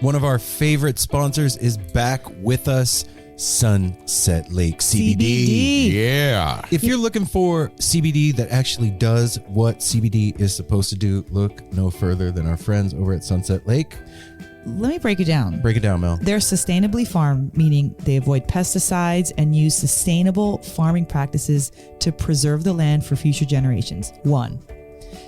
One of our favorite sponsors is back with us, Sunset Lake CBD. Yeah. If you're looking for CBD that actually does what CBD is supposed to do, look no further than our friends over at Sunset Lake. Let me break it down. Break it down, Mel. They're sustainably farmed, meaning they avoid pesticides and use sustainable farming practices to preserve the land for future generations. 1.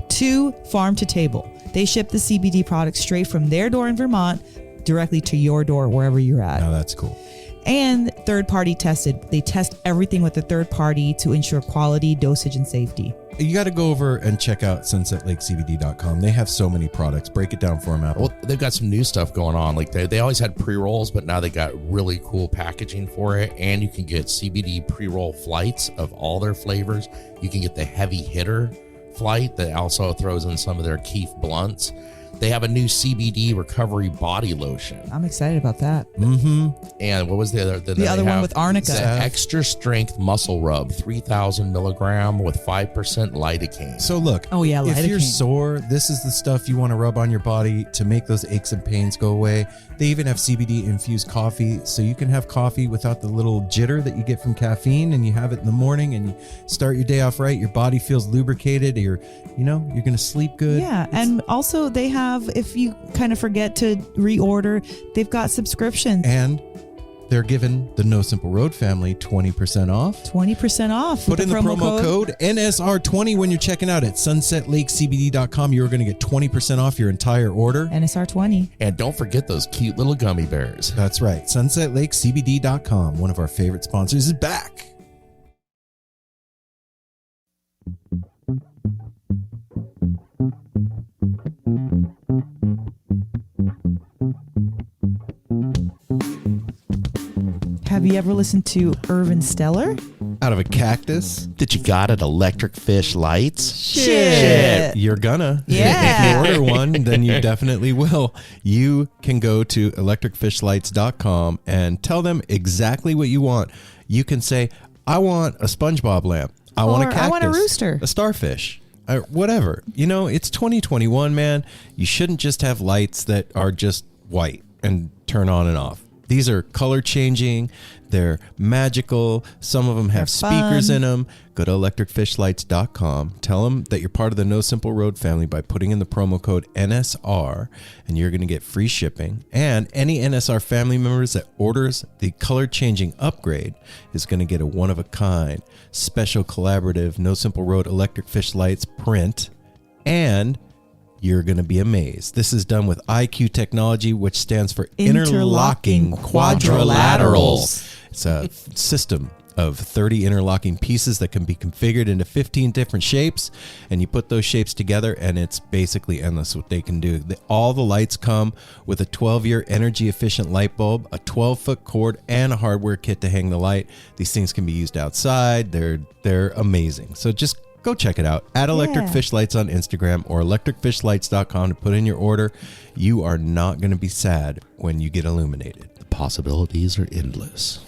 2, farm to table. They ship the CBD products straight from their door in Vermont directly to your door wherever you're at. Now that's cool. And third party tested. They test everything with a third party to ensure quality, dosage, and safety. You got to go over and check out sunsetlakecbd.com. They have so many products. Break it down for them, Apple. Well, they've got some new stuff going on. Like they always had pre-rolls, but now they got really cool packaging for it. And you can get CBD pre-roll flights of all their flavors. You can get the heavy hitter flight that also throws in some of their Keef blunts. They have a new CBD recovery body lotion. I'm excited about that. Mm-hmm. And what was the other? The other one with arnica. The extra strength muscle rub, 3,000 milligram with 5% lidocaine. So look, Oh, yeah, if you're lidocaine. sore, this is the stuff you want to rub on your body to make those aches and pains go away. They even have CBD infused coffee, so you can have coffee without the little jitter that you get from caffeine, and you have it in the morning and you start your day off right. Your body feels lubricated. You're going to sleep good. Yeah, and also they have, if you kind of forget to reorder, they've got subscriptions. And they're giving the No Simple Road family 20% off. 20% off. Put with in the promo code NSR20 when you're checking out at sunsetlakecbd.com. You're going to get 20% off your entire order. NSR20. And don't forget those cute little gummy bears. That's right. sunsetlakecbd.com. One of our favorite sponsors is back. Have you ever listened to Ervin Stellar? Out of a cactus. That you got at Electric Fish Lights? Shit. You're gonna. Yeah. If you order one, then you definitely will. You can go to electricfishlights.com and tell them exactly what you want. You can say, I want a SpongeBob lamp. I want a cactus. I want a rooster. A starfish. Whatever. It's 2021, man. You shouldn't just have lights that are just white and turn on and off. These are color changing. They're magical. Some of them have speakers in them. Go to electricfishlights.com. Tell them that you're part of the No Simple Road family by putting in the promo code NSR, and you're going to get free shipping. And any NSR family members that orders the color changing upgrade is going to get a one-of-a-kind special collaborative No Simple Road Electric Fish Lights print. And you're going to be amazed. This is done with IQ technology, which stands for interlocking quadrilaterals. It's a system of 30 interlocking pieces that can be configured into 15 different shapes, and you put those shapes together and it's basically endless what they can do. All the lights come with a 12-year energy efficient light bulb, a 12-foot cord, and a hardware kit to hang the light. These things can be used outside. They're amazing. So just go check it out at Electric Fish Lights on Instagram or electricfishlights.com to put in your order. You are not going to be sad when you get illuminated. The possibilities are endless.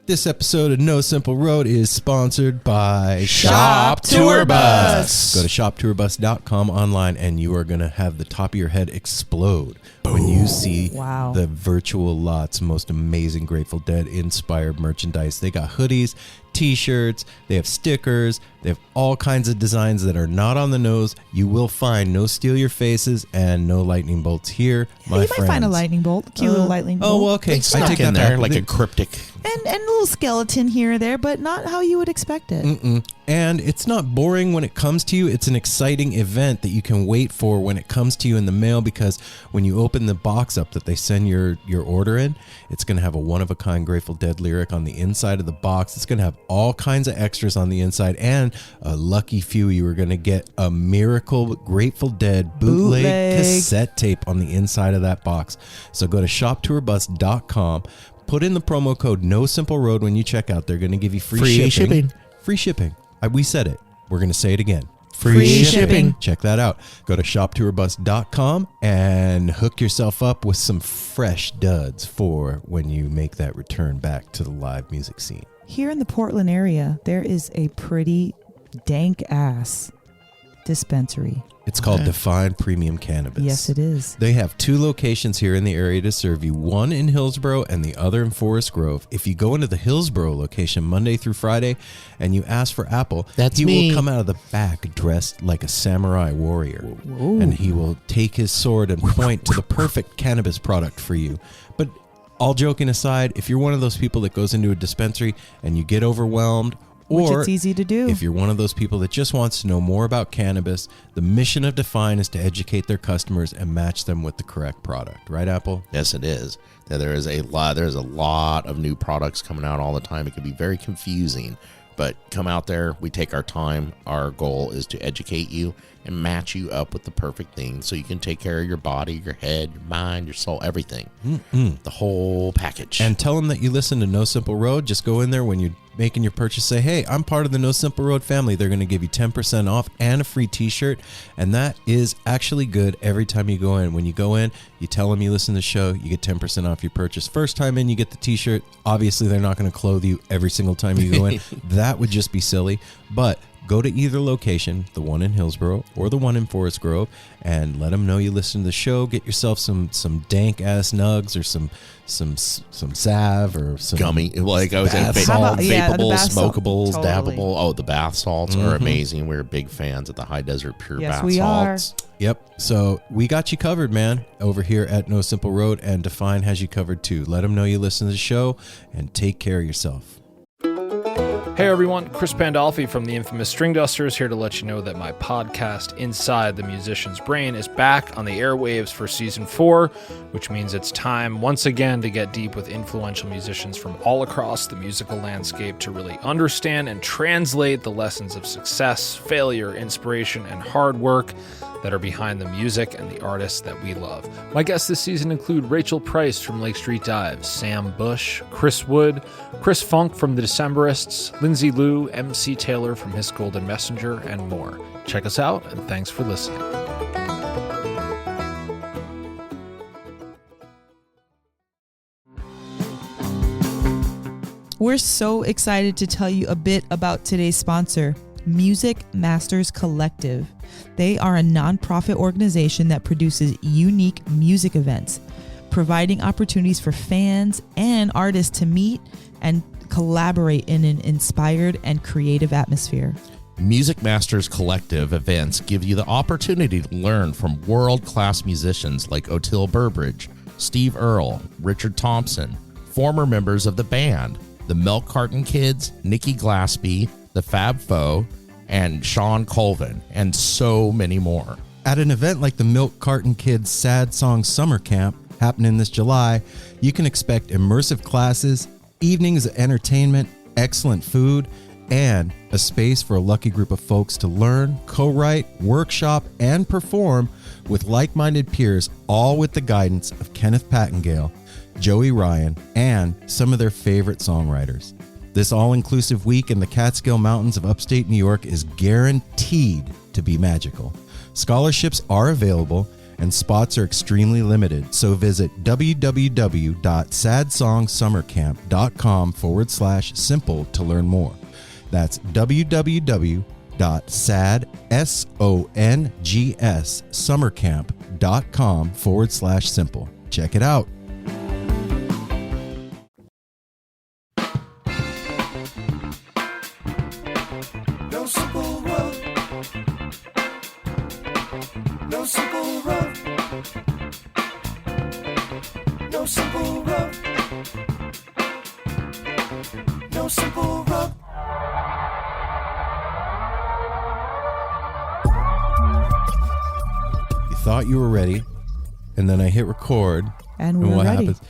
This episode of No Simple Road is sponsored by Shop Tour Bus. Go to shoptourbus.com online and you are going to have the top of your head explode when you see the virtual lot's most amazing Grateful Dead inspired merchandise. They got hoodies, t-shirts, they have stickers, they have all kinds of designs that are not on the nose. You will find no steal your faces and no lightning bolts here, my you friends. might find a lightning bolt, cute little lightning bolt. Oh, well, okay. I take in there like a cryptic. And a little skeleton here or there, but not how you would expect it. And it's not boring when it comes to you. It's an exciting event that you can wait for when it comes to you in the mail, because when you open the box up that they send your order in, it's going to have a one-of-a-kind Grateful Dead lyric on the inside of the box. It's going to have all kinds of extras on the inside, and a lucky few, you are going to get a miracle Grateful Dead bootleg cassette tape on the inside of that box. So go to shoptourbus.com. Put in the promo code No Simple Road when you check out. They're going to give you free shipping. Free shipping. We said it. We're going to say it again. Free shipping. Check that out. Go to shoptourbus.com and hook yourself up with some fresh duds for when you make that return back to the live music scene. Here in the Portland area, there is a pretty dank ass dispensary. It's called Define Premium Cannabis. Yes, it is. They have 2 locations here in the area to serve you, one in Hillsboro and the other in Forest Grove. If you go into the Hillsboro location Monday through Friday and you ask for Apple, he will come out of the back dressed like a samurai warrior. Whoa. And he will take his sword and point to the perfect cannabis product for you. But all joking aside, if you're one of those people that goes into a dispensary and you get overwhelmed, which or it's easy to do. If you're one of those people that just wants to know more about cannabis, the mission of Define is to educate their customers and match them with the correct product. Right, Apple? Yes, it is. There's a lot of new products coming out all the time. It can be very confusing, but come out there. We take our time. Our goal is to educate you and match you up with the perfect thing so you can take care of your body, your head, your mind, your soul, everything. The whole package. And tell them that you listen to No Simple Road. Just go in there when you're making your purchase, say, hey, I'm part of the No Simple Road family. They're going to give you 10% off and a free t-shirt. And that is actually good every time you go in. When you go in, you tell them you listen to the show, you get 10% off your purchase. First time in, you get the t-shirt. Obviously, they're not going to clothe you every single time you go in. That would just be silly. But go to either location, the one in Hillsboro or the one in Forest Grove, and let them know you listen to the show. Get yourself some dank ass nugs or some salve or some gummy, like I was saying, vapables, smokables, totally. dabbable. Oh, the bath salts are amazing. We're big fans of the High Desert Pure Bath we Salts. Yep. So we got you covered, man, over here at No Simple Road, and Define has you covered too. Let them know you listen to the show and take care of yourself. Hey everyone, Chris Pandolfi from the infamous String Dusters here to let you know that my podcast, Inside the Musician's Brain, is back on the airwaves for season 4, which means it's time once again to get deep with influential musicians from all across the musical landscape to really understand and translate the lessons of success, failure, inspiration, and hard work that are behind the music and the artists that we love. My guests this season include Rachel Price from Lake Street Dives, Sam Bush, Chris Wood, Chris Funk from the Decemberists, Lindsay Liu, MC Taylor from His Golden Messenger, and more. Check us out, and thanks for listening. We're so excited to tell you a bit about today's sponsor, Music Masters Collective. They are a nonprofit organization that produces unique music events, providing opportunities for fans and artists to meet and collaborate in an inspired and creative atmosphere. Music Masters Collective events give you the opportunity to learn from world-class musicians like Otil Burbridge, Steve Earle, Richard Thompson, former members of the band, the Milk Carton Kids, Nikki Glaspie, the Fab Four, and Sean Colvin, and so many more. At an event like the Milk Carton Kids Sad Song Summer Camp happening this July, you can expect immersive classes, evenings of entertainment, excellent food, and a space for a lucky group of folks to learn, co-write, workshop, and perform with like-minded peers, all with the guidance of Kenneth Pattengale, Joey Ryan, and some of their favorite songwriters. This all-inclusive week in the Catskill Mountains of upstate New York is guaranteed to be magical. Scholarships are available and spots are extremely limited, so visit www.sadsongsummercamp.com/simple to learn more. That's www.sadsongsummercamp.com/simple. Check it out. No simple road. No simple road. No simple road. No simple road. You thought you were ready, and then I hit record. And we're what ready. happens?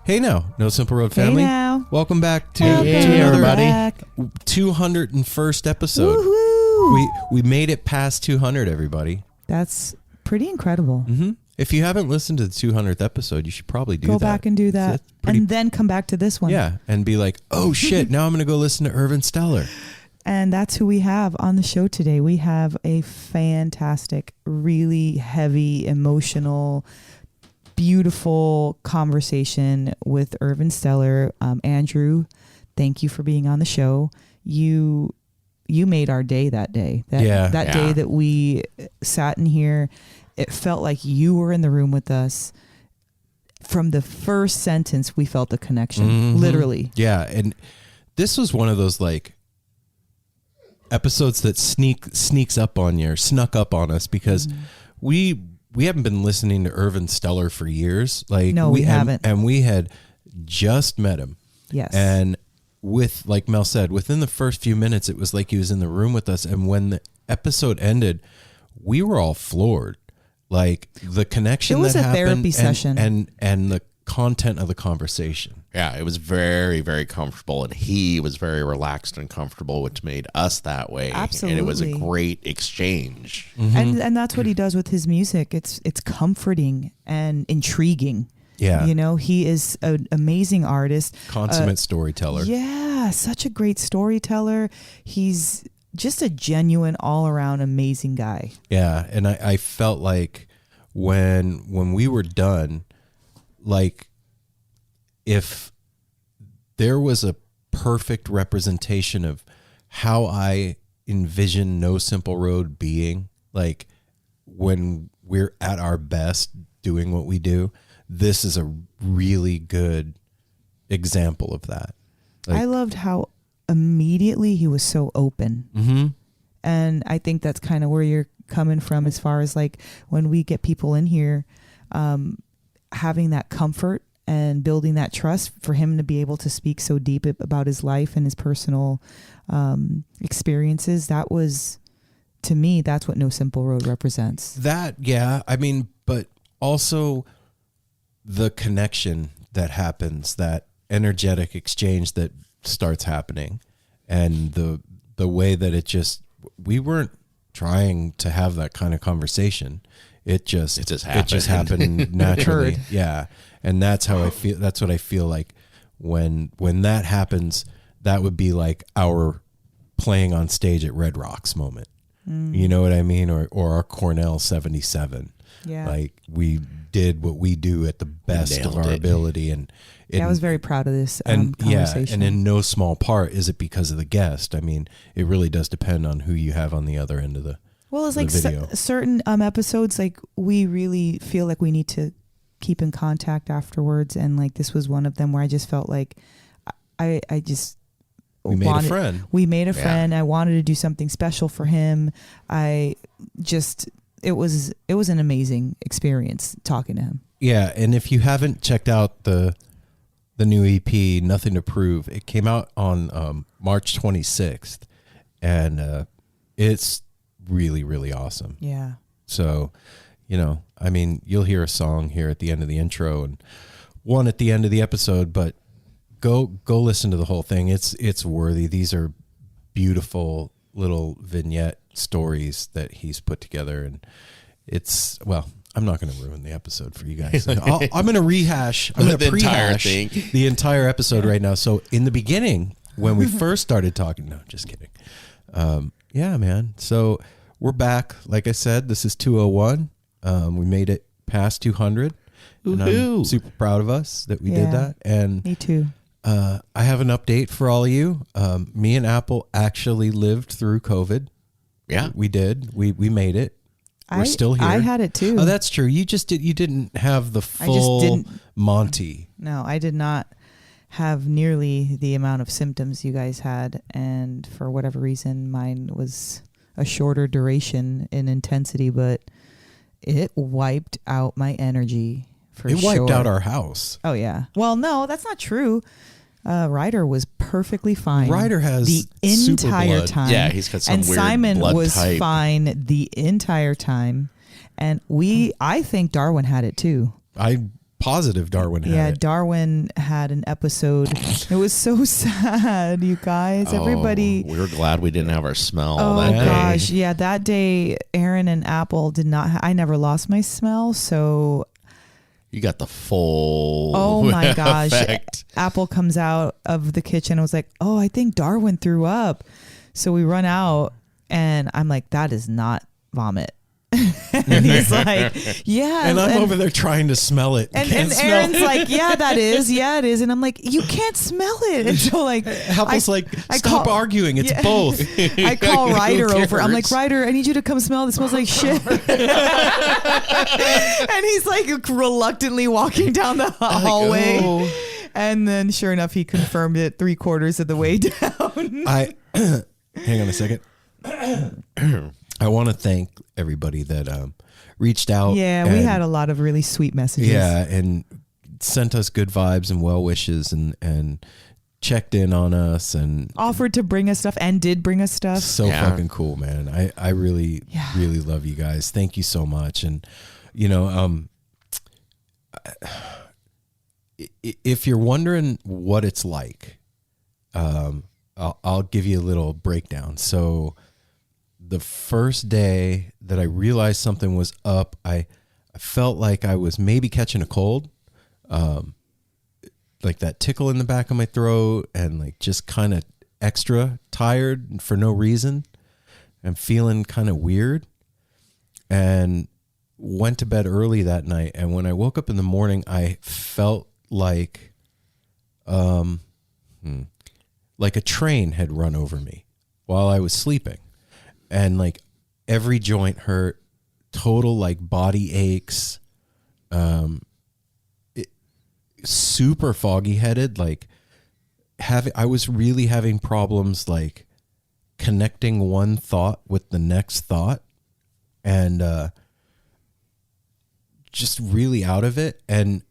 Hey now, No Simple Road family. now. Welcome back to, Welcome another back. 201st episode. Woohoo! We made it past 200, everybody. That's pretty incredible. Mm-hmm. If you haven't listened to the 200th episode, you should probably do Go that. back and do that. It's pretty- And then come back to this one. Yeah, and be like, oh shit, now I'm going to go listen to Ervin Stellar. And that's who we have on the show today. We have a fantastic, really heavy, emotional, beautiful conversation with Ervin Stellar. Andrew, thank you for being on the show. You you made our day that day. That day that we sat in here, it felt like you were in the room with us. From the first sentence, we felt the connection, literally. Yeah. And this was one of those like episodes that snuck up on us because we haven't been listening to Ervin Stellar for years. Like no, we haven't. And we had just met him. Yes. And like Mel said, within the first few minutes, it was like he was in the room with us. And when the episode ended, we were all floored. Like the connection it was that a happened therapy session and the content of the conversation. Yeah, it was very, very comfortable, and he was very relaxed and comfortable, which made us that way. Absolutely. And it was a great exchange. And that's what he does with his music. It's comforting and intriguing. Yeah. You know, he is an amazing artist. Consummate storyteller. Yeah, such a great storyteller. He's just a genuine, all-around amazing guy. Yeah, and I felt like when we were done, like if there was a perfect representation of how I envision No Simple Road being, like when we're at our best doing what we do, this is a really good example of that. Like, I loved how immediately he was so open. And I think that's kind of where you're coming from as far as like when we get people in here, having that comfort and building that trust for him to be able to speak so deep about his life and his personal experiences. That was, to me, that's what No Simple Road represents. That, yeah. I mean, but also the connection that happens, that energetic exchange that starts happening, and the way that it just, we weren't trying to have that kind of conversation. It just happened naturally. Yeah. And that's how I feel. That's what I feel like when that happens, that would be like our playing on stage at Red Rocks moment. You know what I mean? Or our Cornell 77. Yeah. Like we did what we do at the best of our ability. And I was very proud of this and conversation. yeah, and in no small part is it because of the guest. I mean, it really does depend on who you have on the other end of the Well, it's like certain episodes, like we really feel like we need to keep in contact afterwards. And like this was one of them where I just felt like I just we made a friend. We made a friend. I wanted to do something special for him. It was an amazing experience talking to him. Yeah, and if you haven't checked out the new EP, Nothing to Prove, it came out on March 26th, and it's really, really awesome. Yeah. So, you know, I mean, you'll hear a song here at the end of the intro and one at the end of the episode, but go listen to the whole thing. It's worthy. These are beautiful little vignette stories that he's put together, and it's, well, I'm not going to ruin the episode for you guys. I'm going to rehash. I'm going to prehash the entire episode right now. So in the beginning, when we first started talking, no, just kidding. Yeah, man. So we're back. Like I said, this is 201. We made it past 200. And I'm super proud of us that we did that. And me too. I have an update for all of you. Me and Apple actually lived through COVID. Yeah, we did. We made it. We're still here. I had it too. Oh, that's true. You didn't have the full Monty. No, I did not have nearly the amount of symptoms you guys had. And for whatever reason, mine was a shorter duration in intensity, but it wiped out my energy for sure. It wiped out our house. Oh, yeah. Well, no, that's not true. Ryder was perfully fine. Ryder has the entire blood. time. Yeah, he's got some and weird Simon blood was type. fine the entire time. And I think Darwin had it too. I'm positive Darwin had it. Yeah, Darwin had an episode. It was so sad, you guys. Everybody. We were glad we didn't have our smell Oh that day. gosh, yeah. That day, Aaron and Apple did not. I never lost my smell, so. You got the full. Oh my gosh! effect. Apple comes out of the kitchen and was like, "Oh, I think Darwin threw up." So we run out, and I'm like, "That is not vomit." And he's like, yeah. And I'm over there trying to smell it. And Can't smell Aaron's it. like, yeah, that is. Yeah, it is. And I'm like, you can't smell it. And so like, Apple's like, I stop call- arguing. It's Yeah. both. I call Who Ryder over. I'm like, cares? Ryder, I need you to come smell. It smells like shit. And he's like reluctantly walking down the hallway. oh. And then sure enough, he confirmed it 3/4 of the way down. Hang on a second. I want to thank everybody that reached out. Yeah, we had a lot of really sweet messages. Yeah, and sent us good vibes and well wishes and checked in on us and Offered to bring us stuff and did bring us stuff. so Yeah. fucking cool, man. I really Yeah. really love you guys. Thank you so much. And if you're wondering what it's like, I'll give you a little breakdown. So the first day that I realized something was up, I felt like I was maybe catching a cold, like that tickle in the back of my throat and like just kind of extra tired for no reason. I'm feeling kind of weird and went to bed early that night. And when I woke up in the morning, I felt like a train had run over me while I was sleeping, and like every joint hurt, total like body aches, super foggy headed. Like I was really having problems like connecting one thought with the next thought, and just really out of it. And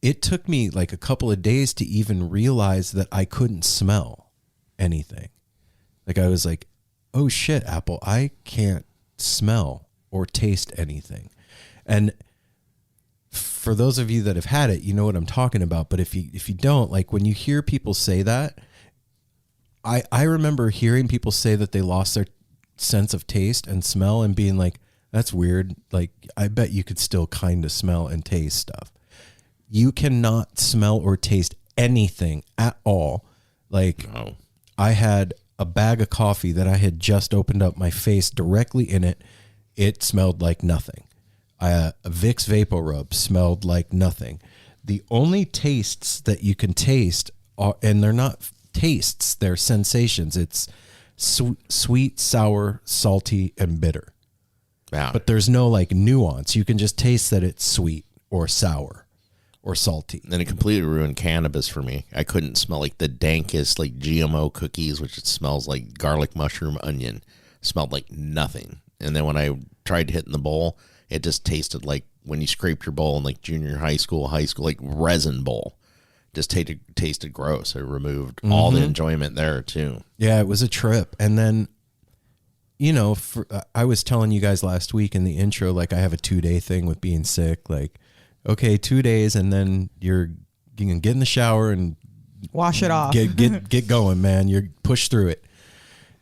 it took me like a couple of days to even realize that I couldn't smell anything. Like I was like, oh shit, Apple, I can't smell or taste anything. And for those of you that have had it, you know what I'm talking about. But if you don't, like when you hear people say that, I remember hearing people say that they lost their sense of taste and smell and being like, that's weird. Like, I bet you could still kind of smell and taste stuff. You cannot smell or taste anything at all. Like, No. I had a bag of coffee that I had just opened up, my face directly in it. It smelled like nothing. A Vicks Vapor Rub smelled like nothing. The only tastes that you can taste are, and they're not tastes, they're sensations. It's sweet, sour, salty, and bitter. Yeah. But there's no like nuance. You can just taste that it's sweet or sour or salty. Then it completely ruined cannabis for me. I couldn't smell like the dankest like GMO cookies, which it smells like garlic, mushroom, onion. Smelled like nothing. And then when I tried hitting the bowl, it just tasted like when you scraped your bowl in like junior high school, like resin bowl. Just tasted gross. It removed all the enjoyment there too. Yeah, it was a trip. And then, I was telling you guys last week in the intro, like I have a 2-day thing with being sick. Like, okay, 2 days, and then you can get in the shower and Wash it off. get going, man. You're push through it.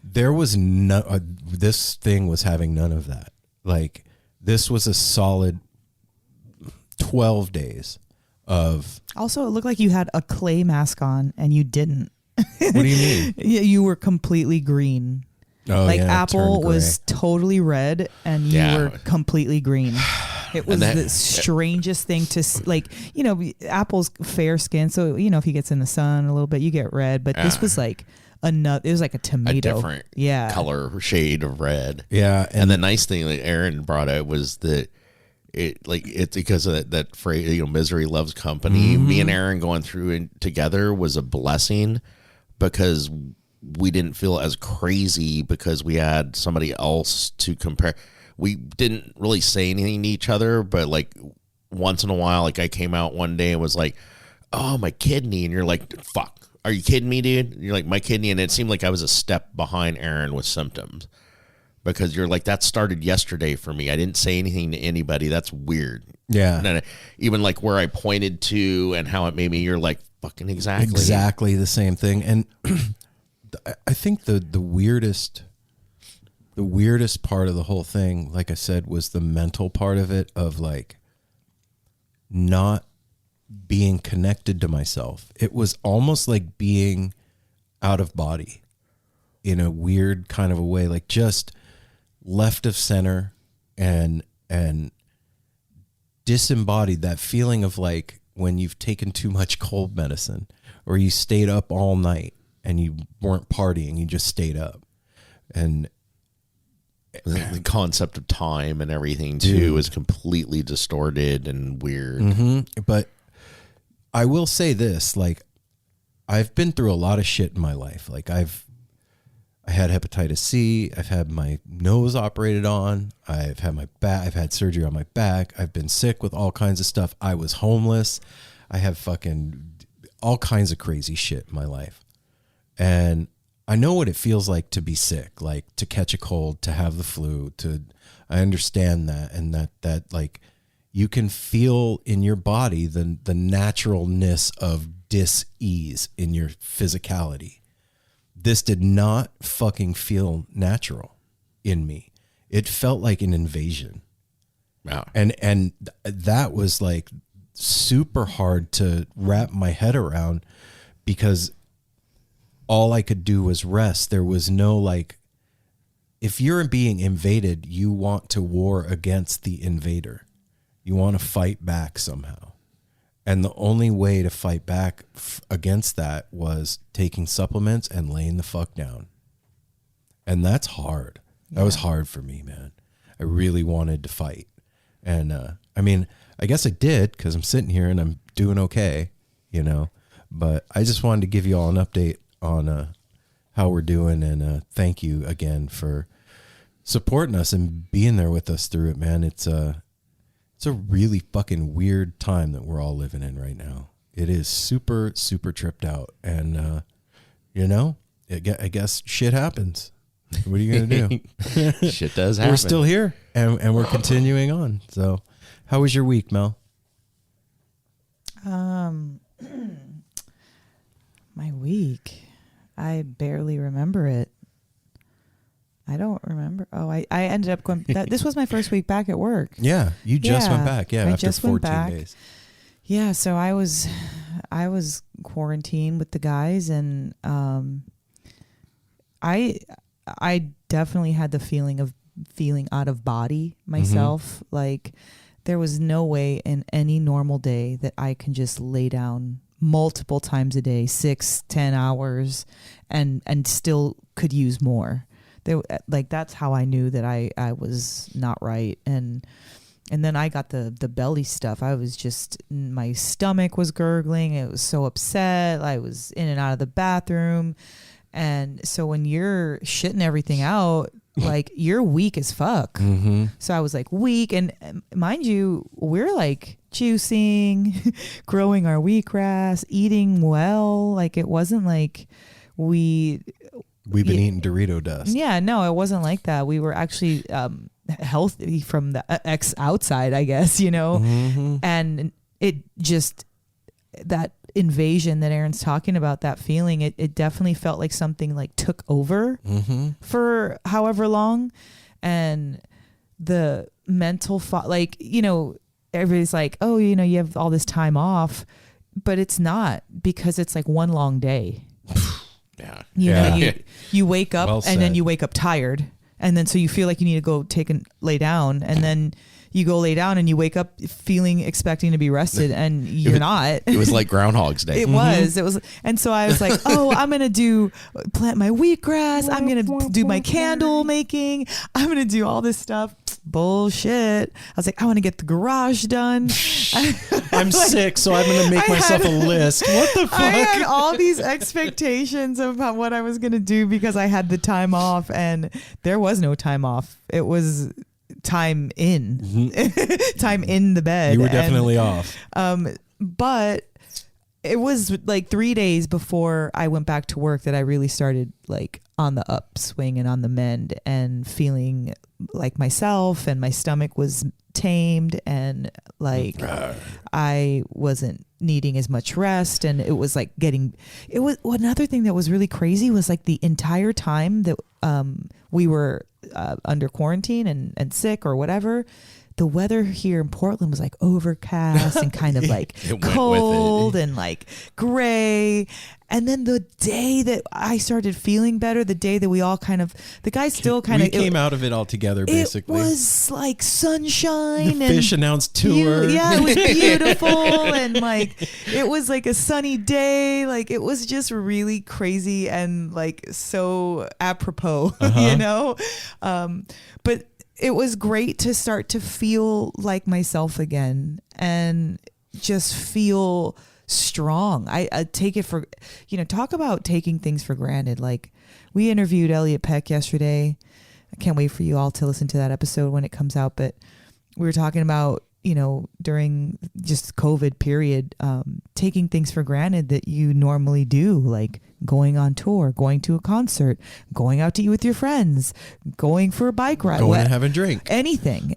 There was this thing was having none of that. Like, this was a solid 12 days of. Also, it looked like you had a clay mask on and you didn't. What do you mean? You were completely green. Oh, Like yeah, it Apple turned was gray. totally red and you Yeah. were completely green. It was that- the strangest thing to Apple's fair skin. So, if he gets in the sun a little bit, you get red. But this was like it was like a A tomato. different color shade of red. Yeah, And the nice thing that Aaron brought out was that it's because of that phrase, misery loves company. Me and Aaron going through it together was a blessing because we didn't feel as crazy because we had somebody else to compare. We didn't really say anything to each other, but like once in a while, like I came out one day and was like, oh, my kidney. And you're like, fuck, are you kidding me, dude? And you're like, my kidney. And it seemed like I was a step behind Aaron with symptoms because you're like, that started yesterday for me. I didn't say anything to anybody. That's weird. Yeah. And then even like where I pointed to and how it made me, you're like, fucking exactly the same thing. And I think the weirdest part of the whole thing, like I said, was the mental part of it, of like not being connected to myself. It was almost like being out of body in a weird kind of a way, like just left of center and disembodied that feeling of like when you've taken too much cold medicine or you stayed up all night and you weren't partying, you just stayed up. And the concept of time and everything too is completely distorted and weird. But I will say this, like, I've been through a lot of shit in my life. Like I had hepatitis C. I've had my nose operated on. I've had my back. I've had surgery on my back. I've been sick with all kinds of stuff. I was homeless. I have fucking all kinds of crazy shit in my life. And I know what it feels like to be sick, like to catch a cold, to have the flu, I understand that. And that like you can feel in your body the naturalness of dis-ease in your physicality. This did not fucking feel natural in me. It felt like an invasion. Wow. And that was like super hard to wrap my head around because all I could do was rest. There was no like, if you're being invaded, you want to war against the invader. You want to fight back somehow. And the only way to fight back against that was taking supplements and laying the fuck down. And that's hard. That was hard for me, man. I really wanted to fight. And I mean, I guess I did because I'm sitting here and I'm doing okay, you know. But I just wanted to give you all an update on how we're doing. And thank you again for supporting us and being there with us through it, man. It's a really fucking weird time that we're all living in right now. It is super, super tripped out. And, you know, I guess shit happens. What are you going to do? Shit does happen. We're still here and we're continuing on. So how was your week, Mel? My week, I barely remember it. I don't remember. Oh, I ended up going. This was my first week back at work. Yeah, you just went back. Yeah, I after just 14 went back. days. Yeah, so I was quarantined with the guys, and I definitely had the feeling of feeling out of body myself. Like there was no way in any normal day that I can just lay down multiple times a day, 6-10 hours, and still could use more. Like that's how I knew that I was not right. And then I got the belly stuff. I was just, my stomach was gurgling. It was so upset. I was in and out of the bathroom. And so when you're shitting everything out, like you're weak as fuck. So I was like weak. And mind you, we're like juicing, growing our wheatgrass, eating well. Like it wasn't like we've been eating Dorito dust. Yeah, no, it wasn't like that. We were actually healthy from the outside, I guess, you know. And it just, that invasion that Aaron's talking about, that feeling, it definitely felt like something like took over for however long. And the mental like, you know, everybody's like, oh, you know, you have all this time off, but it's not, because it's like one long day. Yeah. You know, you wake up Well and then said. you wake up tired. And then so you feel like you need to go lay down. And then you go lay down and you wake up expecting to be rested, and you're not. It was like Groundhog's Day. It was. And so I was like, oh, I'm going to plant my wheatgrass. I'm going to do my candle making. I'm going to do all this stuff. Bullshit. I was like, I want to get the garage done. I'm sick, so I'm going to make myself a list. What the fuck? I had all these expectations about what I was going to do because I had the time off, and there was no time off. It was time in, time in the bed. You were definitely off. But it was like 3 days before I went back to work that I really started like on the upswing and on the mend, and feeling like myself, and my stomach was tamed, and like I wasn't needing as much rest. And it was like another thing that was really crazy was like the entire time that we were under quarantine and sick or whatever, the weather here in Portland was like overcast and kind of like It went with it. cold and like gray. And then the day that I started feeling better, the day that we all the guys still kind we of came out of it all together, basically. It was like sunshine. The and Fish announced tour. yeah, it was beautiful. And like, it was like a sunny day. Like, it was just really crazy and like so apropos, you know? But it was great to start to feel like myself again and just feel strong. I take it for, talk about taking things for granted. Like, we interviewed Elliot Peck yesterday. I can't wait for you all to listen to that episode when it comes out. But we were talking about, during just COVID period, taking things for granted that you normally do, like going on tour, going to a concert, going out to eat with your friends, going for a bike ride, Going and have a drink. anything.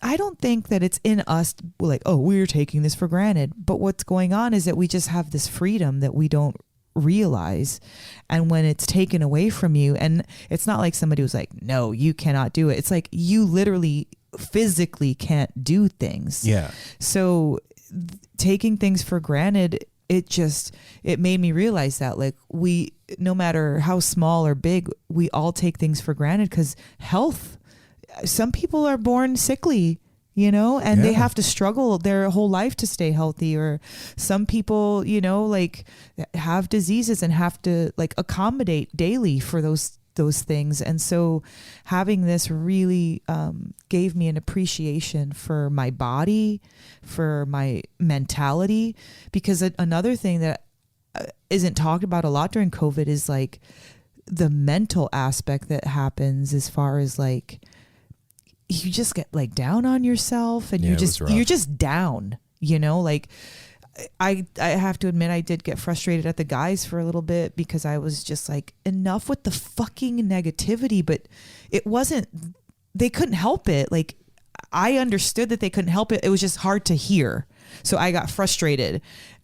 I don't think that it's in us like, oh, we're taking this for granted. But what's going on is that we just have this freedom that we don't realize. And when it's taken away from you, and it's not like somebody was like, no, you cannot do it. It's like you literally physically can't do things. Yeah. So taking things for granted, it made me realize that, like, we, no matter how small or big, we all take things for granted because health, some people are born sickly, and they have to struggle their whole life to stay healthy. Or some people, like, have diseases and have to like accommodate daily for those things. And so having this really gave me an appreciation for my body, for my mentality, because another thing that isn't talked about a lot during COVID is like the mental aspect that happens, as far as like, you just get like down on yourself and you're just down, like, I have to admit, I did get frustrated at the guys for a little bit because I was just like, enough with the fucking negativity. But it wasn't, they couldn't help it. Like, I understood that they couldn't help it. It was just hard to hear. So I got frustrated.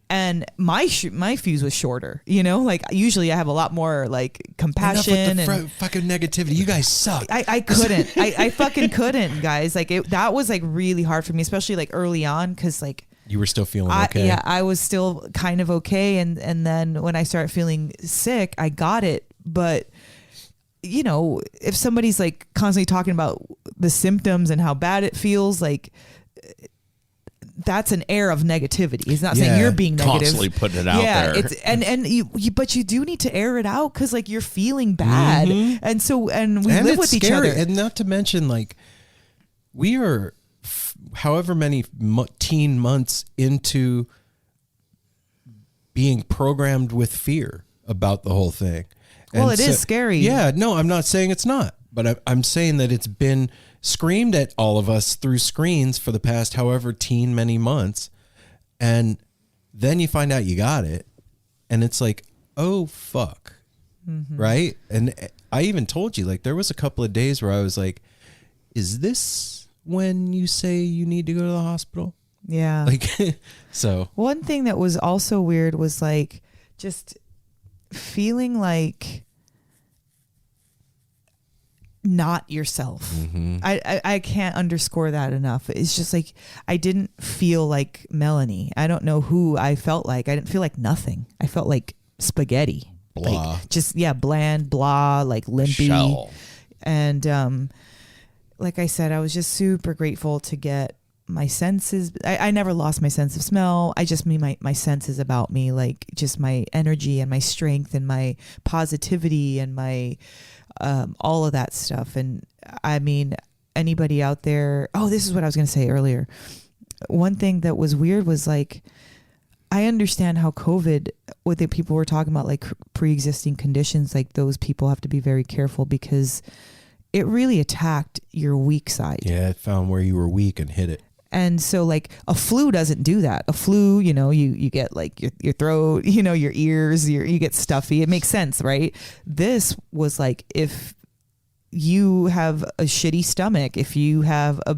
And my fuse was shorter, like usually I have a lot more like compassion. Enough with the fucking negativity. You guys suck. I couldn't, I fucking couldn't, guys. Like, that was like really hard for me, especially like early on. Cause like, You were still feeling okay. Yeah, I was still kind of okay. And then when I started feeling sick, I got it. But, if somebody's like constantly talking about the symptoms and how bad it feels, like, that's an air of negativity. He's not saying you're being negative. Constantly putting it out there. It's, and you, but you do need to air it out because like you're feeling bad. And so, and we live with each other. And not to mention, like, we are however many teen months into being programmed with fear about the whole thing. Well, it is scary. Yeah, no, I'm not saying it's not, but I'm saying that it's been screamed at all of us through screens for the past however many months. And then you find out you got it. And it's like, oh, fuck. Right? And I even told you, like, there was a couple of days where I was like, is this when you say you need to go to the hospital? Yeah. Like, so. One thing that was also weird was like just feeling like not yourself. I can't underscore that enough. It's just like, I didn't feel like Melanie. I don't know who I felt like. I didn't feel like nothing. I felt like spaghetti. Blah. Like, just, bland, blah, like limpy. Shell. And like I said, I was just super grateful to get my senses. I never lost my sense of smell. I just mean my senses about me, like just my energy and my strength and my positivity and my all of that stuff. And I mean, anybody out there, this is what I was going to say earlier. One thing that was weird was like, I understand how COVID, what the people were talking about, like pre-existing conditions, like those people have to be very careful because it really attacked your weak side. Yeah, it found where you were weak and hit it. And so like a flu doesn't do that. A flu, you get like your throat, your ears, you get stuffy. It makes sense, right? This was like, if you have a shitty stomach, if you have a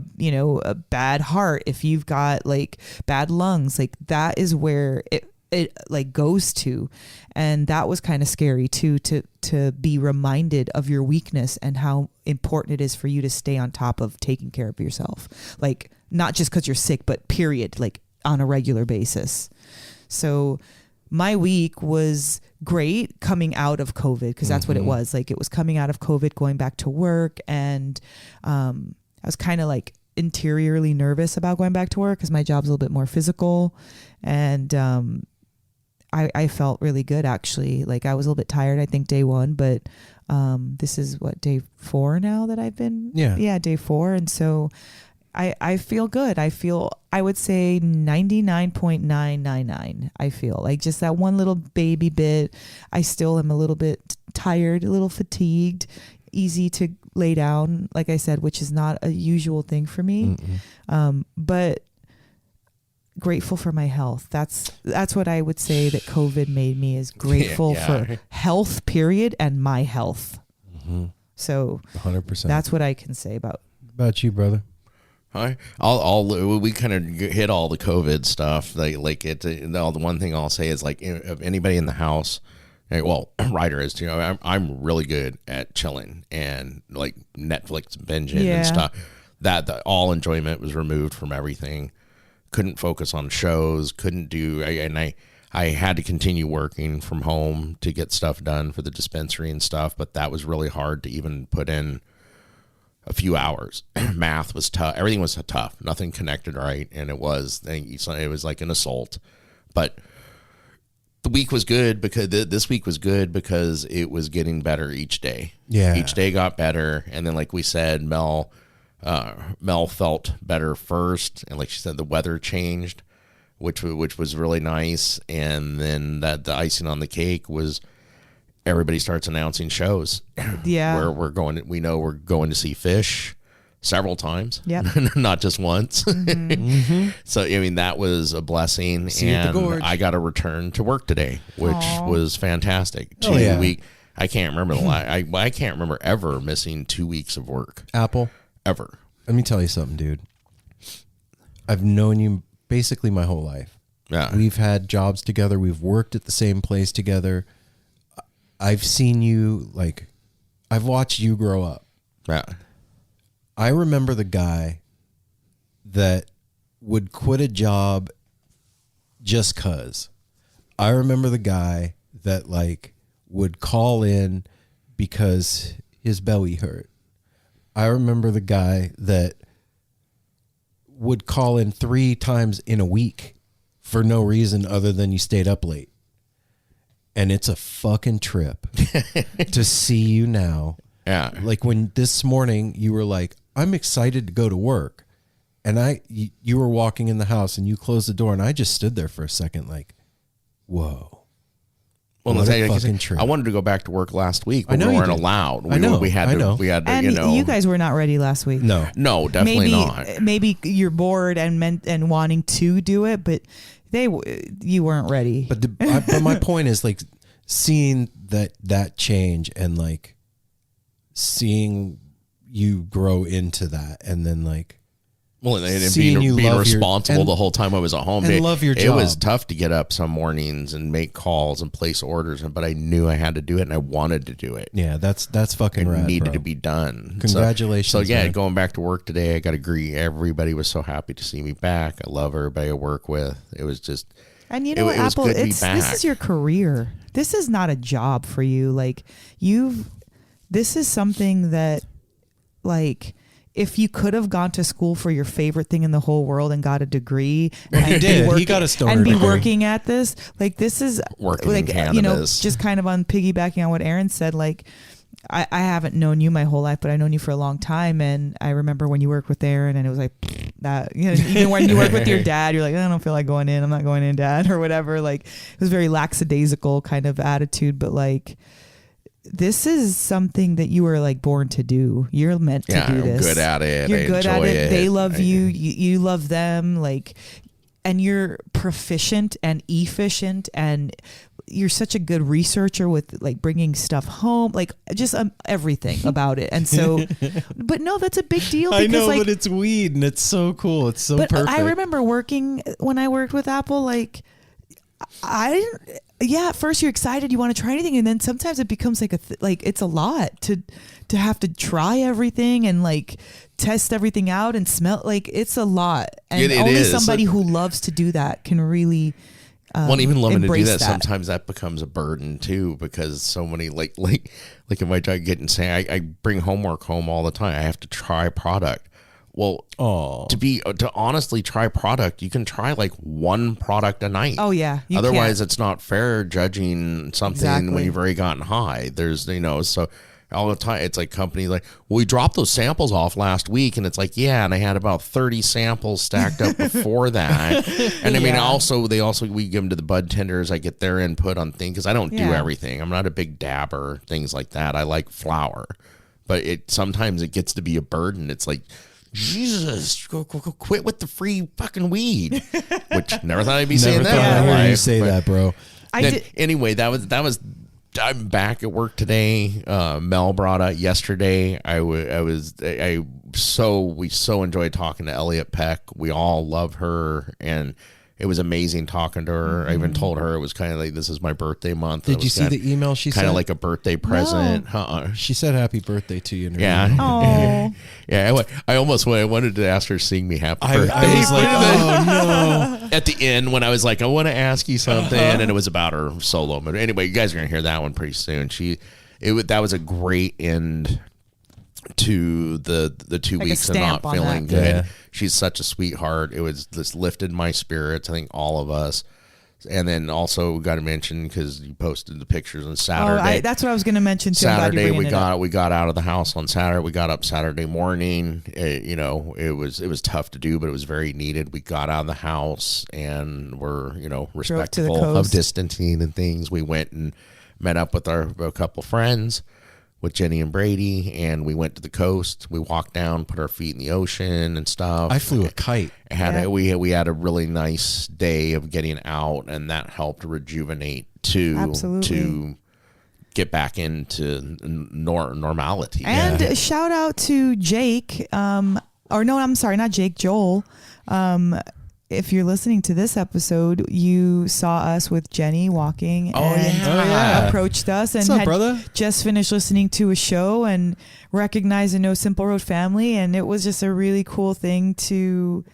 bad heart, if you've got like bad lungs, like that is where it it like goes to. And that was kind of scary too, to be reminded of your weakness and how important it is for you to stay on top of taking care of yourself. Like not just because you're sick, but period, like on a regular basis. So my week was great coming out of COVID, because that's what it was. Like it was coming out of COVID, going back to work. And I was kind of like interiorly nervous about going back to work because my job's a little bit more physical. And I felt really good, actually. Like I was a little bit tired, I think, day one, but this is what, day 4 now that I've been? Yeah, day 4. And so I feel good. I would say 99.999. I feel like just that one little baby bit. I still am a little bit tired, a little fatigued, easy to lay down, like I said, which is not a usual thing for me. But grateful for my health. That's what I would say that COVID made me, is grateful for health, period, and my health. So 100%. That's what I can say about you, brother. We kind of hit all the COVID stuff. The one thing I'll say is, like, if anybody in the house, well, Ryder is, I'm really good at chilling and like Netflix binging and stuff. That all enjoyment was removed from everything. Couldn't focus on shows. Couldn't do. I had to continue working from home to get stuff done for the dispensary and stuff. But that was really hard to even put in a few hours. Math was tough. Everything was tough. Nothing connected right, and it was like an assault. But the week was good because this week was good because it was getting better each day. Yeah, each day got better, and then, like we said, Mel felt better first, and like she said, the weather changed, which was really nice. And then the icing on the cake was everybody starts announcing shows. Yeah, where we're going. We know we're going to see Fish several times. Yeah, not just once. So I mean, that was a blessing. See and I got a return to work today, which was fantastic. 2 week. I can't remember I can't remember ever missing 2 weeks of work. Apple. Ever. Let me tell you something, dude. I've known you basically my whole life. Yeah. We've had jobs together. We've worked at the same place together. I've seen you, like, I've watched you grow up. Yeah. I remember the guy that would quit a job just 'cause. I remember the guy that, like, would call in because his belly hurt. I remember the guy that would call in 3 times in a week for no reason other than you stayed up late. And it's a fucking trip to see you now. Yeah. Like when this morning you were like, I'm excited to go to work. And you were walking in the house and you closed the door and I just stood there for a second like, whoa. Well, I wanted to go back to work last week, but we weren't allowed. We had to, and you guys were not ready last week. No, definitely not. Maybe you're bored and wanting to do it, but you weren't ready. But my point is, like, seeing that change and like seeing you grow into that, and then like. Well, and being responsible the whole time I was at home. And love your job. It was tough to get up some mornings and make calls and place orders, but I knew I had to do it and I wanted to do it. Yeah, that's fucking rad. It needed to be done. Congratulations. So yeah, man. Going back to work today, I got to agree. Everybody was so happy to see me back. I love everybody I work with. It was just. And you know, Apple, this is your career. This is not a job for you. Like this is something that, like. If you could have gone to school for your favorite thing in the whole world and got a degree, and he did. He got a stoner and be working at this, like this is working like just kind of on piggybacking on what Aaron said. Like I haven't known you my whole life, but I known you for a long time, and I remember when you worked with Aaron, and it was like that. Even when you work with your dad, you're like, I don't feel like going in. I'm not going in, Dad, or whatever. Like it was very lackadaisical kind of attitude, but like. This is something that you were like born to do. You're meant to do this. I'm good at it. You're good at it. They love you. You love them. Like, and you're proficient and efficient, and you're such a good researcher with like bringing stuff home, like just everything about it. And so, but no, that's a big deal. Because, I know, like, but it's weed and it's so cool. It's so perfect. I remember when I worked with Apple, like. At first you're excited, you want to try anything, and then sometimes it becomes like it's a lot to have to try everything and like test everything out and smell. Like it's a lot, and It only is. somebody who loves to do that can really. Well, even loving to do embrace that, sometimes that becomes a burden too, because so many like if I try to get and say I bring homework home all the time, I have to try product. Well, to honestly try product, you can try like one product a night. Oh yeah. Otherwise, it's not fair judging something when you've already gotten high. There's so all the time it's like company like, well, we dropped those samples off last week, and it's like, yeah, and I had about 30 samples stacked up before that. And I mean, we give them to the bud tenders. I get their input on things because I don't do everything. I'm not a big dabber, things like that. I like flower, but sometimes it gets to be a burden. It's like, Jesus, go quit with the free fucking weed. Which never thought I'd be saying that. Never thought I'd hear you Right? say that, bro. Anyway, that was. I'm back at work today. Mel brought out yesterday. We so enjoyed talking to Elliot Peck. We all love her, and it was amazing talking to her. Mm-hmm. I even told her it was kind of like, this is my birthday month. Did you see the email she sent? Kind of like a birthday present. She said happy birthday to you. In her Yeah. email. Oh. Yeah, I wanted to ask her to sing me happy birthday. I was like, oh no. At the end when I was like, I want to ask you something, and it was about her solo. But anyway, you guys are gonna hear that one pretty soon. That was a great end to the 2 Like a weeks of not stamp on feeling that. good. Yeah. She's such a sweetheart. It was this lifted my spirits. I think all of us. And then also got to mention, because you posted the pictures on Saturday. That's what I was going to mention too. I'm glad you're Saturday bringing it up. we got out of the house on Saturday. We got up Saturday morning. It was tough to do, but it was very needed. We got out of the house and we're respectful of coast. distancing and things. We went and met up with a couple friends, with Jenny and Brady, and we went to the coast. We walked down, put our feet in the ocean and stuff. I flew a kite. We had a really nice day of getting out, and that helped rejuvenate to get back into normality. And shout out to Jake, Joel. If you're listening to this episode, you saw us with Jenny walking approached us and What's up, had brother? just finished listening to a show and recognized the No Simple Road family. And it was just a really cool thing to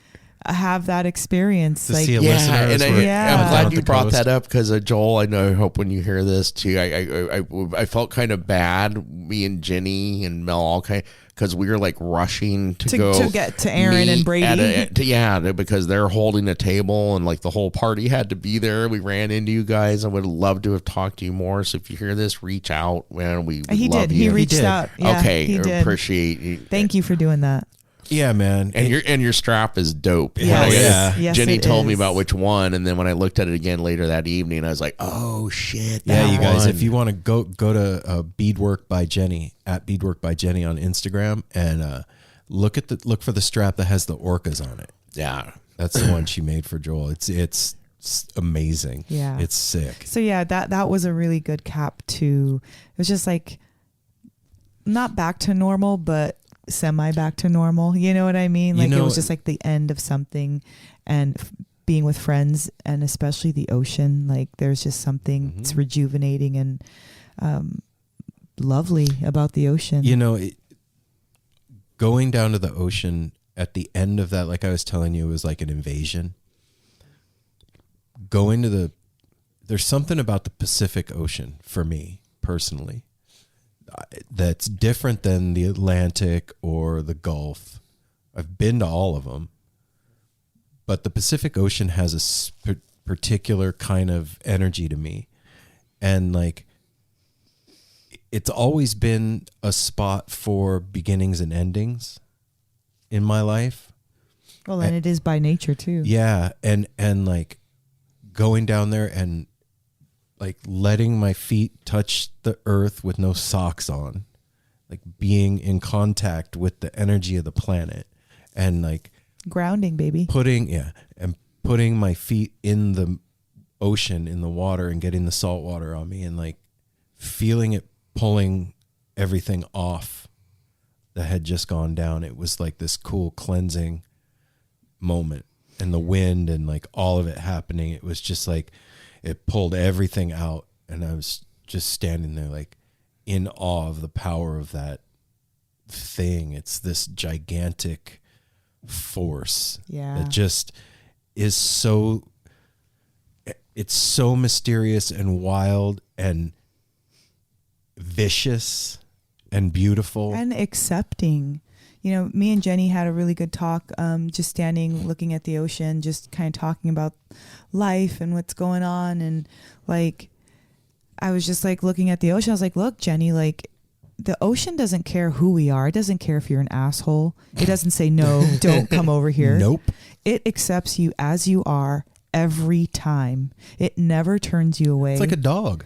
have that experience. To see a listener. And I'm I'm down glad at you the brought coast. that up, because Joel, I hope when you hear this too, I felt kind of bad, me and Jenny and Mel all because we were like rushing to go to get to Aaron and meet Brady. because they're holding a table and like the whole party had to be there. We ran into you guys. I would love to have talked to you more. So if you hear this, reach out, man. We He love did. you. He reached out. Yeah, Okay, he did. appreciate you. Thank you for doing that. Yeah, man. And your strap is dope. Yes. yeah. Yes, Jenny it told me is. about which one, and then when I looked at it again later that evening, I was like, "Oh shit!" Yeah, that you guys, one. if you want to go to Beadwork by Jenny at Beadwork by Jenny on Instagram, and look for the strap that has the orcas on it. Yeah, That's the one she made for Joel. It's amazing. Yeah. It's sick. So yeah, that was a really good cap to. It was just like not back to normal, but semi back to normal. You know what I mean? Like it was just like the end of something, and being with friends, and especially the ocean. Like there's just something it's rejuvenating and lovely about the ocean. Going down to the ocean at the end of that, like I was telling you, it was like an invasion. There's something about the Pacific Ocean for me personally that's different than the Atlantic or the Gulf. I've been to all of them, but the Pacific Ocean has a particular kind of energy to me. And like, it's always been a spot for beginnings and endings in my life. Well, and it is by nature too. Yeah. And like going down there and like letting my feet touch the earth with no socks on, like being in contact with the energy of the planet, and like Grounding, baby. putting my feet in the ocean, in the water, and getting the salt water on me, and like feeling it pulling everything off that had just gone down. It was like this cool cleansing moment, and the wind and like all of it happening. It was just like, it pulled everything out, and I was just standing there like in awe of the power of that thing. It's this gigantic force that just is so, it's so mysterious and wild and vicious and beautiful and accepting. You know, me and Jenny had a really good talk, just standing, looking at the ocean, just kind of talking about life and what's going on. And like, I was just like looking at the ocean. I was like, look, Jenny, like the ocean doesn't care who we are. It doesn't care if you're an asshole. It doesn't say, no, don't come over here. Nope. It accepts you as you are every time. It never turns you away. It's like a dog.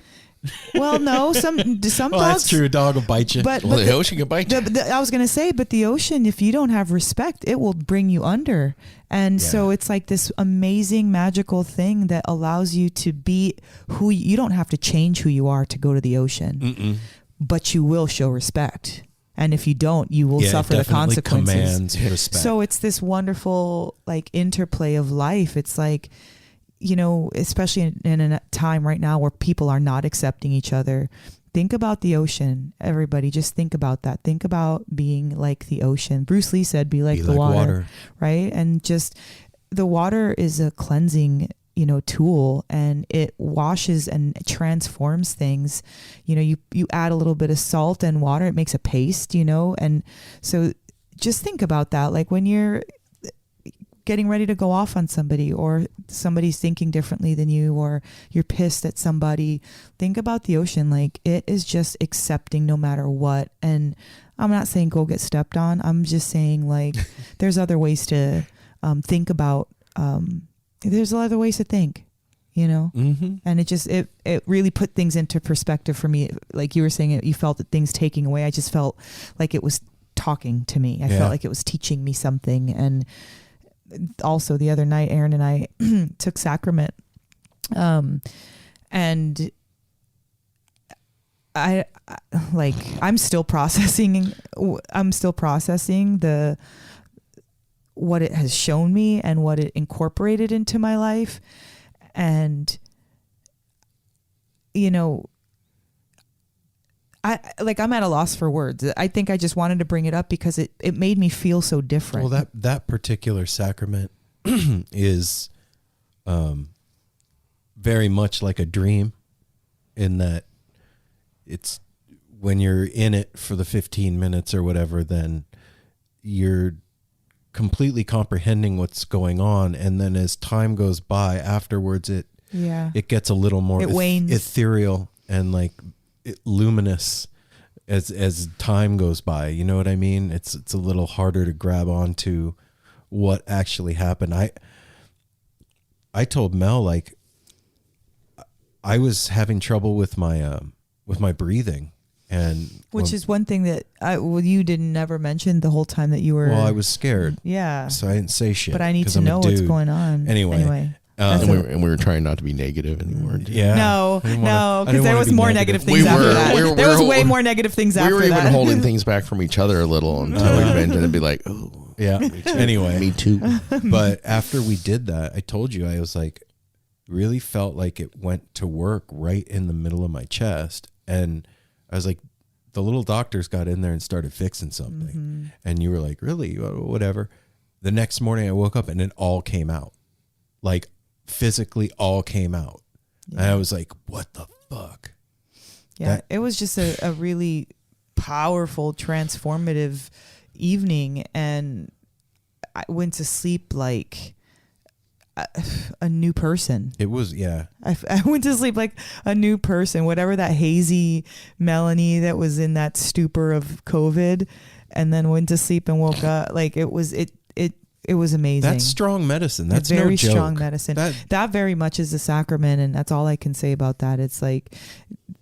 Well, no, some Well, dogs. that's true. A dog will bite you. But Well, the ocean can bite you. I was going to say, but the ocean, if you don't have respect, it will bring you under. And so it's like this amazing, magical thing that allows you to be who you don't have to change who you are to go to the ocean, but you will show respect. And if you don't, you will suffer the consequences. Commands respect. So it's this wonderful like interplay of life. It's like, you know, especially in a time right now where people are not accepting each other. Think about the ocean, everybody. Just think about that. Think about being like the ocean. Bruce Lee said, be like the water, right? And just the water is a cleansing, you know, tool, and it washes and transforms things. You know, you add a little bit of salt and water, it makes a paste, you know? And so just think about that. Like when you're getting ready to go off on somebody, or somebody's thinking differently than you, or you're pissed at somebody, think about the ocean. Like it is just accepting no matter what. And I'm not saying go get stepped on. I'm just saying like there's other ways to think about, there's other ways to think, you know? And it just, it really put things into perspective for me. Like you were saying, you felt that things taking away. I just felt like it was talking to me. I felt like it was teaching me something. And also the other night, Aaron and I took sacrament, and I'm still processing what it has shown me and what it incorporated into my life. And, you know, I'm at a loss for words. I think I just wanted to bring it up because it made me feel so different. Well, that particular sacrament is very much like a dream, in that it's when you're in it for the 15 minutes or whatever, then you're completely comprehending what's going on. And then as time goes by afterwards, it gets a little more ethereal and like luminous as time goes by. You know what I mean? It's a little harder to grab onto what actually happened. I told Mel, like, I was having trouble with my breathing, and which is one thing that you didn't never mention the whole time that you were. Well, I was scared. Yeah. So I didn't say shit. But I need to know what's going on. Anyway. And we were trying not to be negative anymore. Yeah. No, because there was more negative things after that. There was way more negative things after that. We were even holding things back from each other a little until we mentioned it and be like, oh. Yeah. Anyway. Me too. But after we did that, I told you, I was like, really felt like it went to work right in the middle of my chest. And I was like, the little doctors got in there and started fixing something. And you were like, really? Whatever. The next morning I woke up and it all came out. Like, physically all came out. And I was like, what the fuck? Yeah, it was just a really powerful, transformative evening. And I went to sleep like a new person. It was, yeah. I went to sleep like a new person, whatever that hazy Melanie that was in that stupor of COVID, and then went to sleep and woke up. Like it was amazing. That's strong medicine. That's very no joke. Strong medicine. That very much is a sacrament, and that's all I can say about that. It's like,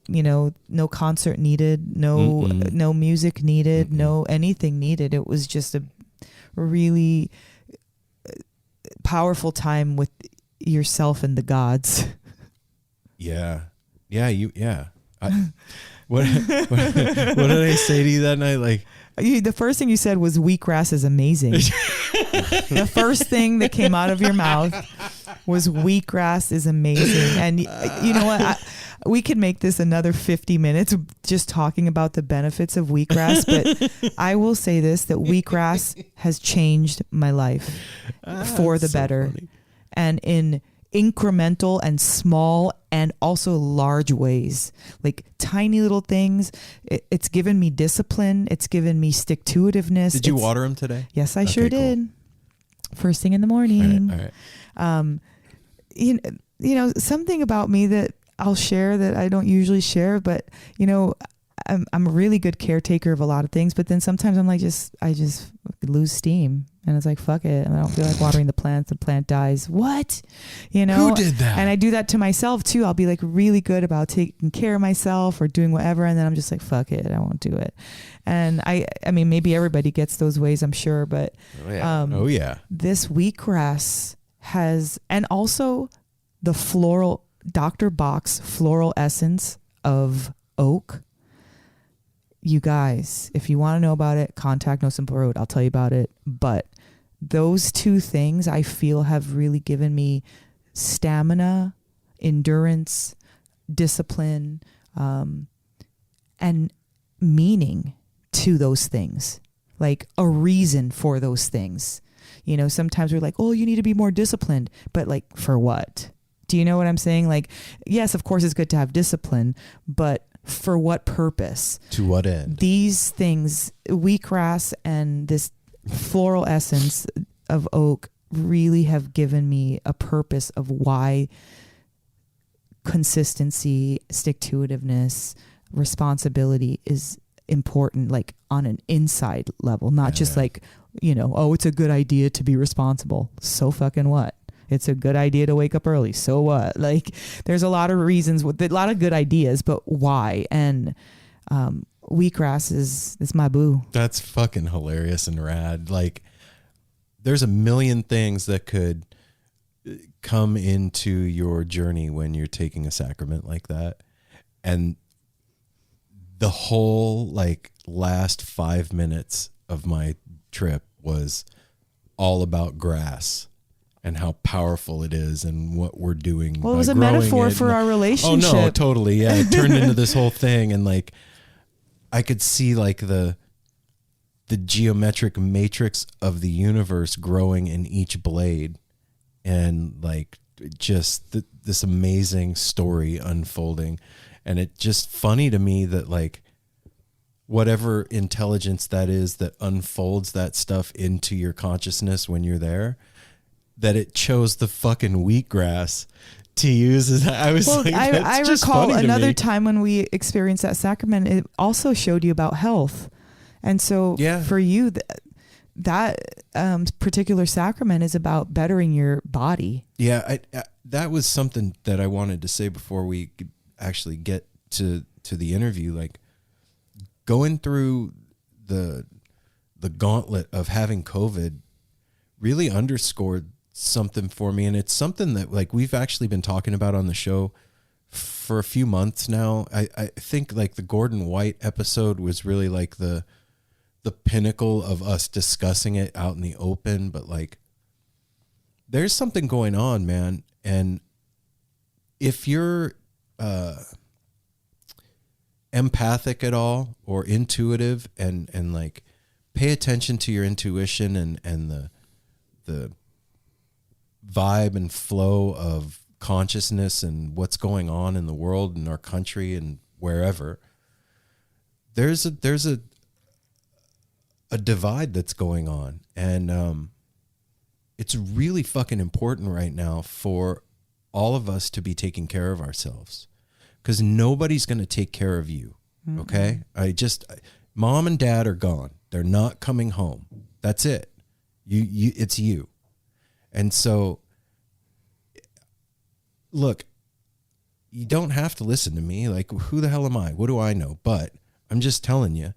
you know, no concert needed, no music needed, no anything needed. It was just a really powerful time with yourself and the gods. Yeah. What did I say to you that night? Like, the first thing you said was wheatgrass is amazing. The first thing that came out of your mouth. was wheatgrass is amazing. And you know what? We could make this another 50 minutes just talking about the benefits of wheatgrass. But I will say this, that wheatgrass has changed my life for the better. Funny. And in incremental and small and also large ways, like tiny little things. It's given me discipline. It's given me stick-to-itiveness. Did you water them today? Yes, I sure did. Cool. First thing in the morning. All right. You know, something about me that I'll share that I don't usually share, but you know, I'm a really good caretaker of a lot of things, but then sometimes I'm like, I just lose steam, and it's like, fuck it. And I don't feel like watering the plant. The plant dies. What? You know? Who did that? And I do that to myself too. I'll be like really good about taking care of myself or doing whatever. And then I'm just like, fuck it. I won't do it. And I mean, maybe everybody gets those ways, I'm sure, but, Oh yeah. This wheatgrass has, and also the floral, Dr. Bach's floral essence of oak. You guys, if you want to know about it, contact No Simple Road. I'll tell you about it. But those two things I feel have really given me stamina, endurance, discipline, and meaning to those things, like a reason for those things. You know, sometimes we're like, oh, you need to be more disciplined, but like for what? Do you know what I'm saying? Like, yes, of course it's good to have discipline, but for what purpose? To what end? These things, wheatgrass and this floral essence of oak, really have given me a purpose of why consistency, stick-to-itiveness, responsibility is important, like on an inside level, not just like, you know, oh, it's a good idea to be responsible. So fucking what? It's a good idea to wake up early. So what? Like, there's a lot of reasons, with a lot of good ideas, but why? And wheatgrass is my boo. That's fucking hilarious and rad. Like, there's a million things that could come into your journey when you're taking a sacrament like that. And the whole like last 5 minutes of my trip was all about grass and how powerful it is and what we're doing. Well, it was a metaphor for our relationship. Oh no, totally. Yeah. It turned into this whole thing. And like, I could see like the geometric matrix of the universe growing in each blade, and like just this amazing story unfolding. And it's just funny to me that like whatever intelligence that is that unfolds that stuff into your consciousness when you're there, that it chose the fucking wheatgrass to use. As I was like, I recall another time when we experienced that sacrament, it also showed you about health. And so for you, that particular sacrament is about bettering your body. Yeah, that was something that I wanted to say before we could actually get to the interview. Like, going through the gauntlet of having COVID really underscored something for me. And it's something that like we've actually been talking about on the show for a few months now. I think like the Gordon White episode was really like the pinnacle of us discussing it out in the open. But like, there's something going on, man. And if you're empathic at all or intuitive and like pay attention to your intuition and the vibe and flow of consciousness and what's going on in the world and our country and wherever, there's a divide that's going on. And it's really fucking important right now for all of us to be taking care of ourselves, because nobody's going to take care of you. Okay. Mom and dad are gone. They're not coming home. That's it. It's you. And so look, you don't have to listen to me. Like, who the hell am I? What do I know? But I'm just telling you,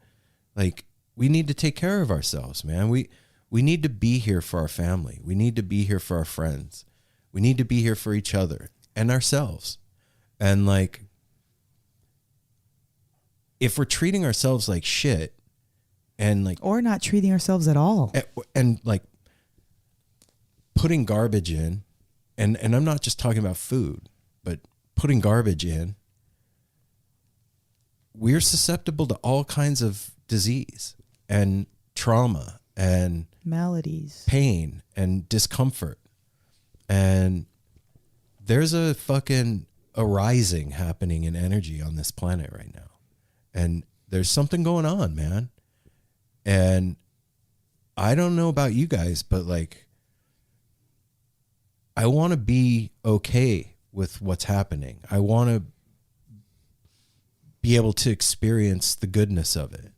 like, we need to take care of ourselves, man. We need to be here for our family. We need to be here for our friends. We need to be here for each other and ourselves. And like, if we're treating ourselves like shit and like, or not treating ourselves at all, and like putting garbage in and I'm not just talking about food, but putting garbage in, we're susceptible to all kinds of disease and trauma and maladies, pain and discomfort. And there's a fucking arising happening in energy on this planet right now. And there's something going on, man. And I don't know about you guys, but like, I want to be okay with what's happening. I want to be able to experience the goodness of it.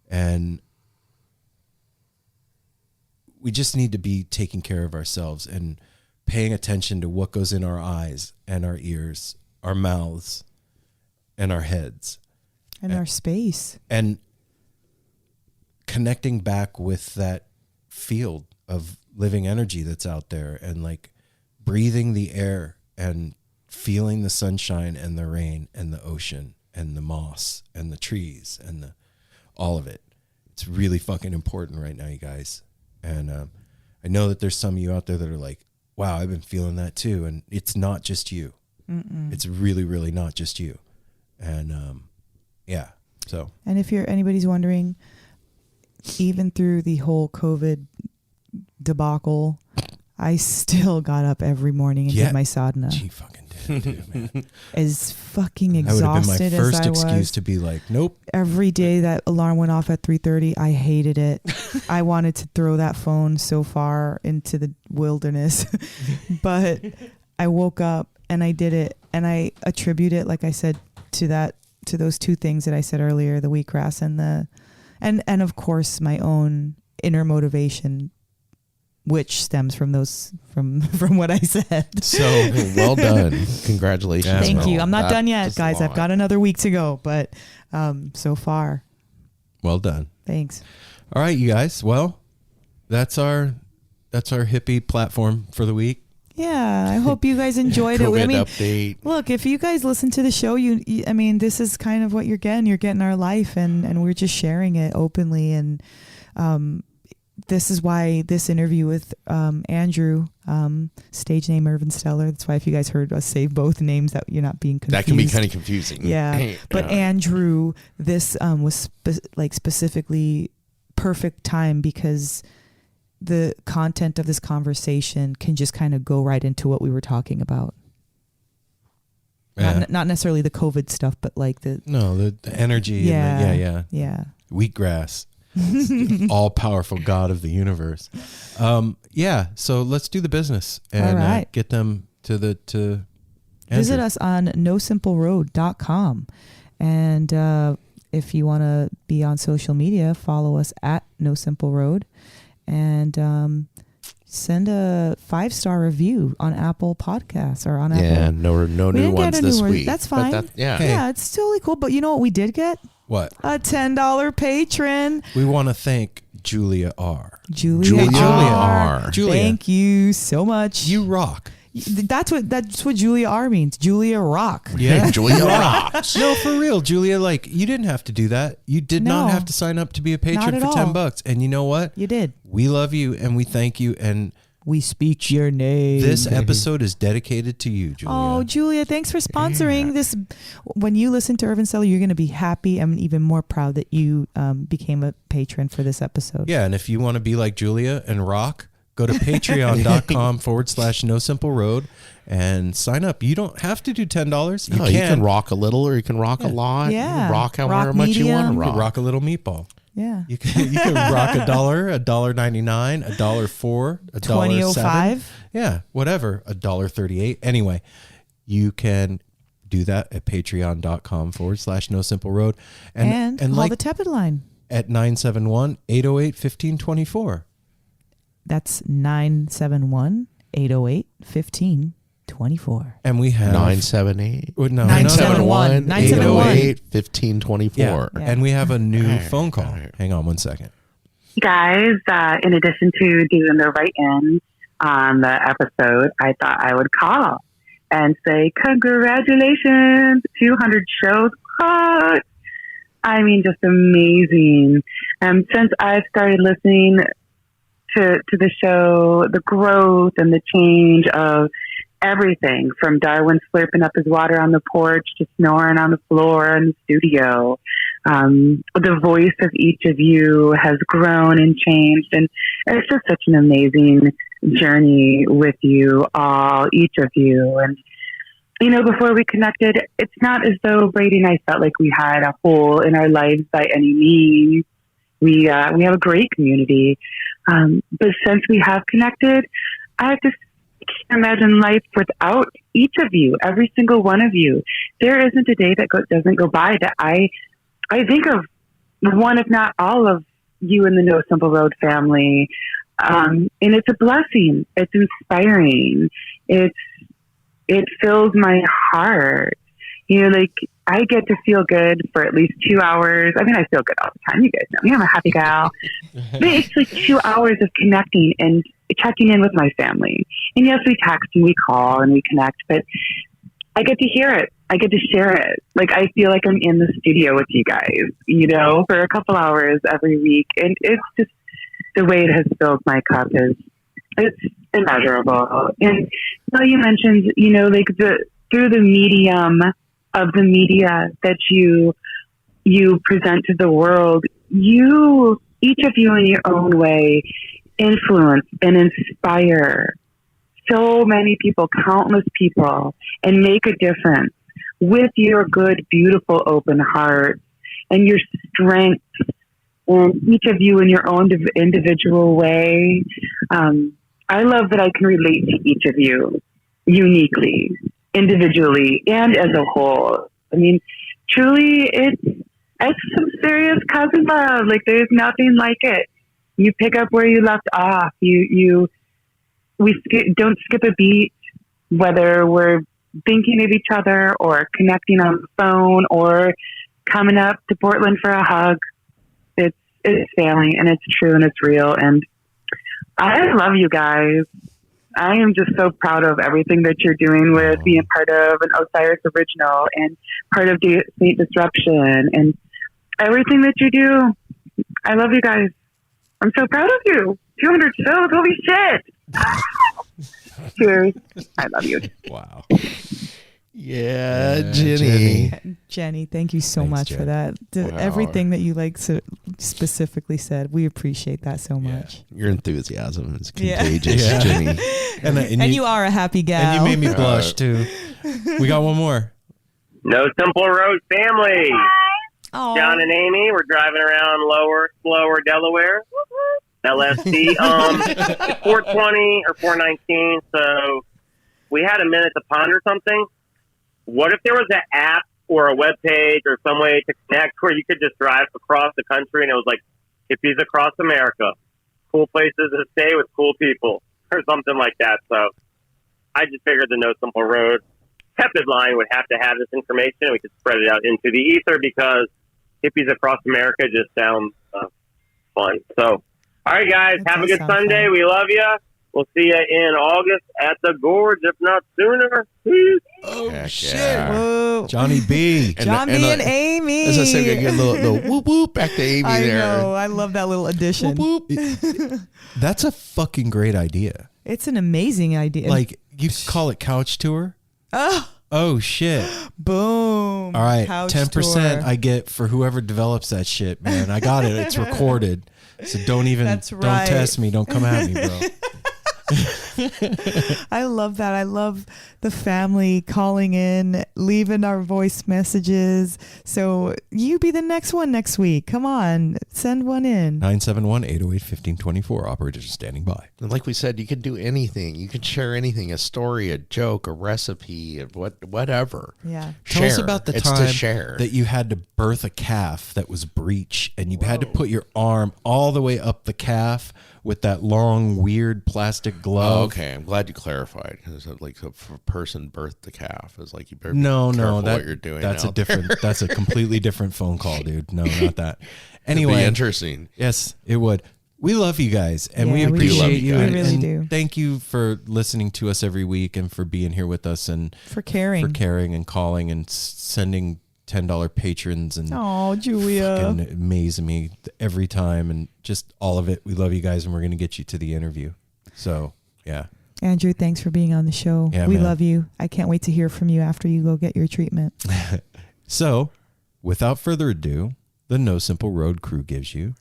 And we just need to be taking care of ourselves and paying attention to what goes in our eyes and our ears, our mouths and our heads. and our space. And connecting back with that field of living energy that's out there, and like breathing the air and feeling the sunshine and the rain and the ocean and the moss and the trees and all of it. It's really fucking important right now, you guys. And I know that there's some of you out there that are like, wow, I've been feeling that too. And it's not just you. Mm-mm. It's really, really not just you. And yeah, so. And if anybody's wondering, even through the whole COVID debacle, I still got up every morning and did my sadhana. She fucking did, too, man. As fucking That would have been exhausted my as first I excuse was. to be like, nope. Every day that alarm went off at 3:30, I hated it. I wanted to throw that phone so far into the wilderness. But I woke up and I did it, and I attribute it, like I said, to those two things that I said earlier, the wheatgrass and of course my own inner motivation, which stems from from what I said. So well done. Congratulations. Thank you. Mel. I'm not That done yet, was guys. I've long. got another week to go, but so far, Well done. thanks. All right, you guys. Well, that's our hippie platform for the week. Yeah, I hope you guys enjoyed it. COVID I mean, update. look, if you guys listen to the show, I mean, this is kind of what you're getting. You're getting our life, and we're just sharing it openly. And this is why this interview with Andrew, stage name Ervin Stellar. That's why if you guys heard us say both names, that you're not being confused. That can be kind of confusing. Yeah, but Andrew, this was specifically perfect time, because the content of this conversation can just kind of go right into what we were talking about. Yeah. Not necessarily the COVID stuff, but like the energy. yeah, And yeah. Wheatgrass, all powerful God of the universe. Yeah. So let's do the business and All right. get them to Visit Andrew. us on nosimpleroad.com, and if you want to be on social media, follow us at nosimpleroad. And send a 5-star review on Apple Podcasts or on Apple. Yeah, no We new didn't ones get a this new one. week. That's But fine. yeah. Hey. Yeah, it's totally cool. But you know what we did get? What? A $10 patron. We want to thank Julia R. Julia Julia R. R. Julia. Thank you so much. You rock. That's what Julia R means. Julia Rock. Yeah. Julia rocks. No, for real, Julia. Like, you didn't have to do that. You did No. not have to sign up to be a patron Not for at all. $10. And you know what? You did. We love you and we thank you. And We speak your name. this episode is dedicated to you, Julia. Oh, Julia, thanks for sponsoring this. When you listen to Ervin Stellar, you're going to be happy and even more proud that you became a patron for this episode. Yeah, and if you want to be like Julia and rock, go to patreon.com/NoSimpleRoad and sign up. You don't have to do $10. You No, can. you can rock a little or you can rock a lot. Yeah. You can rock however Rock much you want medium. to You can rock. rock a little meatball. Yeah. You can rock $1, $1.99, $1.04, $1.07. 2005. Yeah, whatever. $1.38. Anyway, you can do that at patreon.com/NoSimpleRoad. And call like the Tepid line. at 971-808-1524. That's 971-808-1524. And we have 978. Oh, no, 971. 808-1524. Yeah. Yeah. And we have a new All right, phone call. all right. Hang on one second. Guys, in addition to doing the write-in on the episode, I thought I would call and say congratulations, 200 shows. What? I mean, just amazing. Since I've started listening to the show, the growth and the change of everything from Darwin slurping up his water on the porch to snoring on the floor in the studio. The voice of each of you has grown and changed, and it's just such an amazing journey with you all, each of you. And before we connected, it's not as though Brady and I felt like we had a hole in our lives by any means. We have a great community, but since we have connected, I just can't imagine life without each of you, every single one of you. There isn't a day that doesn't go by that I think of one, if not all of you in the No Simple Road family. And it's a blessing. It's inspiring. It fills my heart. I get to feel good for at least 2 hours. I mean, I feel good all the time. You guys know me. I'm a happy gal. But it's like 2 hours of connecting and checking in with my family. And yes, we text and we call and we connect, but I get to hear it. I get to share it. Like, I feel like I'm in the studio with you guys, for a couple hours every week. And it's just the way it has filled my cup it's immeasurable. And you mentioned, through the medium of the media that you present to the world, each of you in your own way influence and inspire so many people, countless people, and make a difference with your good, beautiful, open heart and your strength, and each of you in your own individual way. I love that I can relate to each of you uniquely, individually, and as a whole. I mean, truly, it's some serious cousin love. Like, there's nothing like it. You pick up where you left off. Don't skip a beat, whether we're thinking of each other or connecting on the phone or coming up to Portland for a hug. It's family, and it's true, and it's real. And I love you guys. I am just so proud of everything that you're doing with being part of an Osiris original and part of Saint Disruption and everything that you do. I love you guys. I'm so proud of you. 200 shows. Holy shit. Cheers. I love you. Wow. Yeah, Jenny. Jenny, thank you so Thanks, much Jen. for that. Wow. Everything that you specifically said, we appreciate that so much. Your enthusiasm is Yeah. contagious, Yeah. Jenny. And you are a happy gal. And you made me blush too. We got one more. No Simple Road family. Aw. John and Amy, we're driving around slower Delaware. LSD. It's 420 or 419, so we had a minute to ponder something. What if there was an app or a web page or some way to connect where you could just drive across the country and it was like hippies across America, cool places to stay with cool people or something like that? So I just figured the No Simple Road tepid line would have to have this information and we could spread it out into the ether because hippies across America just sound fun. So, all right, guys, That have a does good sound Sunday. fun. We love you. We'll see you in August at the Gorge, if not sooner. Peace. Oh, Heck shit. yeah. Whoa. Johnny B. John B. and Amy. As I said, we gotta get a little whoop whoop back to Amy I there. know. I love that little addition. Whoop whoop. That's a fucking great idea. It's an amazing idea. Like, you call it couch tour? oh, Oh, shit. boom. All right. Couch 10% tour. I get for whoever develops that shit, man. I got it. It's recorded. So don't That's don't right. test me. Don't come at me, bro. I love that. I love the family calling in, leaving our voice messages. So you be the next one next week. Come on, send one in. 971-808-1524. Operators are standing by. And like we said, you can do anything. You can share anything, a story, a joke, a recipe, whatever. Yeah. Tell us Share. about the It's time to share. that you had to birth a calf that was breech, and you had to put your arm all the way up the calf with that long, weird plastic glove. Oh, okay. I'm glad you clarified. Because like if a person birthed the calf, it's like you better be No, careful that, what you're doing. that's a out there. different. That's a completely different phone call, dude. No, not that. It'd Anyway, be interesting. yes, it would. We love you guys, and we Yeah, we appreciate do love you. you and, guys. We really and do. Thank you for listening to us every week and for being here with us and For caring. for caring and calling and sending $10 patrons and Oh, Julia. fucking amaze me every time and just all of it. We love you guys, and we're gonna get you to the interview. So yeah, Andrew, thanks for being on the show. Yeah, we man. love you. I can't wait to hear from you after you go get your treatment. So, without further ado, the No Simple Road crew gives you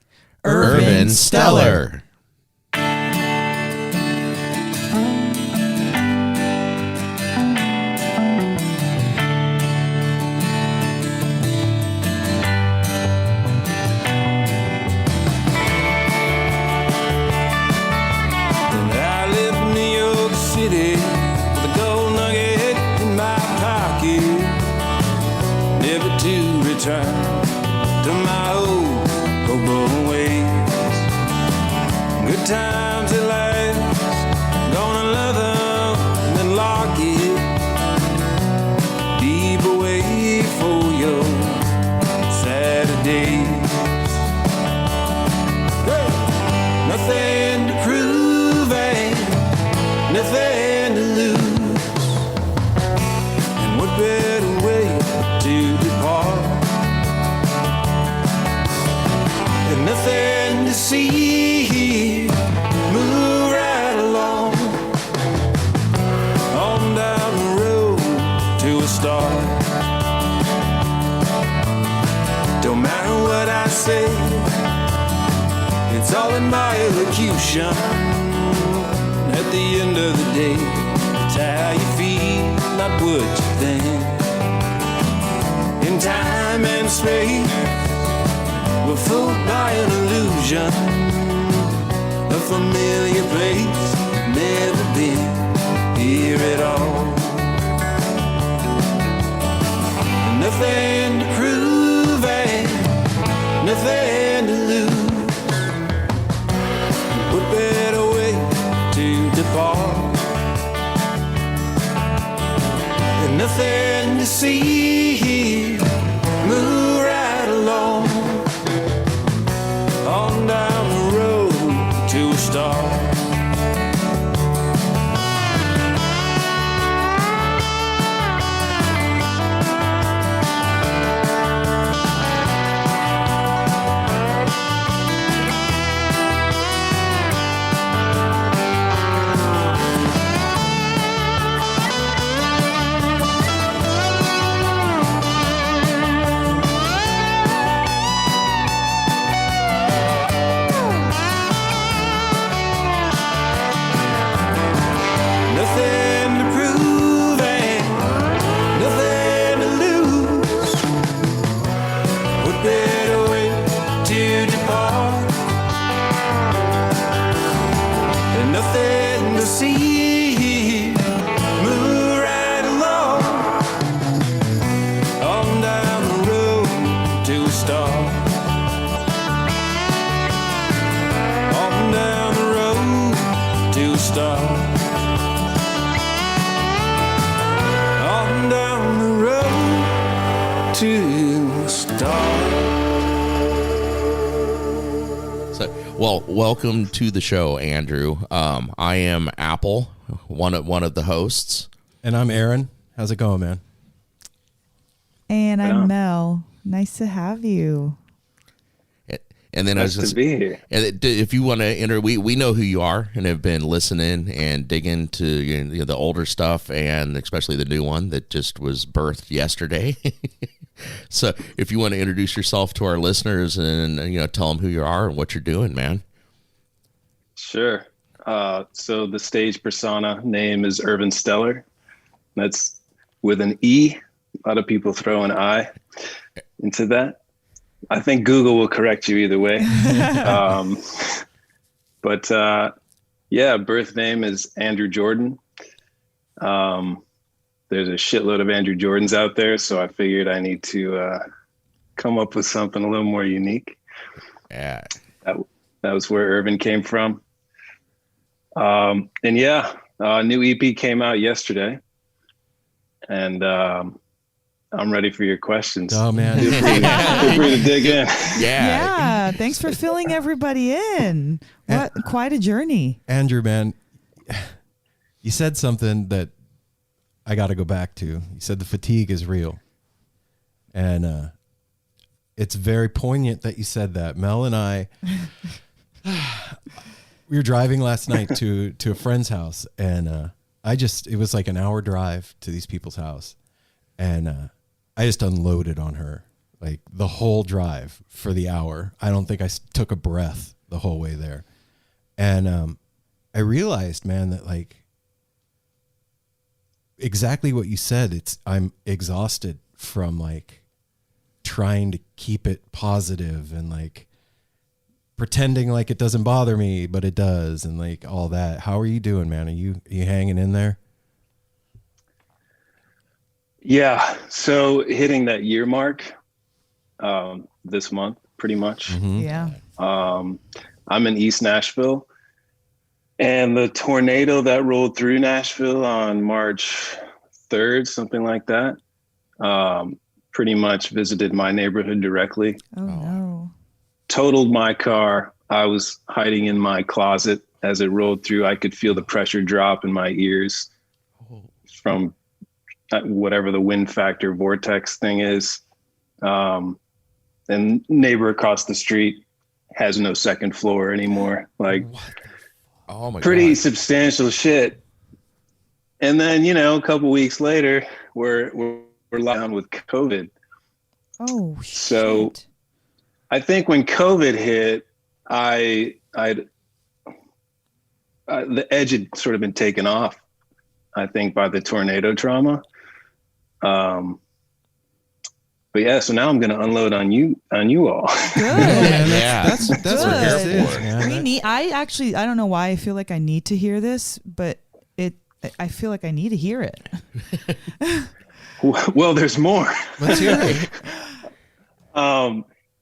Ervin Stellar. I live in New York City with a gold nugget in my pocket, never to return to my old hobo ways. Good times at last, gonna love them and then lock it deep away for your Saturdays. Nothing to prove and nothing to lose. And what better way to depart? And nothing to see here. Move right along on down the road to a start. Don't matter what I say, it's all in my elocution. At the end of the day, it's how you feel, not what you think. In time and space, we're fooled by an illusion. A familiar place, never been here at all. Nothing to prove and nothing to lose. What better way to depart? And nothing to see here. Move right along on down the road to a start. Nothing to prove and nothing to lose. What better way to depart? And nothing to see. Move right along on down the road to a start. On down the road to a start. On down the road to start. So, well, welcome to the show, Andrew. I am Apple, one of the hosts. And I'm Aaron. How's it going, man? And I'm Mel. Nice to have you. And then I was Nice just, to be here. and if you want to enter, we know who you are and have been listening and digging to the older stuff and especially the new one that just was birthed yesterday. So if you want to introduce yourself to our listeners and tell them who you are and what you're doing, man. Sure. So the stage persona name is Ervin Stellar. That's with an E. A lot of people throw an I into that. I think Google will correct you either way. But birth name is Andrew Jordan. There's a shitload of Andrew Jordans out there, so I figured I need to come up with something a little more unique. Yeah. That was where Ervin came from. A new EP came out yesterday, and I'm ready for your questions. Oh, man. Feel free to dig in. Yeah. Thanks for filling everybody in. What quite a journey. Andrew, man, you said something that I got to go back to. You said the fatigue is real. And it's very poignant that you said that. Mel and I, we were driving last night to a friend's house, and it was like an hour drive to these people's house, and I just unloaded on her like the whole drive for the hour. I don't think I took a breath the whole way there, and I realized, man, that like exactly what you said. I'm exhausted from like trying to keep it positive and like pretending like it doesn't bother me, but it does, and like all that. How are you doing, man? Are you hanging in there? Yeah. So hitting that year mark this month, pretty much. Mm-hmm. Yeah. I'm in East Nashville, and the tornado that rolled through Nashville on March 3rd, something like that, pretty much visited my neighborhood directly. Oh no. Totaled my car. I was hiding in my closet as it rolled through. I could feel the pressure drop in my ears from whatever the wind factor vortex thing is. And neighbor across the street has no second floor anymore. Like, Oh my pretty God. substantial shit. And then, a couple weeks later, we're locked down with COVID. Oh So- shit. I think when COVID hit, the edge had sort of been taken off, I think, by the tornado trauma. But yeah, so now I'm going to unload on you all. Good. Yeah. That's what Good. we're here for, man. I don't know why I feel like I need to hear this, but I feel like I need to hear it. Well, there's more. Let's hear it.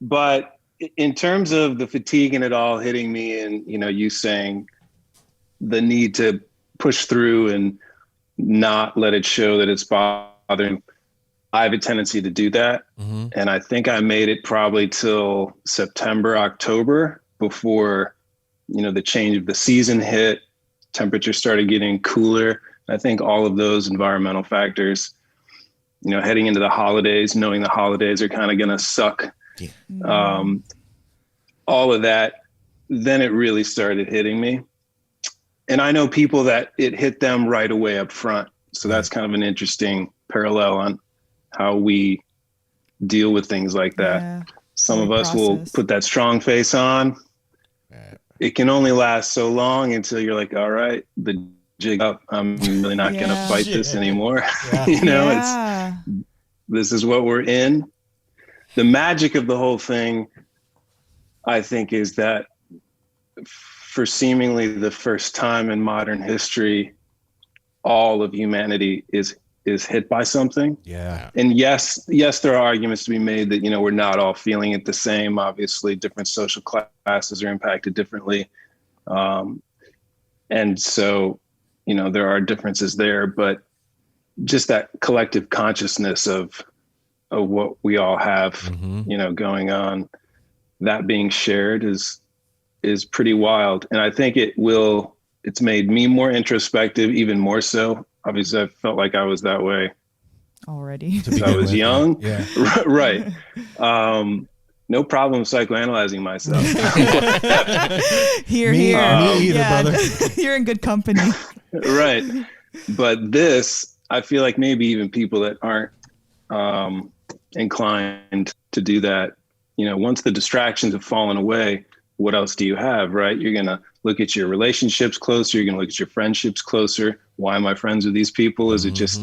But in terms of the fatigue and it all hitting me, and you saying the need to push through and not let it show that it's bothering, I have a tendency to do that. Mm-hmm. And I think I made it probably till September, October before, the change of the season hit, temperature started getting cooler. I think all of those environmental factors, heading into the holidays, knowing the holidays are kind of going to suck. All of that, then it really started hitting me. And I know people that it hit them right away up front. So that's kind of an interesting parallel on how we deal with things like that. Yeah. Some of us will Process. put that strong face on. Yeah. It can only last so long until you're like, all right, the jig up. I'm really not going to Yeah. fight this anymore. Yeah. This is what we're in. The magic of the whole thing, I think, is that for seemingly the first time in modern history, all of humanity is hit by something. Yeah. And yes, there are arguments to be made that, we're not all feeling it the same. Obviously, different social classes are impacted differently. And so, there are differences there, but just that collective consciousness of what we all have, Mm-hmm. going on, that being shared is pretty wild. And I think it's made me more introspective, even more so. Obviously, I felt like I was that way Already. To since I begin was with, young. Yeah. Right. No problem psychoanalyzing myself. Here, Me- here. me either, brother. You're in good company. Right. But this, I feel like maybe even people that aren't inclined to do that, once the distractions have fallen away, what else do you have, right? You're going to look at your relationships closer. You're going to look at your friendships closer. Why am I friends with these people? Is it just,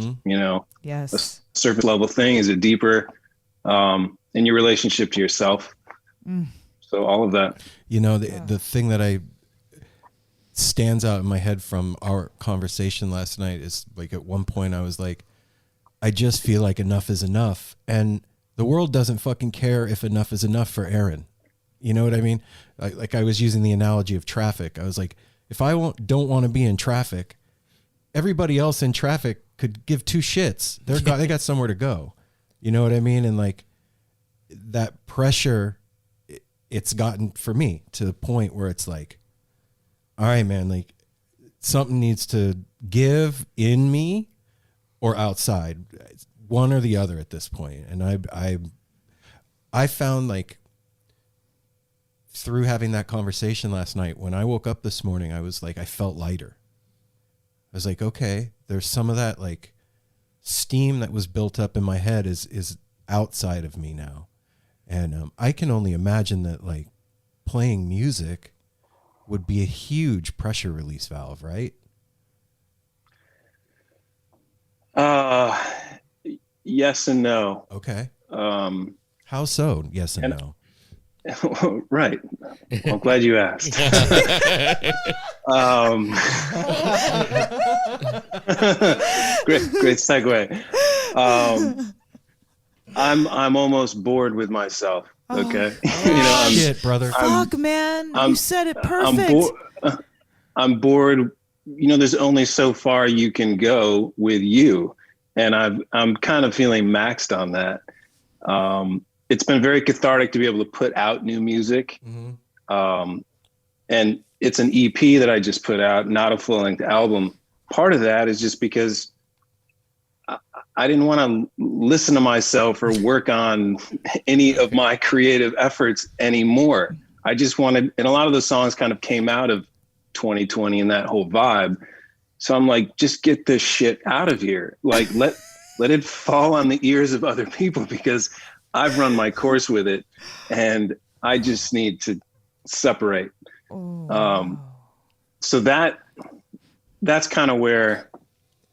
Yes. a surface level thing? Is it deeper? In your relationship to yourself? So all of that. The thing that stands out in my head from our conversation last night is like, at one point I was like, I just feel like enough is enough. And the world doesn't fucking care if enough is enough for Aaron. You know what I mean? Like I was using the analogy of traffic. I was like, if I don't want to be in traffic, everybody else in traffic could give two shits. They got somewhere to go. You know what I mean? And like that pressure, it's gotten for me to the point where it's like, all right, man, like something needs to give in me or outside, one or the other at this point. And I found like through having that conversation last night, when I woke up this morning, I was like, I felt lighter. I was like, okay, there's some of that like steam that was built up in my head is outside of me now. And I can only imagine that like playing music would be a huge pressure release valve, right? Yes and no. Okay. How so? Yes and no. Right. Well, I'm glad you asked. Great segue. I'm almost bored with myself. Okay. Shit, brother. Fuck, man. You said it perfect. I'm bored. There's only so far you can go with you. And I'm kind of feeling maxed on that. It's been very cathartic to be able to put out new music. Mm-hmm. And it's an EP that I just put out, not a full-length album. Part of that is just because I didn't want to listen to myself or work on any of my creative efforts anymore. I just wanted, and a lot of the songs kind of came out of 2020 and that whole vibe. So I'm like, just get this shit out of here. Like, let it fall on the ears of other people, because I've run my course with it and I just need to separate. So that's kind of where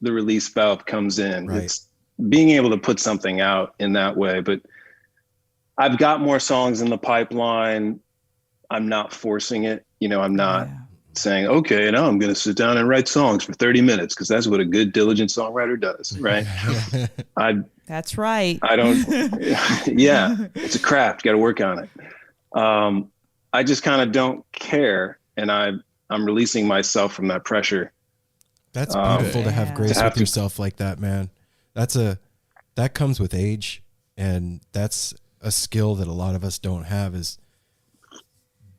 the release valve comes in. Right. It's being able to put something out in that way. But I've got more songs in the pipeline. I'm not forcing it. I'm not saying, okay, now I'm going to sit down and write songs for 30 minutes, because that's what a good, diligent songwriter does, right? That's right. I don't, it's a craft. Got to work on it. I just kind of don't care. And I'm releasing myself from that pressure. That's beautiful to have grace with yourself like that, man. That comes with age, and that's a skill that a lot of us don't have, is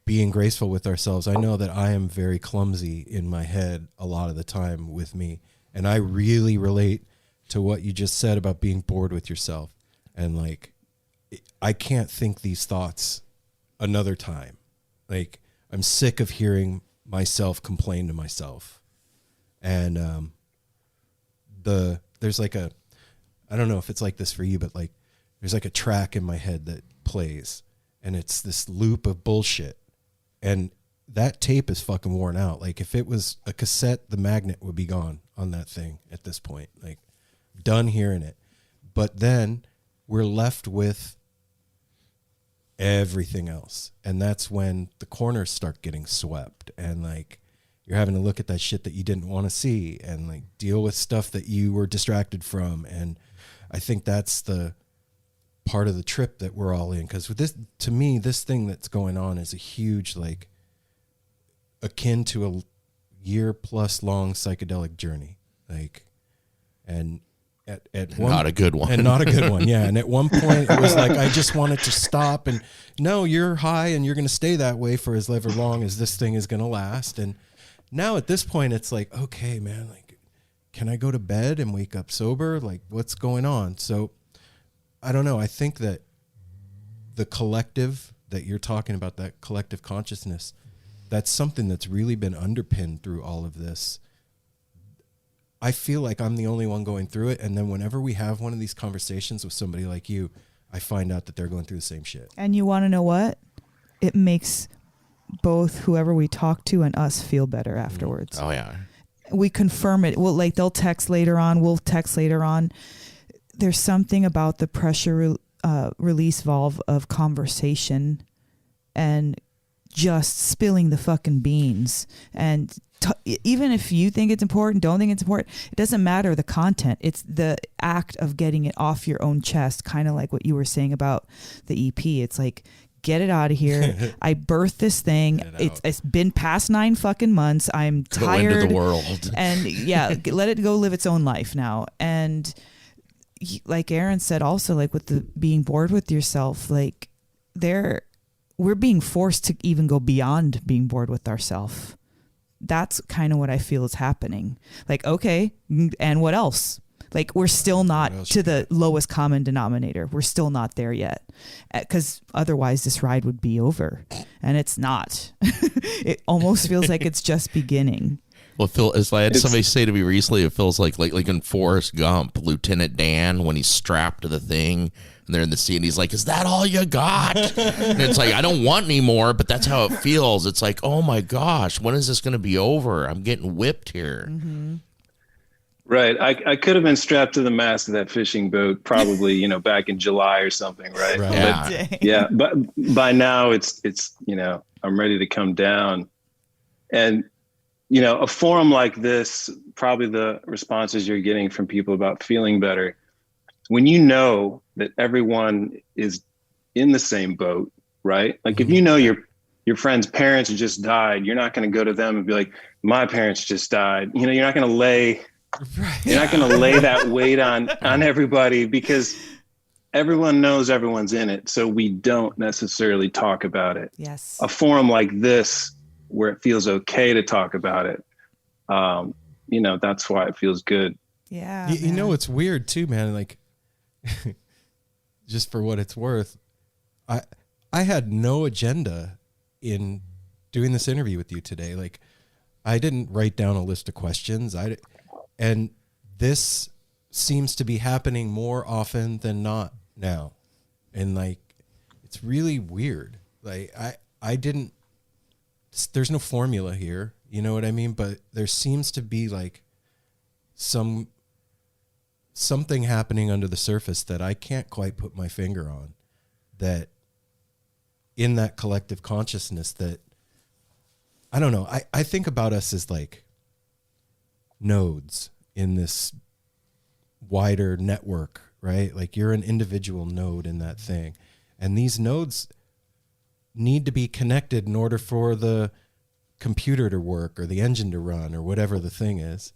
being graceful with ourselves. I know that I am very clumsy in my head a lot of the time with me, and I really relate to what you just said about being bored with yourself. And like, I can't think these thoughts another time. Like, I'm sick of hearing myself complain to myself. And there's like I don't know if it's like this for you, but like there's like a track in my head that plays, and it's this loop of bullshit. And that tape is fucking worn out. Like, if it was a cassette, the magnet would be gone on that thing at this point. Like, done hearing it. But then we're left with everything else. And that's when the corners start getting swept. And like, you're having to look at that shit that you didn't want to see, and like deal with stuff that you were distracted from. And I think that's the part of the trip that we're all in. Because with this, to me, this thing that's going on is a huge, like, akin to a year-plus long psychedelic journey. Like, and at one, not a good one. And not a good one, yeah. And at one point, it was like, I just wanted to stop. And no, you're high, and you're going to stay that way for as ever long as this thing is going to last. And now at this point, it's like, okay, man, like, can I go to bed and wake up sober? Like, what's going on? So I don't know. I think that the collective that you're talking about, that collective consciousness, that's something that's really been underpinned through all of this. I feel like I'm the only one going through it. And then whenever we have one of these conversations with somebody like you, I find out that they're going through the same shit. And you want to know what? It makes both whoever we talk to and us feel better afterwards. Oh, yeah. We confirm it. Well, like, they'll text later on. We'll text later on. There's something about the pressure release valve of conversation and just spilling the fucking beans. And even if you think it's important, don't think it's important, it doesn't matter the content. It's the act of getting it off your own chest, kind of like what you were saying about the EP. It's like, get it out of here. I birthed this thing. It's been past 9 fucking months. I'm tired. Go into the world. And let it go live its own life now. And like Aaron said, also, like, with the being bored with yourself, like, we're being forced to even go beyond being bored with ourselves. That's kind of what I feel is happening. Like, okay, and what else? Like we're still not to the lowest common denominator. We're still not there yet, because otherwise this ride would be over, and it's not. It almost feels like it's just beginning. Well, Phil, as I had somebody say to me recently, it feels like in Forrest Gump, Lieutenant Dan, when he's strapped to the thing and they're in the sea and he's like, "Is that all you got?" And it's like, I don't want any more, but that's how it feels. It's like, oh my gosh, when is this going to be over? I'm getting whipped here. Mm-hmm. Right. I could have been strapped to the mast of that fishing boat probably, back in July or something. Right. Yeah. But, yeah. But by now it's, I'm ready to come down. And, a forum like this, probably the responses you're getting from people about feeling better, when you know that everyone is in the same boat, right? Like if your friend's parents just died, you're not going to go to them and be like, my parents just died. You're not going to lay... Right. You're not going to lay that weight on everybody, because everyone knows everyone's in it. So we don't necessarily talk about it. Yes. A forum like this, where it feels okay to talk about it, that's why it feels good. Yeah. It's weird too, man. Like, just for what it's worth, I had no agenda in doing this interview with you today. Like, I didn't write down a list of questions. And this seems to be happening more often than not now. And like, it's really weird. Like there's no formula here, you know what I mean? But there seems to be like something happening under the surface that I can't quite put my finger on, that in that collective consciousness that, I don't know. I think about us as like nodes in this wider network, right? Like you're an individual node in that thing. And these nodes need to be connected in order for the computer to work or the engine to run or whatever the thing is.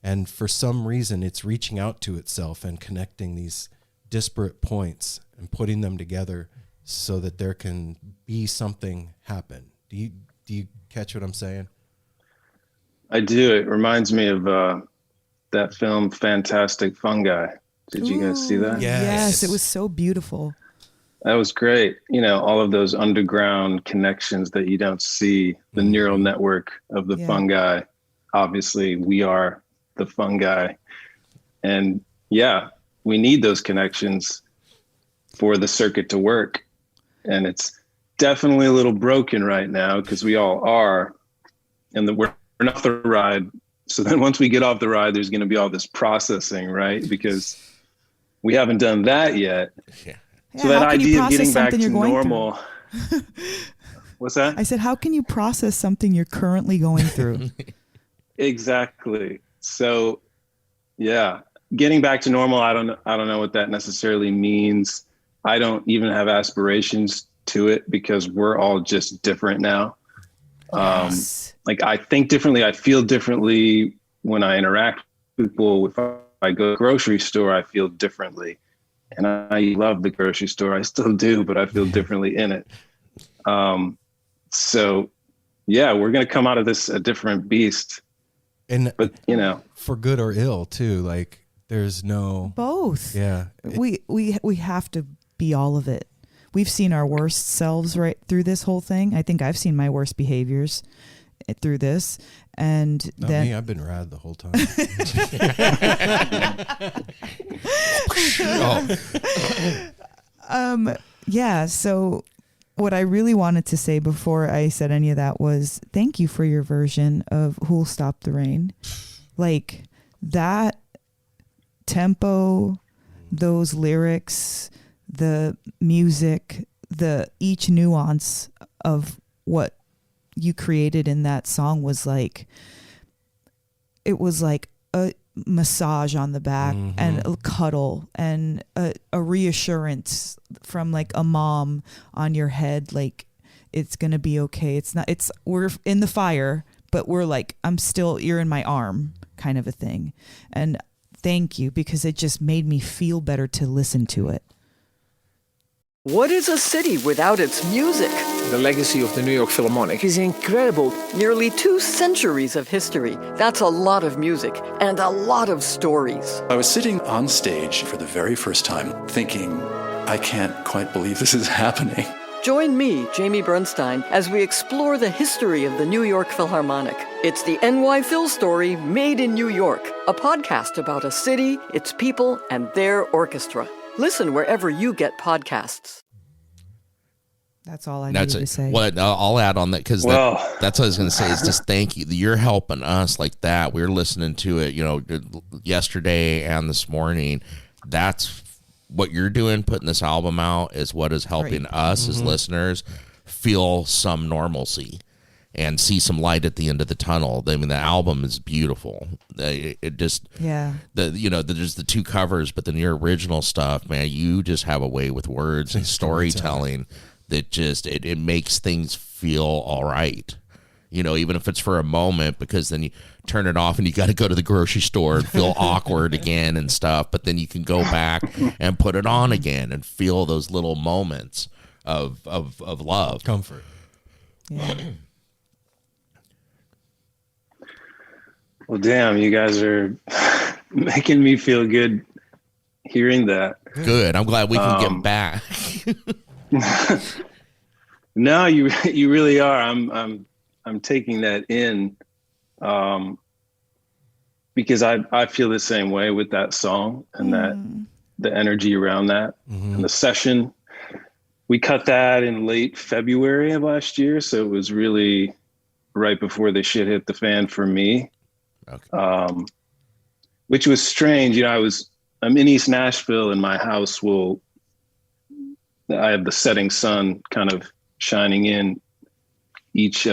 And for some reason, it's reaching out to itself and connecting these disparate points and putting them together so that there can be something happen. Do you catch what I'm saying? I do. It reminds me of that film Fantastic Fungi. Did you guys see that? Yes, it was so beautiful. That was great. All of those underground connections that you don't see, the neural network of the fungi. Obviously, we are the fungi. And we need those connections for the circuit to work. And it's definitely a little broken right now because we all are. And we're off the ride. So then once we get off the ride, there's going to be all this processing, right? Because we haven't done that yet. Yeah. So that idea of getting back to normal. What's that? I said, how can you process something you're currently going through? Exactly. So, getting back to normal, I don't know what that necessarily means. I don't even have aspirations to it because we're all just different now. Yes. Like I think differently. I feel differently when I interact with people. If I go to the grocery store, I feel differently. And I love the grocery store. I still do, but I feel differently in it. So we're going to come out of this a different beast. But for good or ill too. Like there's no both. Yeah. We have to be all of it. We've seen our worst selves right through this whole thing. I think I've seen my worst behaviors through this. And not then me, I've been rad the whole time. So what I really wanted to say before I said any of that was thank you for your version of Who'll Stop the Rain. Like that tempo, those lyrics, the music, each nuance of what you created in that song was like, it was like a massage on the back and a cuddle and a reassurance from like a mom on your head. Like it's going to be okay. We're in the fire, but we're like, you're in my arm kind of a thing. And thank you, because it just made me feel better to listen to it. What is a city without its music? The legacy of the New York Philharmonic is incredible. Nearly 2 centuries of history. That's a lot of music and a lot of stories. I was sitting on stage for the very first time thinking, I can't quite believe this is happening. Join me, Jamie Bernstein, as we explore the history of the New York Philharmonic. It's the NY Phil story made in New York, a podcast about a city, its people, and their orchestra. Listen wherever you get podcasts. That's all I needed to say. Well, I'll add on that because that's what I was going to say is just thank you. You're helping us like that. We were listening to it, yesterday and this morning. That's what you're doing, putting this album out, is what is helping us as listeners feel some normalcy and see some light at the end of the tunnel. I mean, the album is beautiful. It just, there's the 2 covers, but then your original stuff, man, you just have a way with words and storytelling that just, it makes things feel all right. Even if it's for a moment, because then you turn it off and you got to go to the grocery store and feel awkward again and stuff. But then you can go back and put it on again and feel those little moments of love. Comfort. Yeah. Well, damn, you guys are making me feel good hearing that. Good. I'm glad we can get back. No, you really are. I'm taking that in, because I feel the same way with that song and that the energy around that and the session. We cut that in late February of last year, so it was really right before the shit hit the fan for me. Okay. Which was strange. I'm in East Nashville, and my house I have the setting sun kind of shining in each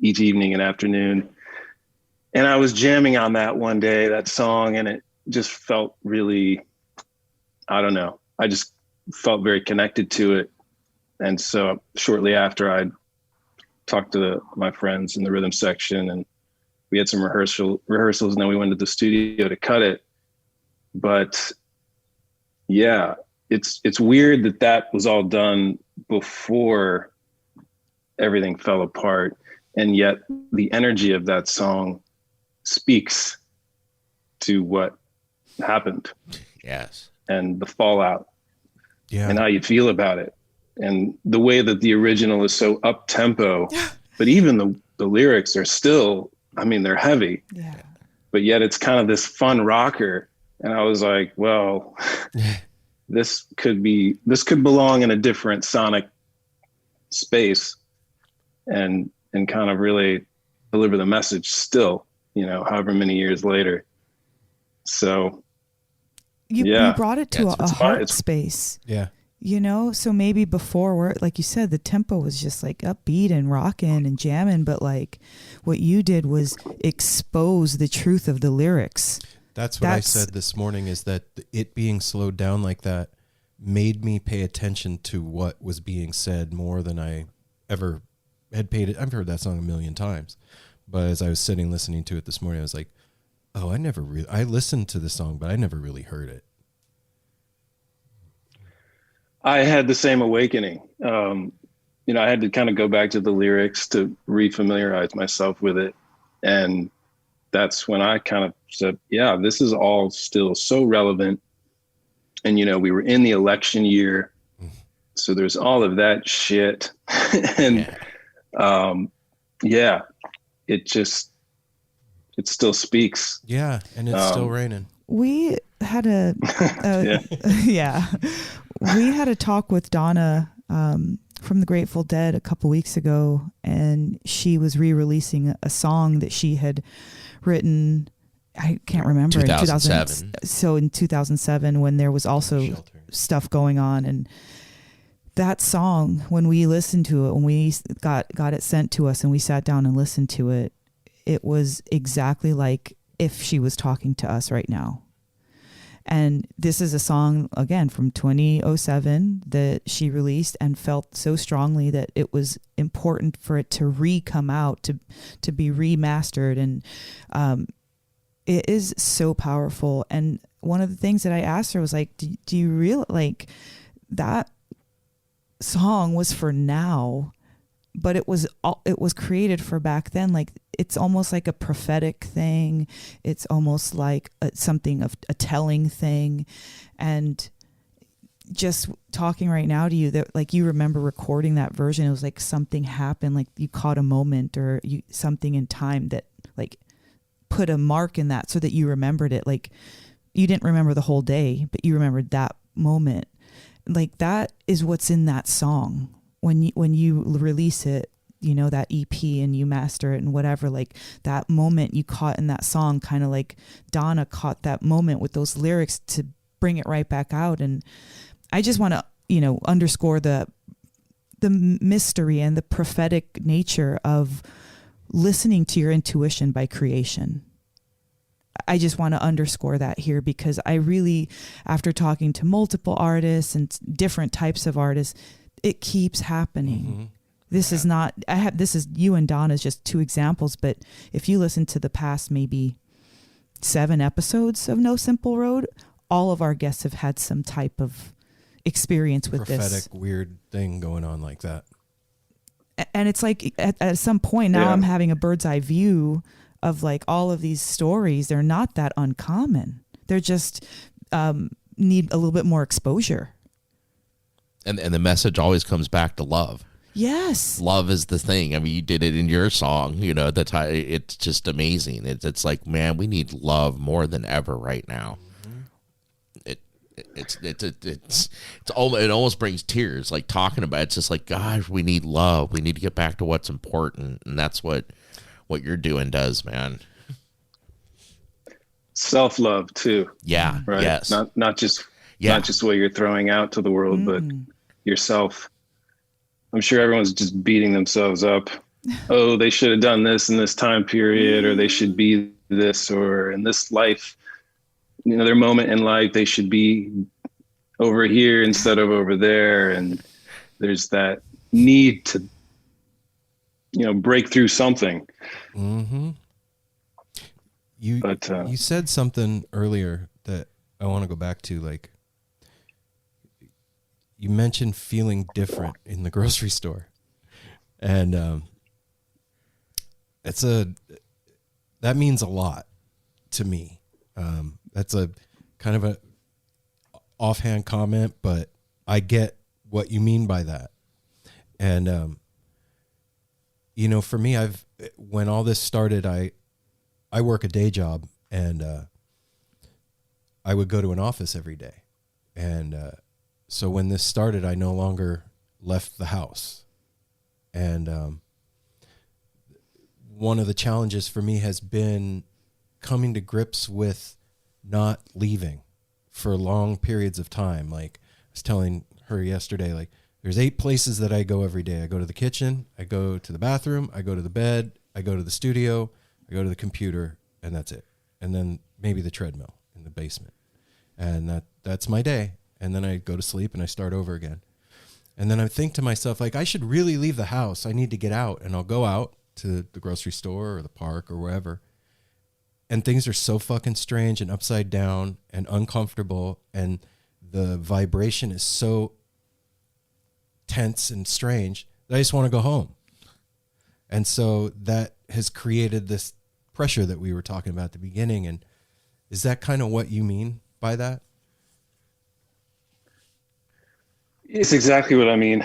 evening and afternoon. And I was jamming on that one day, that song, and it just felt really, I don't know, I just felt very connected to it. And so shortly after, I talked to my friends in the rhythm section, and we had some rehearsals, and then we went to the studio to cut it. But yeah, it's weird that was all done before everything fell apart, and yet the energy of that song speaks to what happened. Yes. And the fallout. Yeah. And how you feel about it. And the way that the original is so up tempo, but even the lyrics are still, they're heavy. Yeah. But yet it's kind of this fun rocker. And I was like, well, this could belong in a different sonic space and kind of really deliver the message still, however many years later. So you brought it to a heart space. Yeah. So maybe before, where, like you said, the tempo was just like upbeat and rocking and jamming, but like what you did was expose the truth of the lyrics. That's what I said this morning, is that it being slowed down like that made me pay attention to what was being said more than I ever had paid it. I've heard that song a million times, but as I was sitting listening to it this morning, I was like, oh, I listened to the song, but I never really heard it. I had the same awakening. I had to kind of go back to the lyrics to refamiliarize myself with it. And that's when I kind of said, yeah, this is all still so relevant. And, we were in the election year, so there's all of that shit. And it still speaks. Yeah. And it's still raining. We had we had a talk with Donna from the Grateful Dead a couple weeks ago, and she was re-releasing a song that she had written, I can't remember, 2007. In 2007, when there was also stuff going on. And that song, when we listened to it, when we got it sent to us and we sat down and listened to it, it was exactly like if she was talking to us right now. And this is a song, again, from 2007 that she released and felt so strongly that it was important for it to come out, to be remastered. And it is so powerful. And one of the things that I asked her was like, do you realize, like, that song was for now, but it was created for back then. Like, it's almost like a prophetic thing. It's almost like something of a telling thing. And just talking right now to you, that like you remember recording that version, it was like something happened, like you caught a moment or something in time that like put a mark in that so that you remembered it. Like, you didn't remember the whole day, but you remembered that moment. Like, that is what's in that song. When you release it, you know, that EP, and you master it and whatever, like that moment you caught in that song, kind of like Donna caught that moment with those lyrics to bring it right back out. And I just want to, you know, underscore the mystery and the prophetic nature of listening to your intuition by creation. I just want to underscore that here, because I really, after talking to multiple artists and different types of artists, it keeps happening. Mm-hmm. This is not, this is you and Donna's just two examples, but if you listen to the past maybe 7 episodes of No Simple Road, all of our guests have had some type of experience with prophetic, this weird thing going on like that. And it's like at some point now, I'm having a bird's eye view of like all of these stories. They're not that uncommon. They're just need a little bit more exposure. And the message always comes back to love. Yes. Love is the thing. I mean, you did it in your song, you know, that's how it's just amazing. It's like, man, we need love more than ever right now. It almost brings tears, like talking about it. It's just like, gosh, we need love. We need to get back to what's important. And that's what you're doing does, man. Self-love too. Yeah. Right. Yes. Not just what you're throwing out to the world, but yourself. I'm sure everyone's just beating themselves up. Oh, they should have done this in this time period, or they should be this, or in this life, you know, their moment in life, they should be over here instead of over there. And there's that need to, you know, break through something. Mm-hmm. You said something earlier that I want to go back to, like, you mentioned feeling different in the grocery store, and that means a lot to me. That's a kind of a offhand comment, but I get what you mean by that. And you know, for me, when all this started, I work a day job, and I would go to an office every day, and so when this started, I no longer left the house. And one of the challenges for me has been coming to grips with not leaving for long periods of time. Like I was telling her yesterday, like there's 8 places that I go every day. I go to the kitchen, I go to the bathroom, I go to the bed, I go to the studio, I go to the computer, and that's it. And then maybe the treadmill in the basement. And that's my day. And then I go to sleep and I start over again. And then I think to myself, like, I should really leave the house. I need to get out. And I'll go out to the grocery store or the park or wherever. And things are so fucking strange and upside down and uncomfortable. And the vibration is so tense and strange that I just want to go home. And so that has created this pressure that we were talking about at the beginning. And is that kind of what you mean by that? It's exactly what I mean.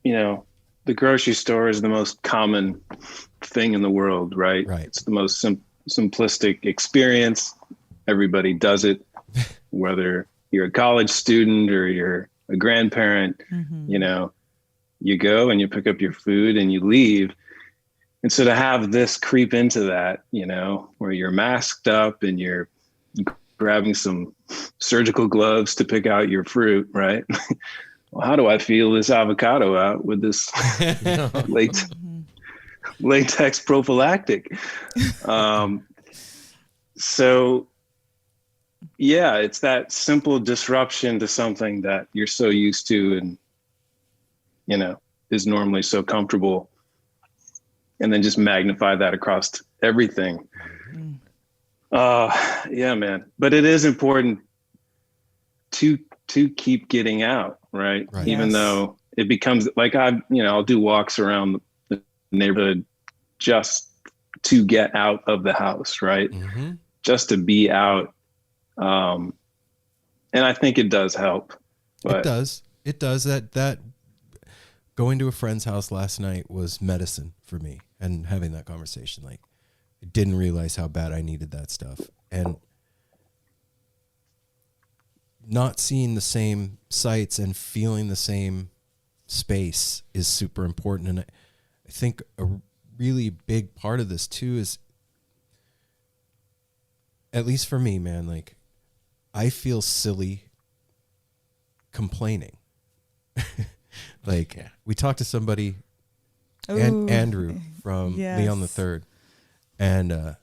You know, the grocery store is the most common thing in the world, right? Right. It's the most simplistic experience. Everybody does it, whether you're a college student or you're a grandparent. You know, you go and you pick up your food and you leave. And so to have this creep into that, you know, where you're masked up and you're grabbing some surgical gloves to pick out your fruit, right? Well, how do I feel this avocado out with this latex prophylactic? So yeah, it's that simple disruption to something that you're so used to and, you know, is normally so comfortable, and then just magnify that across everything. Yeah, man. But it is important to keep getting out, right? Even though it becomes like I'll do walks around the neighborhood just to get out of the house, right? Mm-hmm. Just to be out. And I think it does help. But It does. That going to a friend's house last night was medicine for me, and having that conversation, like, I didn't realize how bad I needed that stuff. And not seeing the same sights and feeling the same space is super important. And I think a really big part of this too is, at least for me, man, like, I feel silly complaining. Like, we talked to somebody, Andrew from Leon the Third, and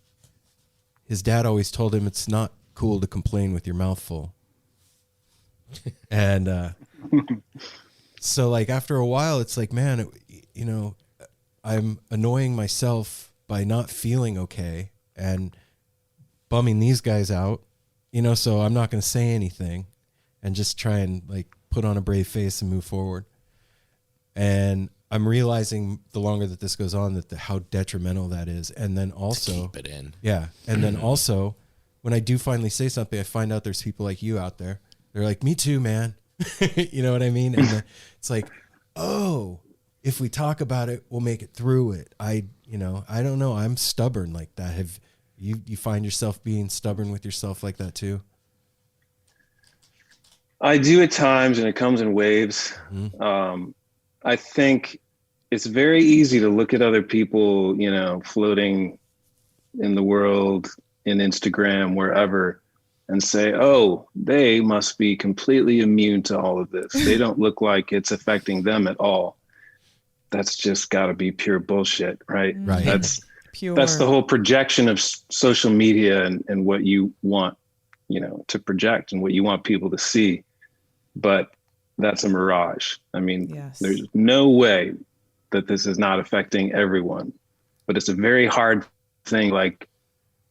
his dad always told him it's not cool to complain with your mouth full. And so, like, after a while, it's like, man, I'm annoying myself by not feeling okay and bumming these guys out, so I'm not going to say anything and just try and, like, put on a brave face and move forward. And I'm realizing the longer that this goes on how detrimental that is. And then also keep it in. Yeah. And then also, when I do finally say something, I find out there's people like you out there. They're like, me too, man. You know what I mean? And then it's like, oh, if we talk about it, we'll make it through it. I don't know. I'm stubborn like that. Have you find yourself being stubborn with yourself like that too? I do at times, and it comes in waves. Mm-hmm. I think it's very easy to look at other people, floating in the world, in Instagram, wherever, and say, oh, they must be completely immune to all of this. They don't look like it's affecting them at all. That's just got to be pure bullshit, right? Right. That's the whole projection of social media and what you want, to project and what you want people to see. But that's a mirage. I mean, There's no way that this is not affecting everyone, but it's a very hard thing, like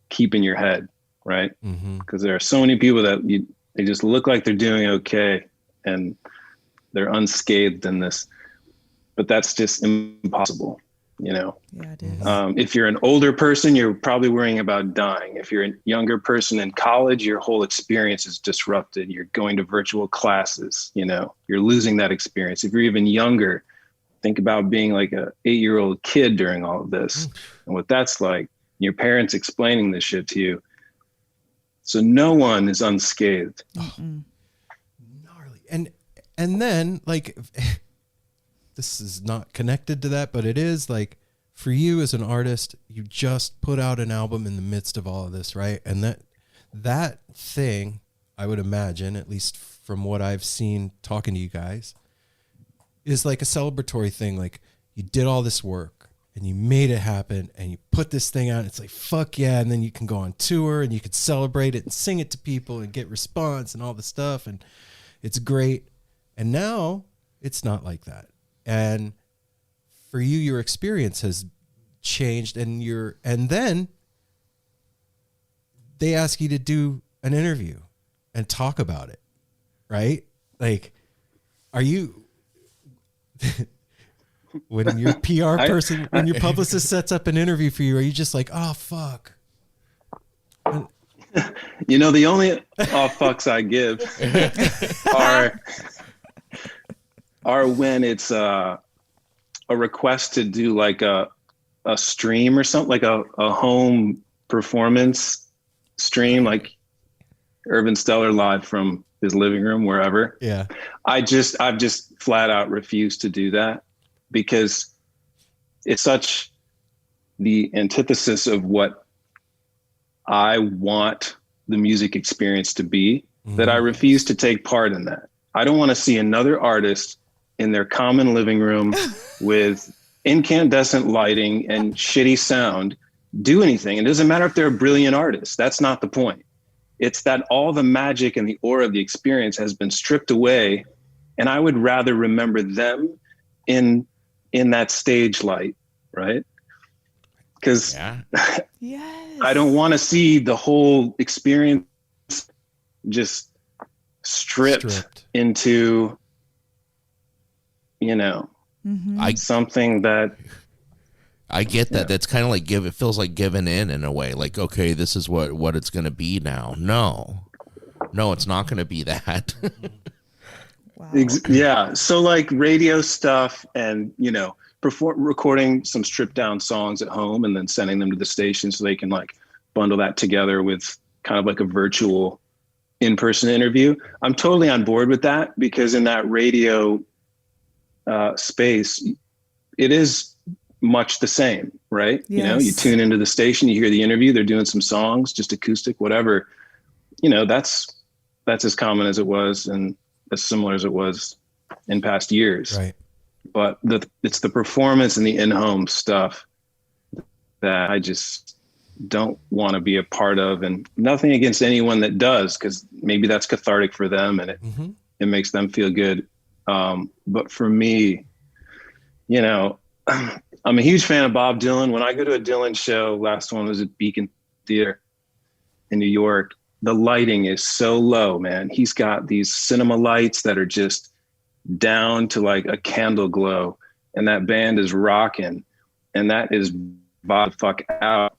keeping your head, right? Because there are so many people that they just look like they're doing okay and they're unscathed in this, but that's just impossible. Yeah, it is. If you're an older person, you're probably worrying about dying. If you're a younger person in college, your whole experience is disrupted. You're going to virtual classes, you're losing that experience. If you're even younger, think about being like a 8-year-old kid during all of this and what that's like. Your parents explaining this shit to you. So no one is unscathed. Gnarly. And then, like, this is not connected to that, but it is, like, for you as an artist, you just put out an album in the midst of all of this, right? And that thing, I would imagine, at least from what I've seen talking to you guys, is like a celebratory thing. Like, you did all this work and you made it happen and you put this thing out. And it's like, fuck yeah. And then you can go on tour and you can celebrate it and sing it to people and get response and all the stuff. And it's great. And now it's not like that. And for you, your experience has changed, and then they ask you to do an interview and talk about it, right? Like, are you, when your PR person, when your publicist sets up an interview for you, are you just like, oh, fuck? The only fucks I give are when it's a request to do like a stream or something, like a home performance stream, like Ervin Stellar live from his living room, wherever. Yeah. I've just flat out refused to do that because it's such the antithesis of what I want the music experience to be that I refuse to take part in that. I don't want to see another artist in their common living room with incandescent lighting and shitty sound do anything. It doesn't matter if they're a brilliant artist. That's not the point. It's that all the magic and the aura of the experience has been stripped away. And I would rather remember them in that stage light, right? Because I don't want to see the whole experience just stripped into you know, Mm-hmm. something that I get that. That's kind of like it feels like giving in a way. Like, okay, this is what it's going to be now. No, it's not going to be that. Wow. Yeah. So like radio stuff and, you know, recording some stripped down songs at home and then sending them to the station so they can like bundle that together with kind of like a virtual in-person interview. I'm totally on board with that because in that radio space, it is much the same, right? Yes. You know, you tune into the station, you hear the interview, they're doing some songs, just acoustic, whatever. You know, that's as common as it was and as similar as it was in past years. Right. But it's the performance and the in-home stuff that I just don't want to be a part of, and nothing against anyone that does, because maybe that's cathartic for them and it makes them feel good. But for me, you know, I'm a huge fan of Bob Dylan. When I go to a Dylan show, last one was at Beacon Theater in New York, the lighting is so low, man. He's got these cinema lights that are just down to like a candle glow, and that band is rocking, and that is Bob fuck out.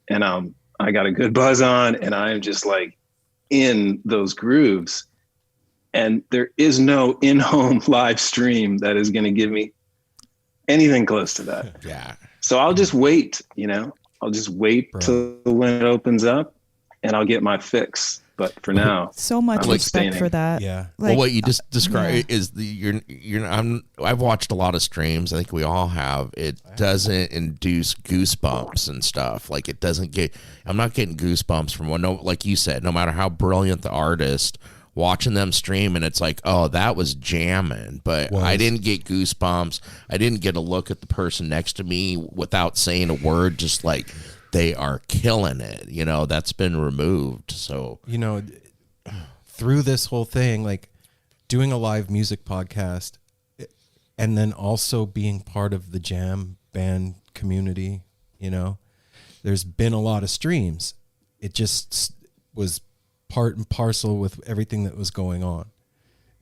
And I got a good buzz on, and I'm just like in those grooves. And there is no in-home live stream that is going to give me anything close to that. Yeah. So I'll just wait, you know, I'll just wait till when it opens up and I'll get my fix. But for now, so much I'm respect abstaining. for that. Yeah. Like, well, what you just described is I've watched a lot of streams. I think we all have. It doesn't induce goosebumps and stuff. Like it doesn't I'm not getting goosebumps from like you said, no matter how brilliant the artist, watching them stream and it's like, oh, that was jamming. But I didn't get goosebumps. I didn't get a look at the person next to me without saying a word, just like, they are killing it. You know, that's been removed. So, you know, through this whole thing, like doing a live music podcast and then also being part of the jam band community, you know, there's been a lot of streams. It just was part and parcel with everything that was going on.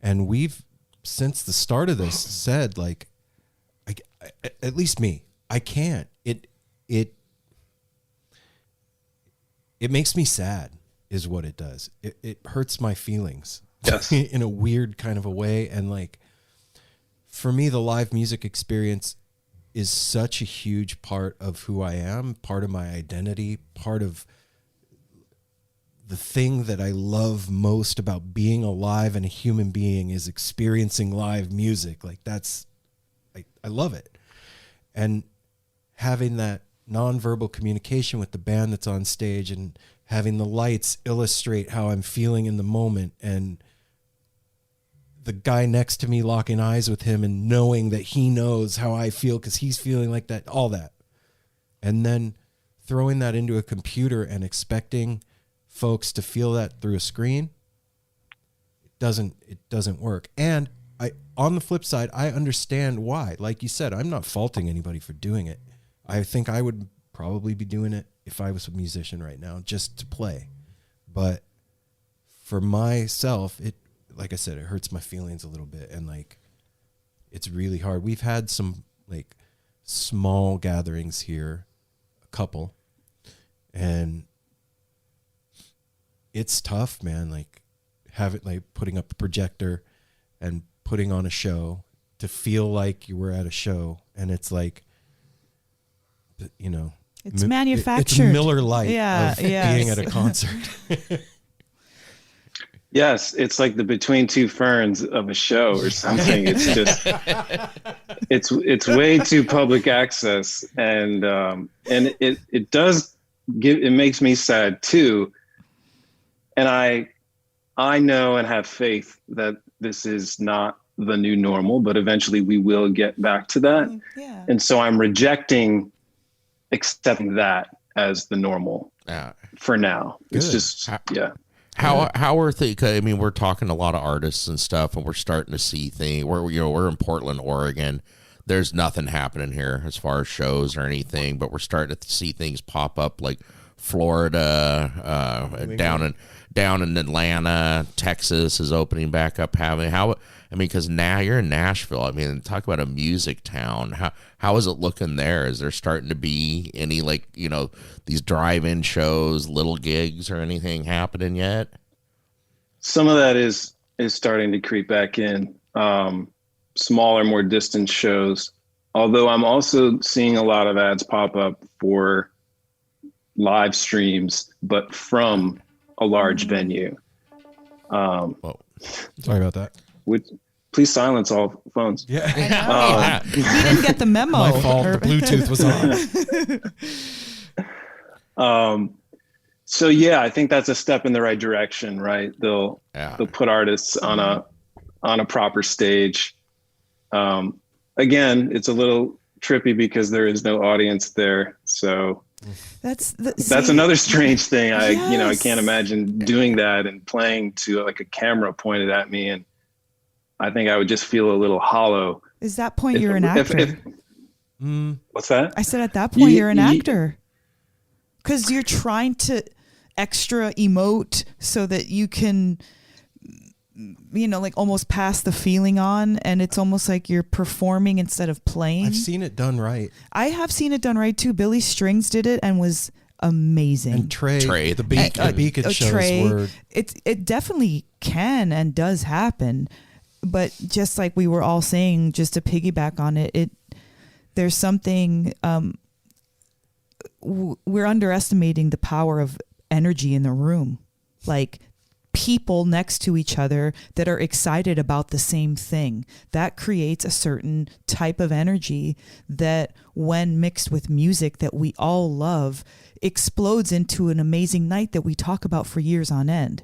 And we've, since the start of this, said like, at least me, I can't. It makes me sad is what it does. It hurts my feelings in a weird kind of a way. And like, for me, the live music experience is such a huge part of who I am, part of my identity, part of the thing that I love most about being alive and a human being is experiencing live music. Like I love it. And having that nonverbal communication with the band that's on stage and having the lights illustrate how I'm feeling in the moment, and the guy next to me locking eyes with him and knowing that he knows how I feel because he's feeling like that, all that. And then throwing that into a computer and expecting folks to feel that through a screen, it doesn't work. And on the flip side, I understand why. Like you said, I'm not faulting anybody for doing it. I think I would probably be doing it if I was a musician right now, just to play. But for myself, like I said, it hurts my feelings a little bit. And like, it's really hard. We've had some like small gatherings here, a couple, and it's tough, man. Like putting up a projector and putting on a show to feel like you were at a show. And it's like, you know, it's manufactured. It's Miller Lite of being at a concert. Yes, it's like the Between Two Ferns of a show or something. It's just, it's way too public access, and it does it makes me sad too. And I know and have faith that this is not the new normal, but eventually we will get back to that. Yeah. And so I'm rejecting accepting that as the normal for now. It's just, How are things? I mean, we're talking to a lot of artists and stuff, and we're starting to see things. We're in Portland, Oregon. There's nothing happening here as far as shows or anything, but we're starting to see things pop up like Florida, down in Atlanta, Texas is opening back up. Because now you're in Nashville. I mean, talk about a music town. How is it looking there? Is there starting to be any these drive-in shows, little gigs, or anything happening yet? Some of that is starting to creep back in. Smaller, more distant shows. Although I'm also seeing a lot of ads pop up for live streams, but from a large venue. Sorry about that. Please silence all phones. Yeah. He didn't get the memo. My fault. The Bluetooth was on. So yeah, I think that's a step in the right direction, right? They'll put artists on a proper stage. Again, it's a little trippy because there is no audience there. So that's another strange thing. Yes. I can't imagine doing that and playing to like a camera pointed at me, and I think I would just feel a little hollow. Is that point you're an actor? What's that? I said at that point you're an actor. Because you're trying to extra emote so that you can, almost pass the feeling on, and it's almost like you're performing instead of playing. I've seen it done right. I have seen it done right too. Billy Strings did it and was amazing. And Trey the beacon shows Trey, were... It definitely can and does happen, but just like we were all saying, just to piggyback on it, there's something we're underestimating the power of energy in the room, like people next to each other that are excited about the same thing. That creates a certain type of energy that, when mixed with music that we all love, explodes into an amazing night that we talk about for years on end.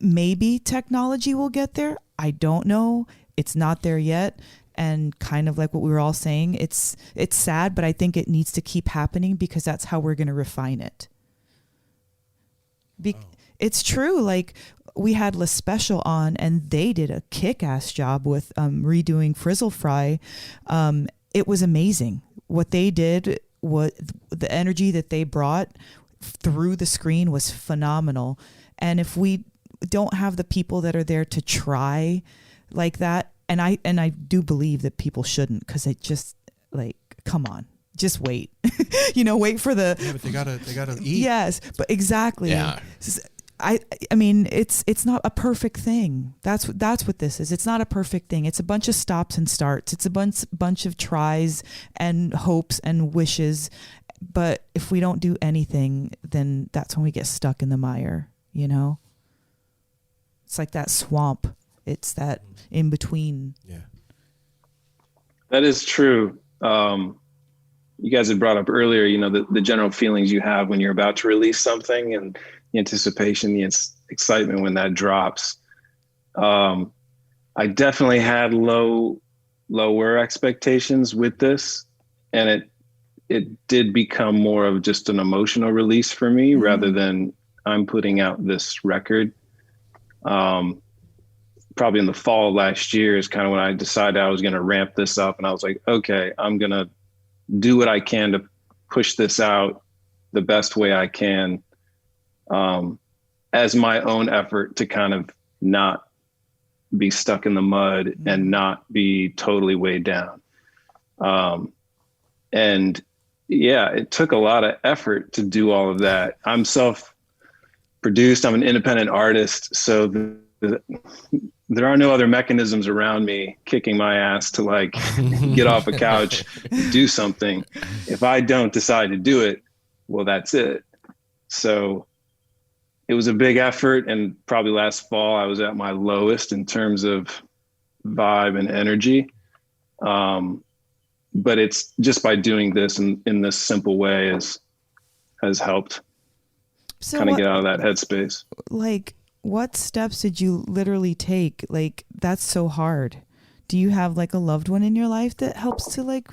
Maybe technology will get there. I don't know. It's not there yet. And kind of like what we were all saying, it's sad, but I think it needs to keep happening because that's how we're going to refine it. It's true. Like, we had La Special on, and they did a kick-ass job with redoing Frizzle Fry. It was amazing. What they did, what the energy that they brought through the screen was phenomenal. And if we don't have the people that are there to try like that, and I do believe that people shouldn't, because it just, like, come on, just wait. Wait for the... Yeah, but they gotta eat. Yes, but exactly. Yeah. I mean, it's not a perfect thing. That's what this is. It's not a perfect thing. It's a bunch of stops and starts. It's a bunch of tries and hopes and wishes. But if we don't do anything, then that's when we get stuck in the mire, It's like that swamp. It's that in between. Yeah. That is true. You guys had brought up earlier, the general feelings you have when you're about to release something, and the anticipation, the excitement when that drops. I definitely had lower expectations with this, and it did become more of just an emotional release for me rather than I'm putting out this record. Probably in the fall of last year is kind of when I decided I was going to ramp this up, and I was like, okay, I'm going to do what I can to push this out the best way I can, as my own effort to kind of not be stuck in the mud and not be totally weighed down. And yeah, it took a lot of effort to do all of that. I'm self-produced. I'm an independent artist. So there are no other mechanisms around me kicking my ass to like get off a couch, do something. If I don't decide to do it, well, that's it. So it was a big effort, and probably last fall I was at my lowest in terms of vibe and energy. But it's just by doing this in this simple way has helped kind of get out of that headspace. Like, what steps did you literally take? Like, that's so hard. Do you have like a loved one in your life that helps to like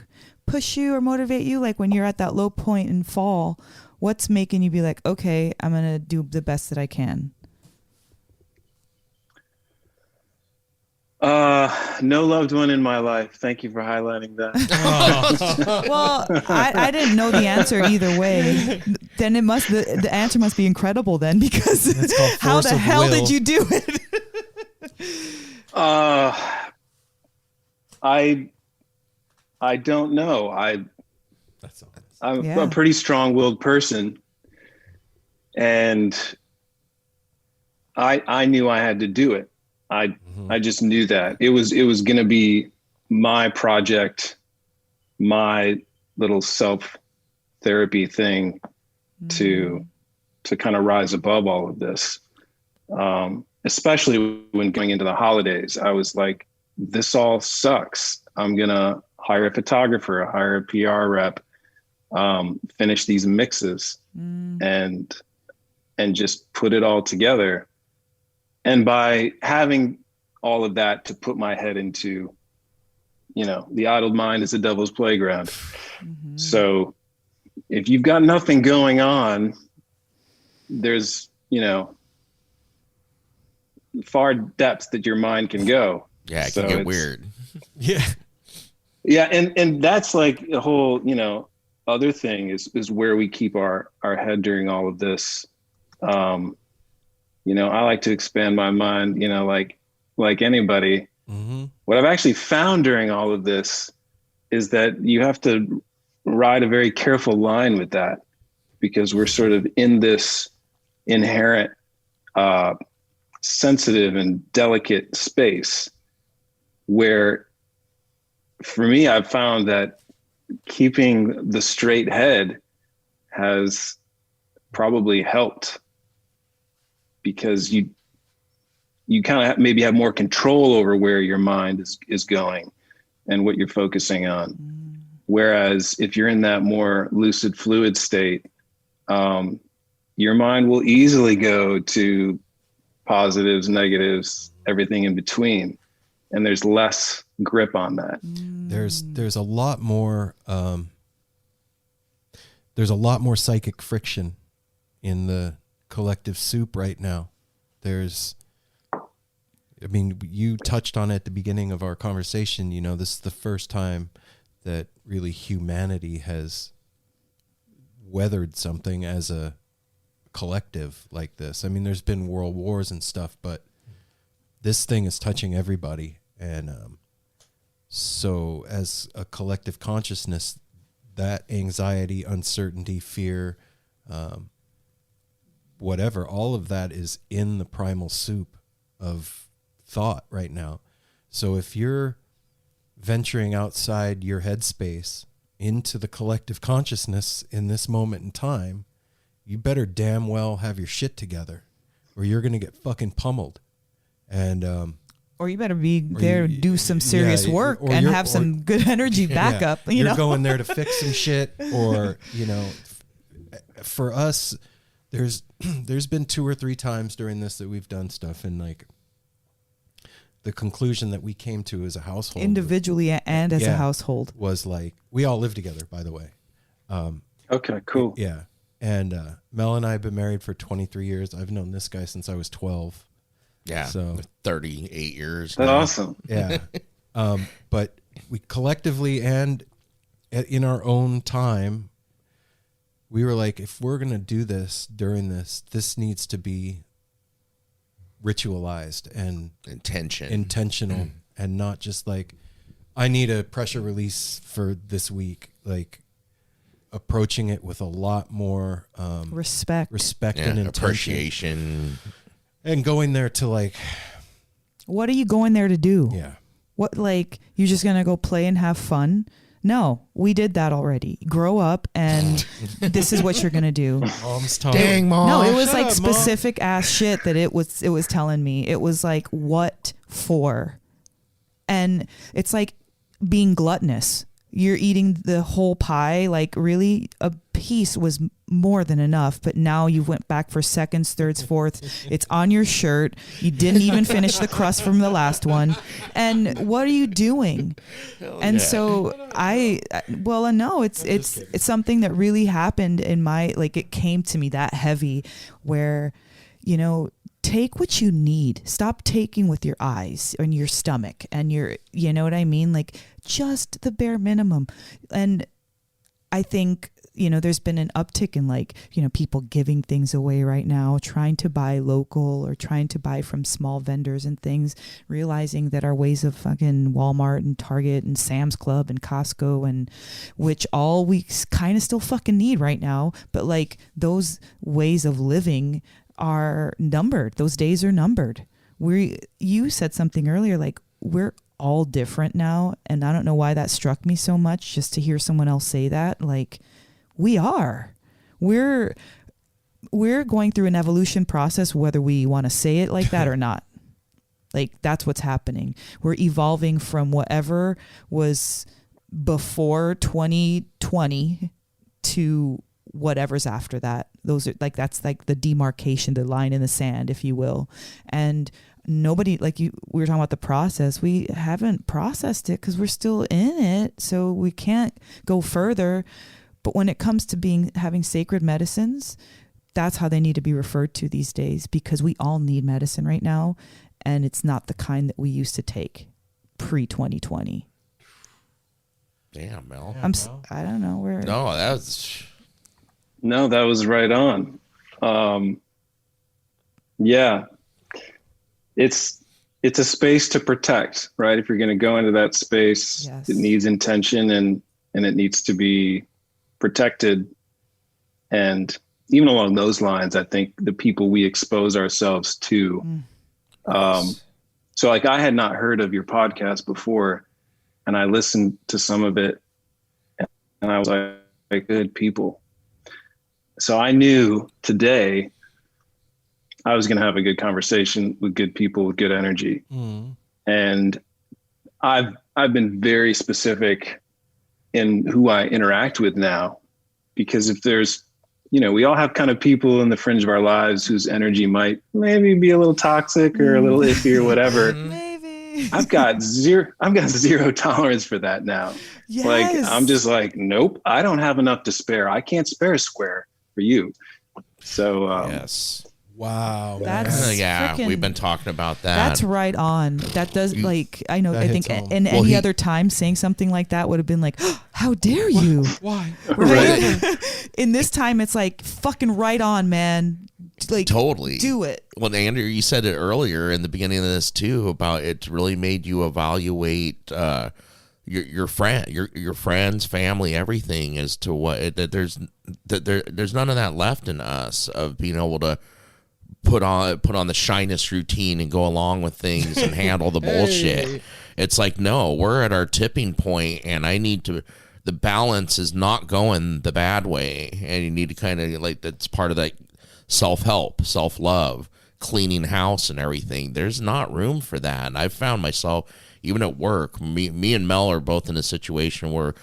push you or motivate you? Like, when you're at that low point in fall, what's making you be like, okay, I'm going to do the best that I can? No loved one in my life. Thank you for highlighting that. Well, I didn't know the answer either way. Then the answer must be incredible then, because how the hell did you do it? I don't know. I'm a pretty strong-willed person, and I knew I had to do it. I just knew that it was going to be my project, my little self therapy thing to kind of rise above all of this. Especially when going into the holidays, I was like, this all sucks. I'm going to hire a photographer, hire a PR rep, finish these mixes and just put it all together. And by having all of that to put my head into, the idle mind is the devil's playground. So if you've got nothing going on, there's, far depths that your mind can go. Yeah, it can get weird. Yeah. Yeah. And that's like a whole, other thing is where we keep our head during all of this. I like to expand my mind, like anybody. What I've actually found during all of this is that you have to ride a very careful line with that, because we're sort of in this inherent, sensitive and delicate space where, for me, I've found that keeping the straight head has probably helped, because you kind of maybe have more control over where your mind is going and what you're focusing on. Whereas if you're in that more lucid, fluid state, your mind will easily go to positives, negatives, everything in between. And there's less grip on that. There's a lot more psychic friction in the collective soup right now. You touched on it at the beginning of our conversation. This is the first time that really humanity has weathered something as a collective like this. There's been world wars and stuff, but this thing is touching everybody. And so as a collective consciousness, that anxiety, uncertainty, fear, whatever, all of that is in the primal soup of thought right now. So if you're venturing outside your headspace into the collective consciousness in this moment in time, you better damn well have your shit together, or you're going to get fucking pummeled. And or you better be there to do some serious work and have some good energy backup. You're going there to fix some shit, or for us, there's been 2 or 3 times during this that we've done stuff, and like the conclusion that we came to as a household, individually and as a household, was like, we all live together, by the way. Okay, cool. Yeah. And Mel and I have been married for 23 years. I've known this guy since I was 12. Yeah, so 38 years. That's awesome. Yeah. But we collectively and in our own time, we were like, if we're going to do this during this needs to be ritualized and intentional, and not just like, I need a pressure release for this week. Like, approaching it with a lot more respect and intention. Appreciation. And going there to like, what are you going there to do? Yeah. What, like, you're just going to go play and have fun? No, we did that already. Grow up, and this is what you're going to do. Mom's telling me. Dang, Mom. No, it was Shut like up, specific ass shit that it was telling me. It was like, what for? And it's like being gluttonous. You're eating the whole pie. Like, really, a piece was more than enough, but now you went back for seconds, thirds, fourths. It's on your shirt. You didn't even finish the crust from the last one. And what are you doing? And so it's something that really happened in my, like, it came to me that heavy, where, take what you need. Stop taking with your eyes and your stomach and you know what I mean? Like just the bare minimum. And I think, there's been an uptick in like, people giving things away right now, trying to buy local or trying to buy from small vendors and things, realizing that our ways of fucking Walmart and Target and Sam's Club and Costco and which all we kind of still fucking need right now. But like those ways of living are numbered. Those days are numbered. You said something earlier, like we're all different now. And I don't know why that struck me so much just to hear someone else say that. Like, we are. We're going through an evolution process, whether we want to say it like that or not. Like, that's what's happening. We're evolving from whatever was before 2020 to whatever's after that. Those are like, that's like the demarcation, the line in the sand, if you will. And nobody, like we were talking about the process, we haven't processed it because we're still in it. So we can't go further. But when it comes to having sacred medicines, that's how they need to be referred to these days, because we all need medicine right now. And it's not the kind that we used to take pre-2020. Damn, Mel. I don't know. No, that was right on. Yeah. It's a space to protect, right? If you're going to go into that space, yes. It needs intention and it needs to be protected. And even along those lines, I think the people we expose ourselves to. So like I had not heard of your podcast before, and I listened to some of it and I was like, good people. So I knew today I was going to have a good conversation with good people with good energy. And I've been very specific in who I interact with now, because if there's, we all have kind of people in the fringe of our lives whose energy might maybe be a little toxic or a little iffy or whatever. Maybe. I've got zero tolerance for that now. Yes. Like, I'm just like, nope, I don't have enough to spare. I can't spare a square for you. So, yes. Wow. That's we've been talking about that. That's right on. That does, like, I know, I think in any other time saying something like that would have been like, oh, how dare you? Why? Right? In this time, it's like, fucking right on, man. Like, totally do it. Well, Andrew, you said it earlier in the beginning of this too, about it really made you evaluate your friends, family, everything, as to what there's none of that left in us of being able to put on the shyness routine and go along with things and handle the bullshit. Hey. It's like, no, we're at our tipping point, and the balance is not going the bad way, and you need to kind of, like, that's part of that self-help, self-love, cleaning house and everything. There's not room for that. And I've found myself, even at work, me and Mel are both in a situation where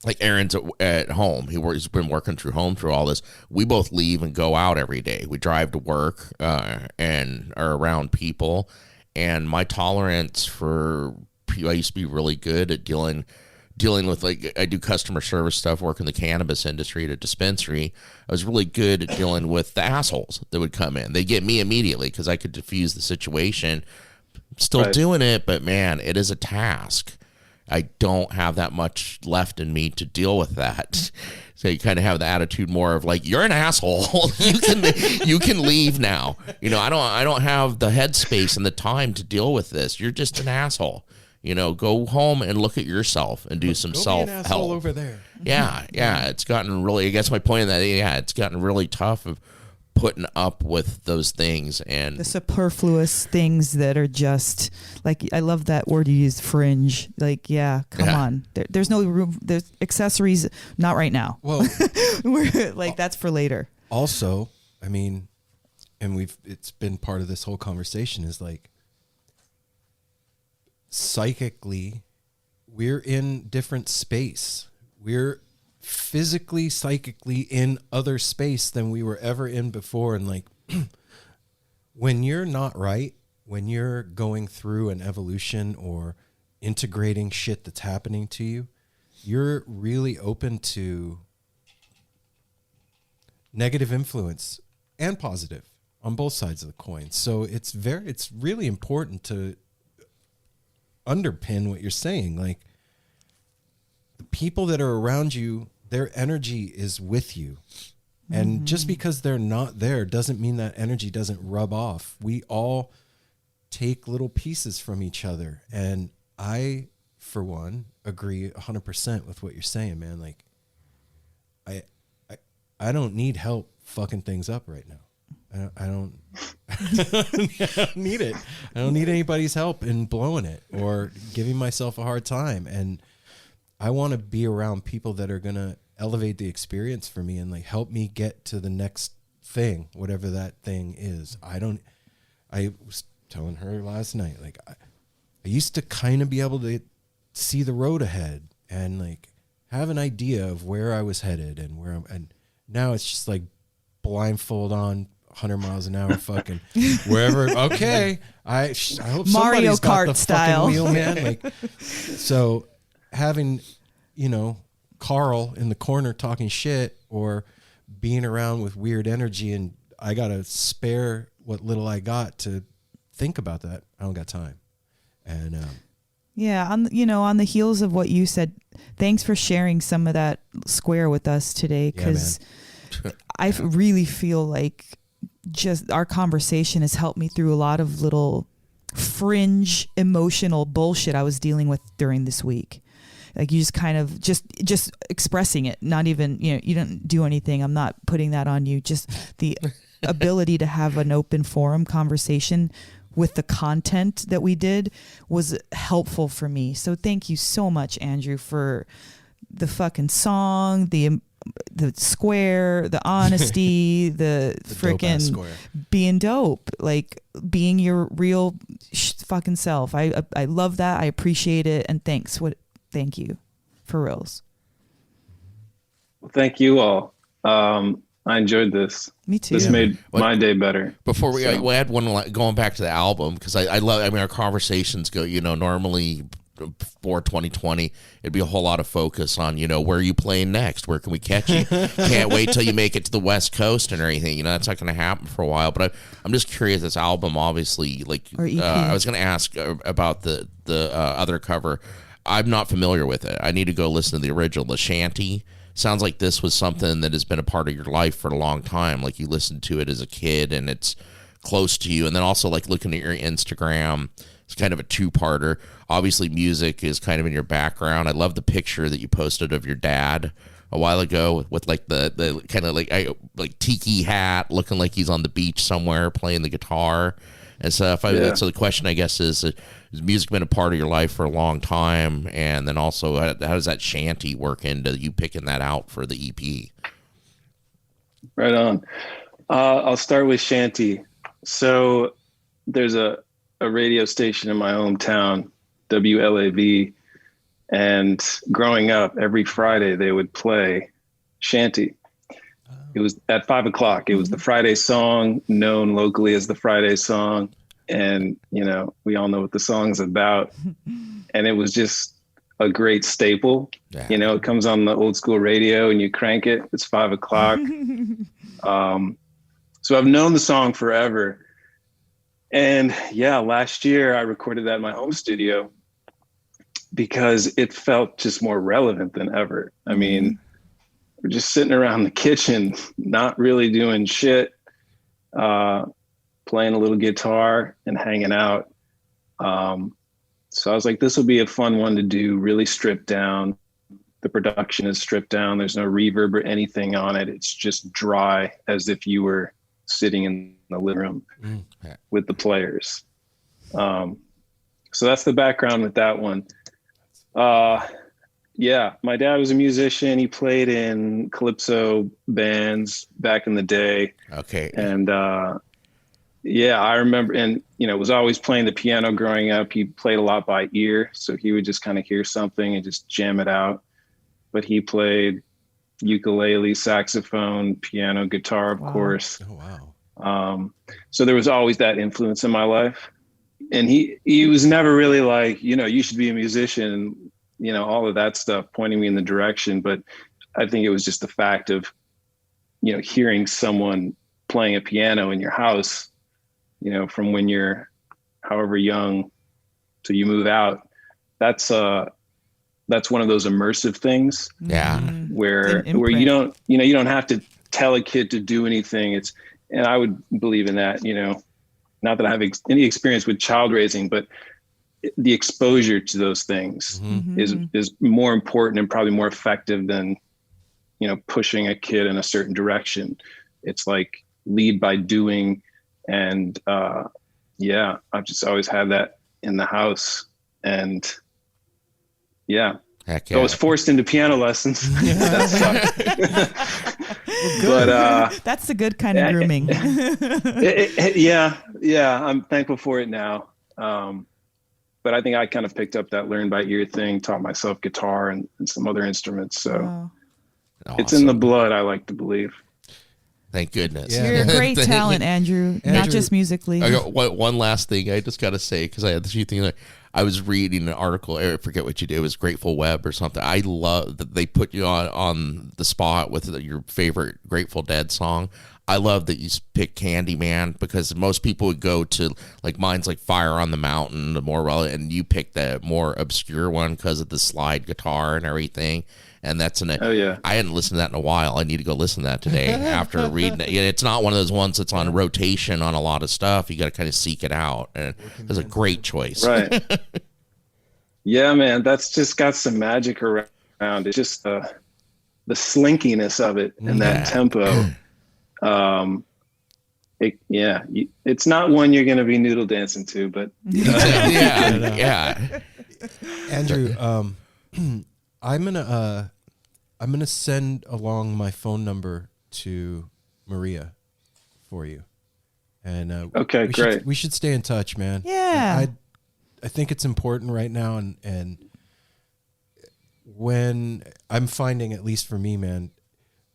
like Aaron's at home. He's been working through home through all this. We both leave and go out every day. We drive to work and are around people. And my tolerance for people, I used to be really good at dealing with, like, I do customer service stuff, work in the cannabis industry at a dispensary. I was really good at dealing with the assholes that would come in. They get me immediately because I could diffuse the situation. Still doing it, but man, it is a task. I don't have that much left in me to deal with that. So you kind of have the attitude more of like, you're an asshole. you can leave now. I don't have the headspace and the time to deal with this. You're just an asshole. Go home and look at yourself and do some self-help over there. Yeah. It's gotten really, I guess my point in that, it's gotten really tough of putting up with those things and the superfluous things that are just like, I love that word you used, fringe. Like, come on. There's no room. There's accessories. Not right now. Well, we're like, that's for later. Also, I mean, and it's been part of this whole conversation is like, psychically, we're in different space. We're physically, psychically in other space than we were ever in before. And like, when you're not right, when you're going through an evolution or integrating shit that's happening to you, you're really open to negative influence and positive. on both sides of the coin. So it's really important to underpin what you're saying. Like, the people that are around you, their energy is with you. And just because they're not there doesn't mean that energy doesn't rub off. We all take little pieces from each other. And I, for one, agree 100% with what you're saying, man. Like, I don't need help fucking things up right now. I don't need it. I don't need anybody's help in blowing it or giving myself a hard time. And I want to be around people that are going to elevate the experience for me and like help me get to the next thing, whatever that thing is. I was telling her last night, like, I used to kind of be able to see the road ahead and like have an idea of where I was headed and and now it's just like blindfold on 100 miles an hour fucking wherever. Okay. I hope Mario somebody's got Kart the style fucking wheel, man. Like, so having, Carl in the corner talking shit or being around with weird energy and I got to spare what little I got to think about that. I don't got time. And, yeah, on the heels of what you said, thanks for sharing some of that square with us today, because I really feel like just our conversation has helped me through a lot of little fringe emotional bullshit I was dealing with during this week. Like, you just kind of just expressing it, not even, you don't do anything. I'm not putting that on you. Just the ability to have an open forum conversation with the content that we did was helpful for me. So thank you so much, Andrew, for the fucking song, the square, the honesty, the freaking being dope, like being your real fucking self. I love that. I appreciate it. And thank you for reals. Well, thank you all. I enjoyed this. Me too. This made my day better. Before we add one, going back to the album, because I love, our conversations go, normally before 2020, it'd be a whole lot of focus on, where are you playing next? Where can we catch you? Can't wait till you make it to the West Coast and everything. That's not going to happen for a while. But I'm just curious, this album, obviously, like, I was going to ask about the other cover. I'm not familiar with it. I need to go listen to the original, the Shanty. Sounds like this was something that has been a part of your life for a long time. Like, you listened to it as a kid and it's close to you. And then also, like, looking at your Instagram, it's kind of a two-parter. Obviously, music is kind of in your background. I love the picture that you posted of your dad a while ago with like the kind of like tiki hat, looking like he's on the beach somewhere playing the guitar and stuff. So the question, I guess, is music been a part of your life for a long time? And then also, how does that Shanty work into you picking that out for the EP? Right on. I'll start with Shanty. So there's a radio station in my hometown, WLAV, and growing up, every Friday they would play Shanty. It was at 5 o'clock. It was the Friday song, known locally as the Friday song. And, we all know what the song's about. And it was just a great staple. Yeah. It comes on the old school radio and you crank it. It's 5 o'clock. So I've known the song forever. And last year I recorded that in my home studio because it felt just more relevant than ever. I mean, we're just sitting around the kitchen, not really doing shit, playing a little guitar and hanging out. So I was like, this will be a fun one to do, really stripped down. The production is stripped down. There's no reverb or anything on it. It's just dry, as if you were sitting in the living room with the players. So that's the background with that one. My dad was a musician. He played in calypso bands back in the day. Okay. And I remember, and was always playing the piano growing up. He played a lot by ear, so he would just kind of hear something and just jam it out. But he played ukulele, saxophone, piano, guitar, of course. Oh, wow. So there was always that influence in my life. And he was never really like, you should be a musician, all of that stuff, pointing me in the direction. But I think it was just the fact of, hearing someone playing a piano in your house, from when you're however young till you move out. That's one of those immersive things. Yeah. Where you don't have to tell a kid to do anything. And I would believe in that, not that I have any experience with child raising, but the exposure to those things is more important and probably more effective than, pushing a kid in a certain direction. It's like lead by doing. And I've just always had that in the house. And Heck yeah. I was forced into piano lessons. That sucked. But that's the good kind of grooming. I'm thankful for it now. But I think I kind of picked up that learn by ear thing, taught myself guitar and some other instruments. So it's in the blood, I like to believe. Thank goodness. Yeah. You're a great talent, Andrew, not just musically. I got one last thing I just got to say, because I had this few things. I was reading an article, I forget what you did, it was Grateful Web or something. I love that they put you on the spot with your favorite Grateful Dead song. I love that you picked Candyman, because most people would go to, like, mine's like Fire on the Mountain, the more relevant, and you picked the more obscure one because of the slide guitar and everything. And that's I hadn't listened to that in a while. I need to go listen to that today after reading it. It's not one of those ones that's on rotation on a lot of stuff. You got to kind of seek it out. And it's a great choice. Right. Yeah, man, that's just got some magic around it. Just the slinkiness of it and that tempo. It's not one you're going to be noodle dancing to, but yeah. Andrew, I'm gonna send along my phone number to Maria for you, and okay, great. We should stay in touch, man. Yeah, I think it's important right now, and when I'm finding, at least for me, man,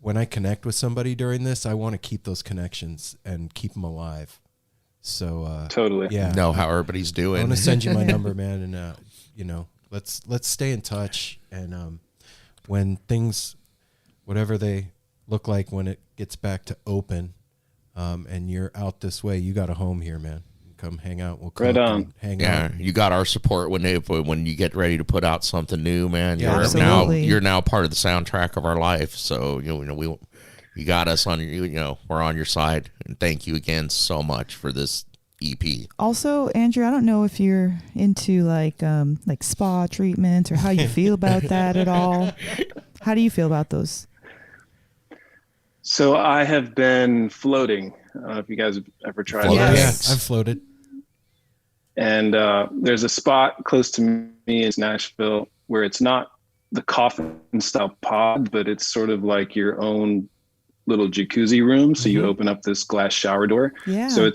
when I connect with somebody during this, I want to keep those connections and keep them alive. So totally, know how everybody's doing. I want to send you my number, man, and let's stay in touch. And when things, whatever they look like, when it gets back to open, and you're out this way, you got a home here, man. Come hang out. We'll come and hang out. You got our support when you get ready to put out something new, man. You're now part of the soundtrack of our life. So you got us on your, we're on your side. And thank you again so much for this EP. Also, Andrew, I don't know if you're into like spa treatments or how you feel about that at all. How do you feel about those? So I have been floating. I don't know if you guys have ever tried that. Yes, I've floated. And there's a spot close to me in Nashville where it's not the coffin style pod, but it's sort of like your own little jacuzzi room. So you open up this glass shower door. Yeah. So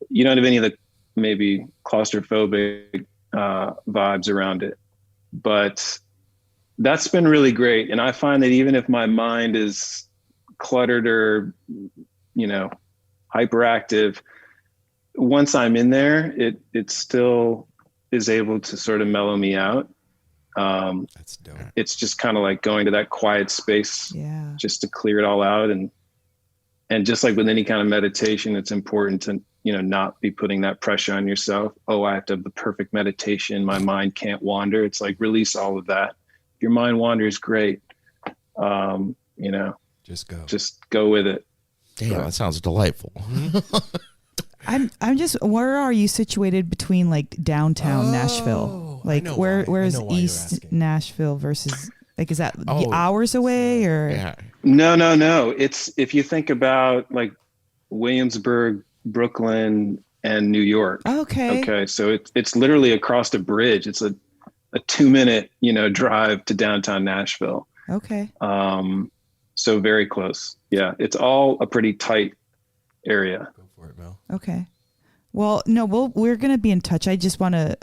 you don't have any of the maybe claustrophobic vibes around it, but that's been really great. And I find that even if my mind is cluttered or, hyperactive, once I'm in there, it still is able to sort of mellow me out. That's dope. It's just kind of like going to that quiet space just to clear it all out. And just like with any kind of meditation, it's important to, not be putting that pressure on yourself. Oh, I have to have the perfect meditation. My mind can't wander. It's like, release all of that. If your mind wanders, great. Just go with it. Damn, that sounds delightful. I'm just, where are you situated between like downtown Nashville? Like where is East Nashville versus, like, is that hours away or? Yeah. No. It's, if you think about like Williamsburg, Brooklyn, and New York. Okay. So it's literally across the bridge. It's a 2-minute, drive to downtown Nashville. Okay. So very close. Yeah. It's all a pretty tight area. Go for it, Mel. Okay. Well, no, we're going to be in touch. I just want to,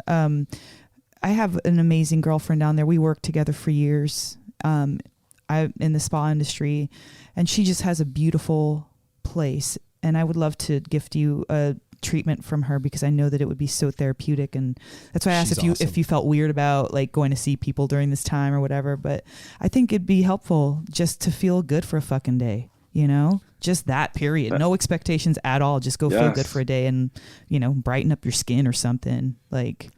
I have an amazing girlfriend down there. We worked together for years. I'm in the spa industry, and she just has a beautiful place. And I would love to gift you a treatment from her because I know that it would be so therapeutic. And that's why I asked if you felt weird about like going to see people during this time or whatever. But I think it'd be helpful just to feel good for a fucking day, Just that, period. No expectations at all. Just go feel good for a day and, brighten up your skin or something. Like,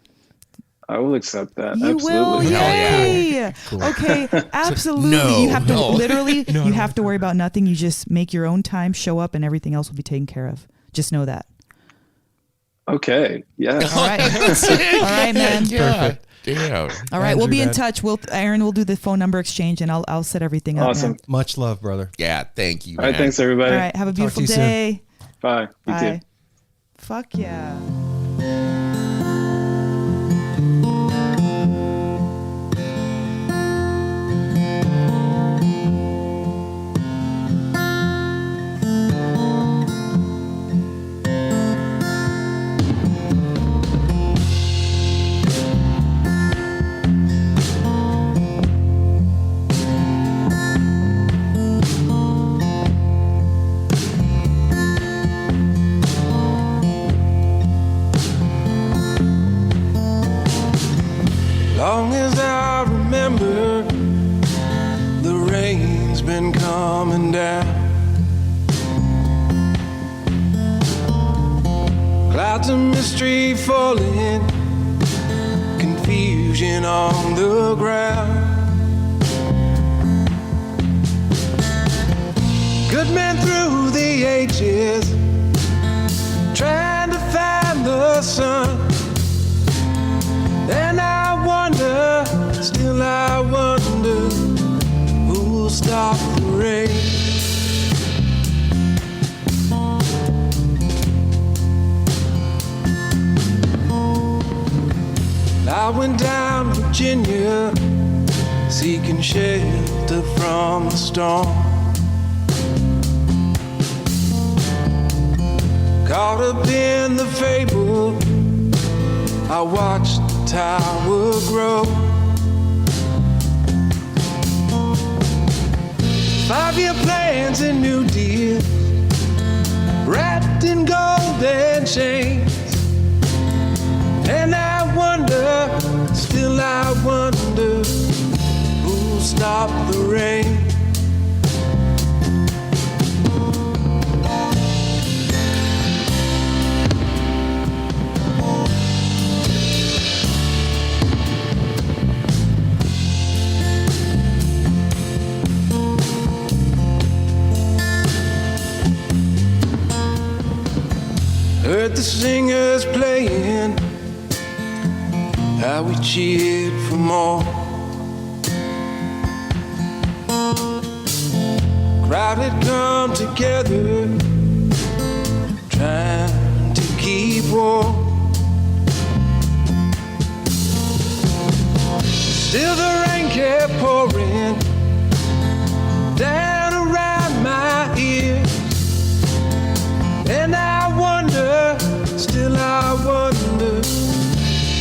I will accept that. You Absolutely. will, yay! Cool. Okay, absolutely. You have to literally, you have to worry about nothing. You just make your own time, show up, and everything else will be taken care of. Just know that. Okay. Yeah. All right. All right, man. Perfect. Yeah. All right, we'll be in touch. Aaron will do the phone number exchange, and I'll set everything up. Awesome. Man. Much love, brother. Yeah. Thank you. All right. Thanks, everybody. All right. Have a beautiful day. Bye. You Bye. too. Fuck yeah. Long as I remember, the rain's been coming down. Clouds of mystery falling, confusion on the ground. Good men through the ages, trying to find the sun. And I wonder, still I wonder, who'll stop the rain? I went down to Virginia, seeking shelter from the storm. Caught up in the fable, I watched the tower grow. 5-year plans and New Deal, wrapped in golden chains. And I wonder, still I wonder, who'll stop the rain? Heard the singers playing, how we cheered for more. Crowd had come together, trying to keep warm. Still the rain kept pouring down around my ears. And I wonder, still I wonder,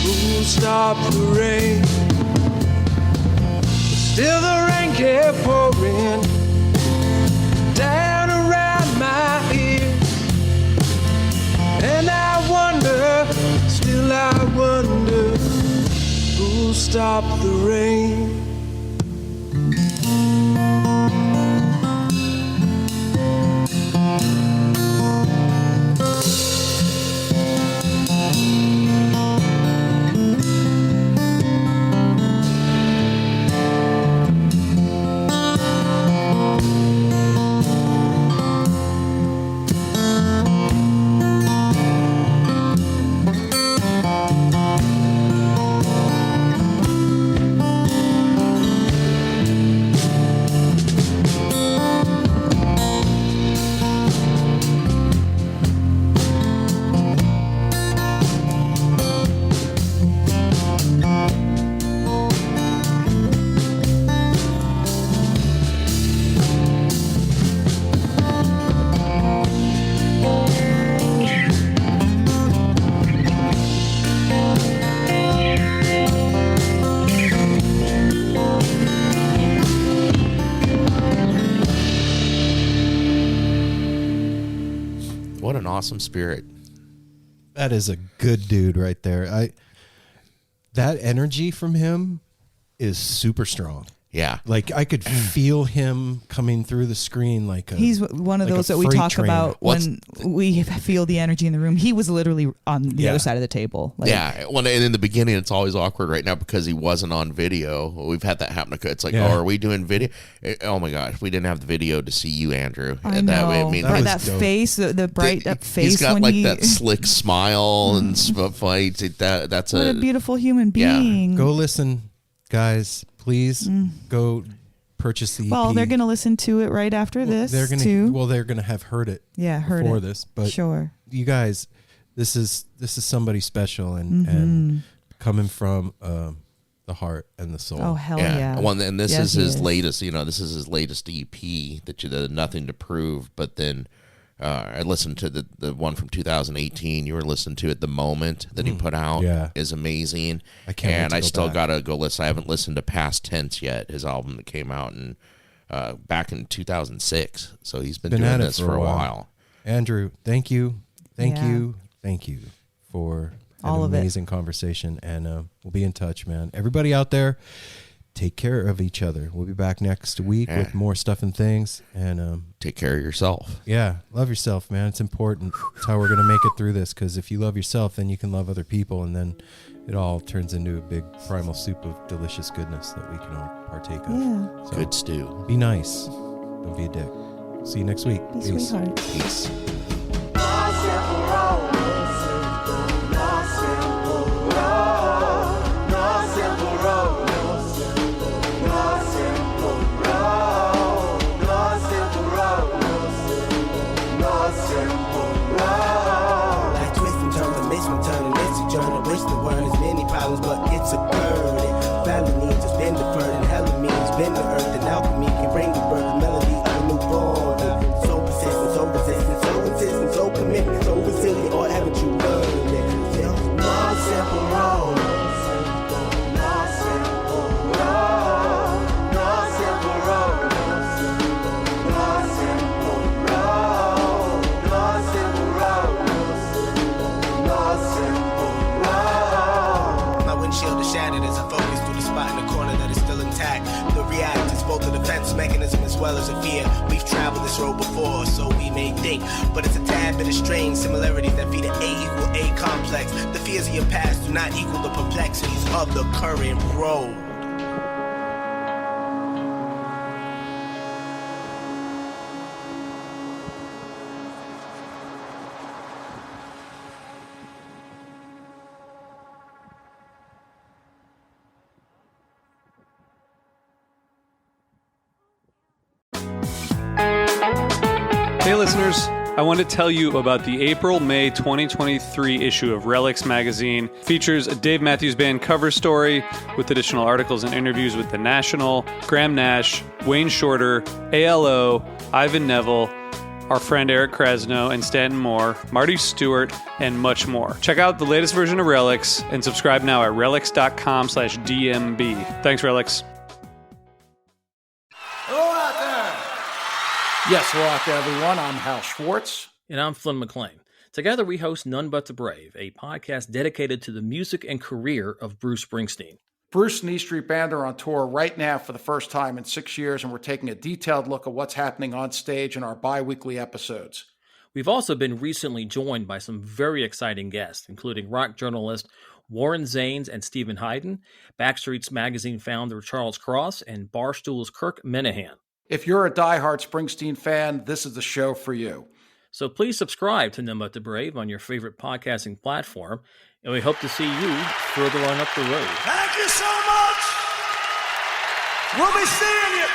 who'll stop the rain? Still the rain kept pouring down around my ears. And I wonder, still I wonder, who'll stop the rain? What an awesome spirit. That is a good dude right there. That energy from him is super strong. Yeah. Like I could feel him coming through the screen like he's one of like those that we talk train. about when we feel the energy in the room. He was literally on the other side of the table. Like, Well, and in the beginning, it's always awkward right now because he wasn't on video. We've had that happen. It's like, oh, are we doing video? Oh my gosh, we didn't have the video to see you, Andrew. I know. That face, the bright up face. He's got when like that slick smile and fights. That's what a beautiful human being. Go listen, guys. Please go purchase the EP. Well, they're going to listen to it right after this too. Well, they're going to have heard it. Before this, but sure, you guys, this is somebody special and coming from the heart and the soul. Oh hell yeah! Well, and this is his latest. This is his latest EP that you did Nothing to Prove. But then I listened to the one from 2018. You were listening to it. The Moment that he put out is amazing. I can't. And I still gotta go listen. I haven't listened to Past Tense yet. His album that came out back in 2006. So he's been doing this for a while. Andrew, thank you for all an amazing conversation, and we'll be in touch, man. Everybody out there, take care of each other. We'll be back next week with more stuff and things, and take care of yourself. Yeah, love yourself, man. It's important. It's how we're gonna make it through this, because if you love yourself, then you can love other people, and then it all turns into a big primal soup of delicious goodness that we can all partake of. Yeah. So, good stew. Be nice. Don't be a dick. See you next week. Be sweetheart. Peace. But it's a burden. Family needs has been deferred, and hella means been the earth, and alchemy can bring the birth, the melody of a newborn. So persistent, so resistant, so insistent, so commitment, so resilient, or haven't you learned it? One simple road. Shattered as I focus through the spot in the corner that is still intact. The react is both a defense mechanism as well as a fear. We've traveled this road before, so we may think, but it's a tad bit of strange similarities that feed an A=A complex. The fears of your past do not equal the perplexities of the current road. Hey listeners, I want to tell you about the April-May 2023 issue of Relics magazine. Features a Dave Matthews Band cover story with additional articles and interviews with The National, Graham Nash, Wayne Shorter, ALO, Ivan Neville, our friend Eric Krasno and Stanton Moore, Marty Stewart, and much more. Check out the latest version of Relics and subscribe now at relics.com/DMB. Thanks, Relics. Yes, hello out there, everyone. I'm Hal Schwartz. And I'm Flynn McLean. Together we host None But the Brave, a podcast dedicated to the music and career of Bruce Springsteen. Bruce and E Street Band are on tour right now for the first time in 6 years, and we're taking a detailed look at what's happening on stage in our bi-weekly episodes. We've also been recently joined by some very exciting guests, including rock journalist Warren Zanes and Stephen Hayden, Backstreet's Magazine founder Charles Cross, and Barstool's Kirk Minahan. If you're a diehard Springsteen fan, this is the show for you. So please subscribe to None But the Brave on your favorite podcasting platform, and we hope to see you further on up the road. Thank you so much. We'll be seeing you.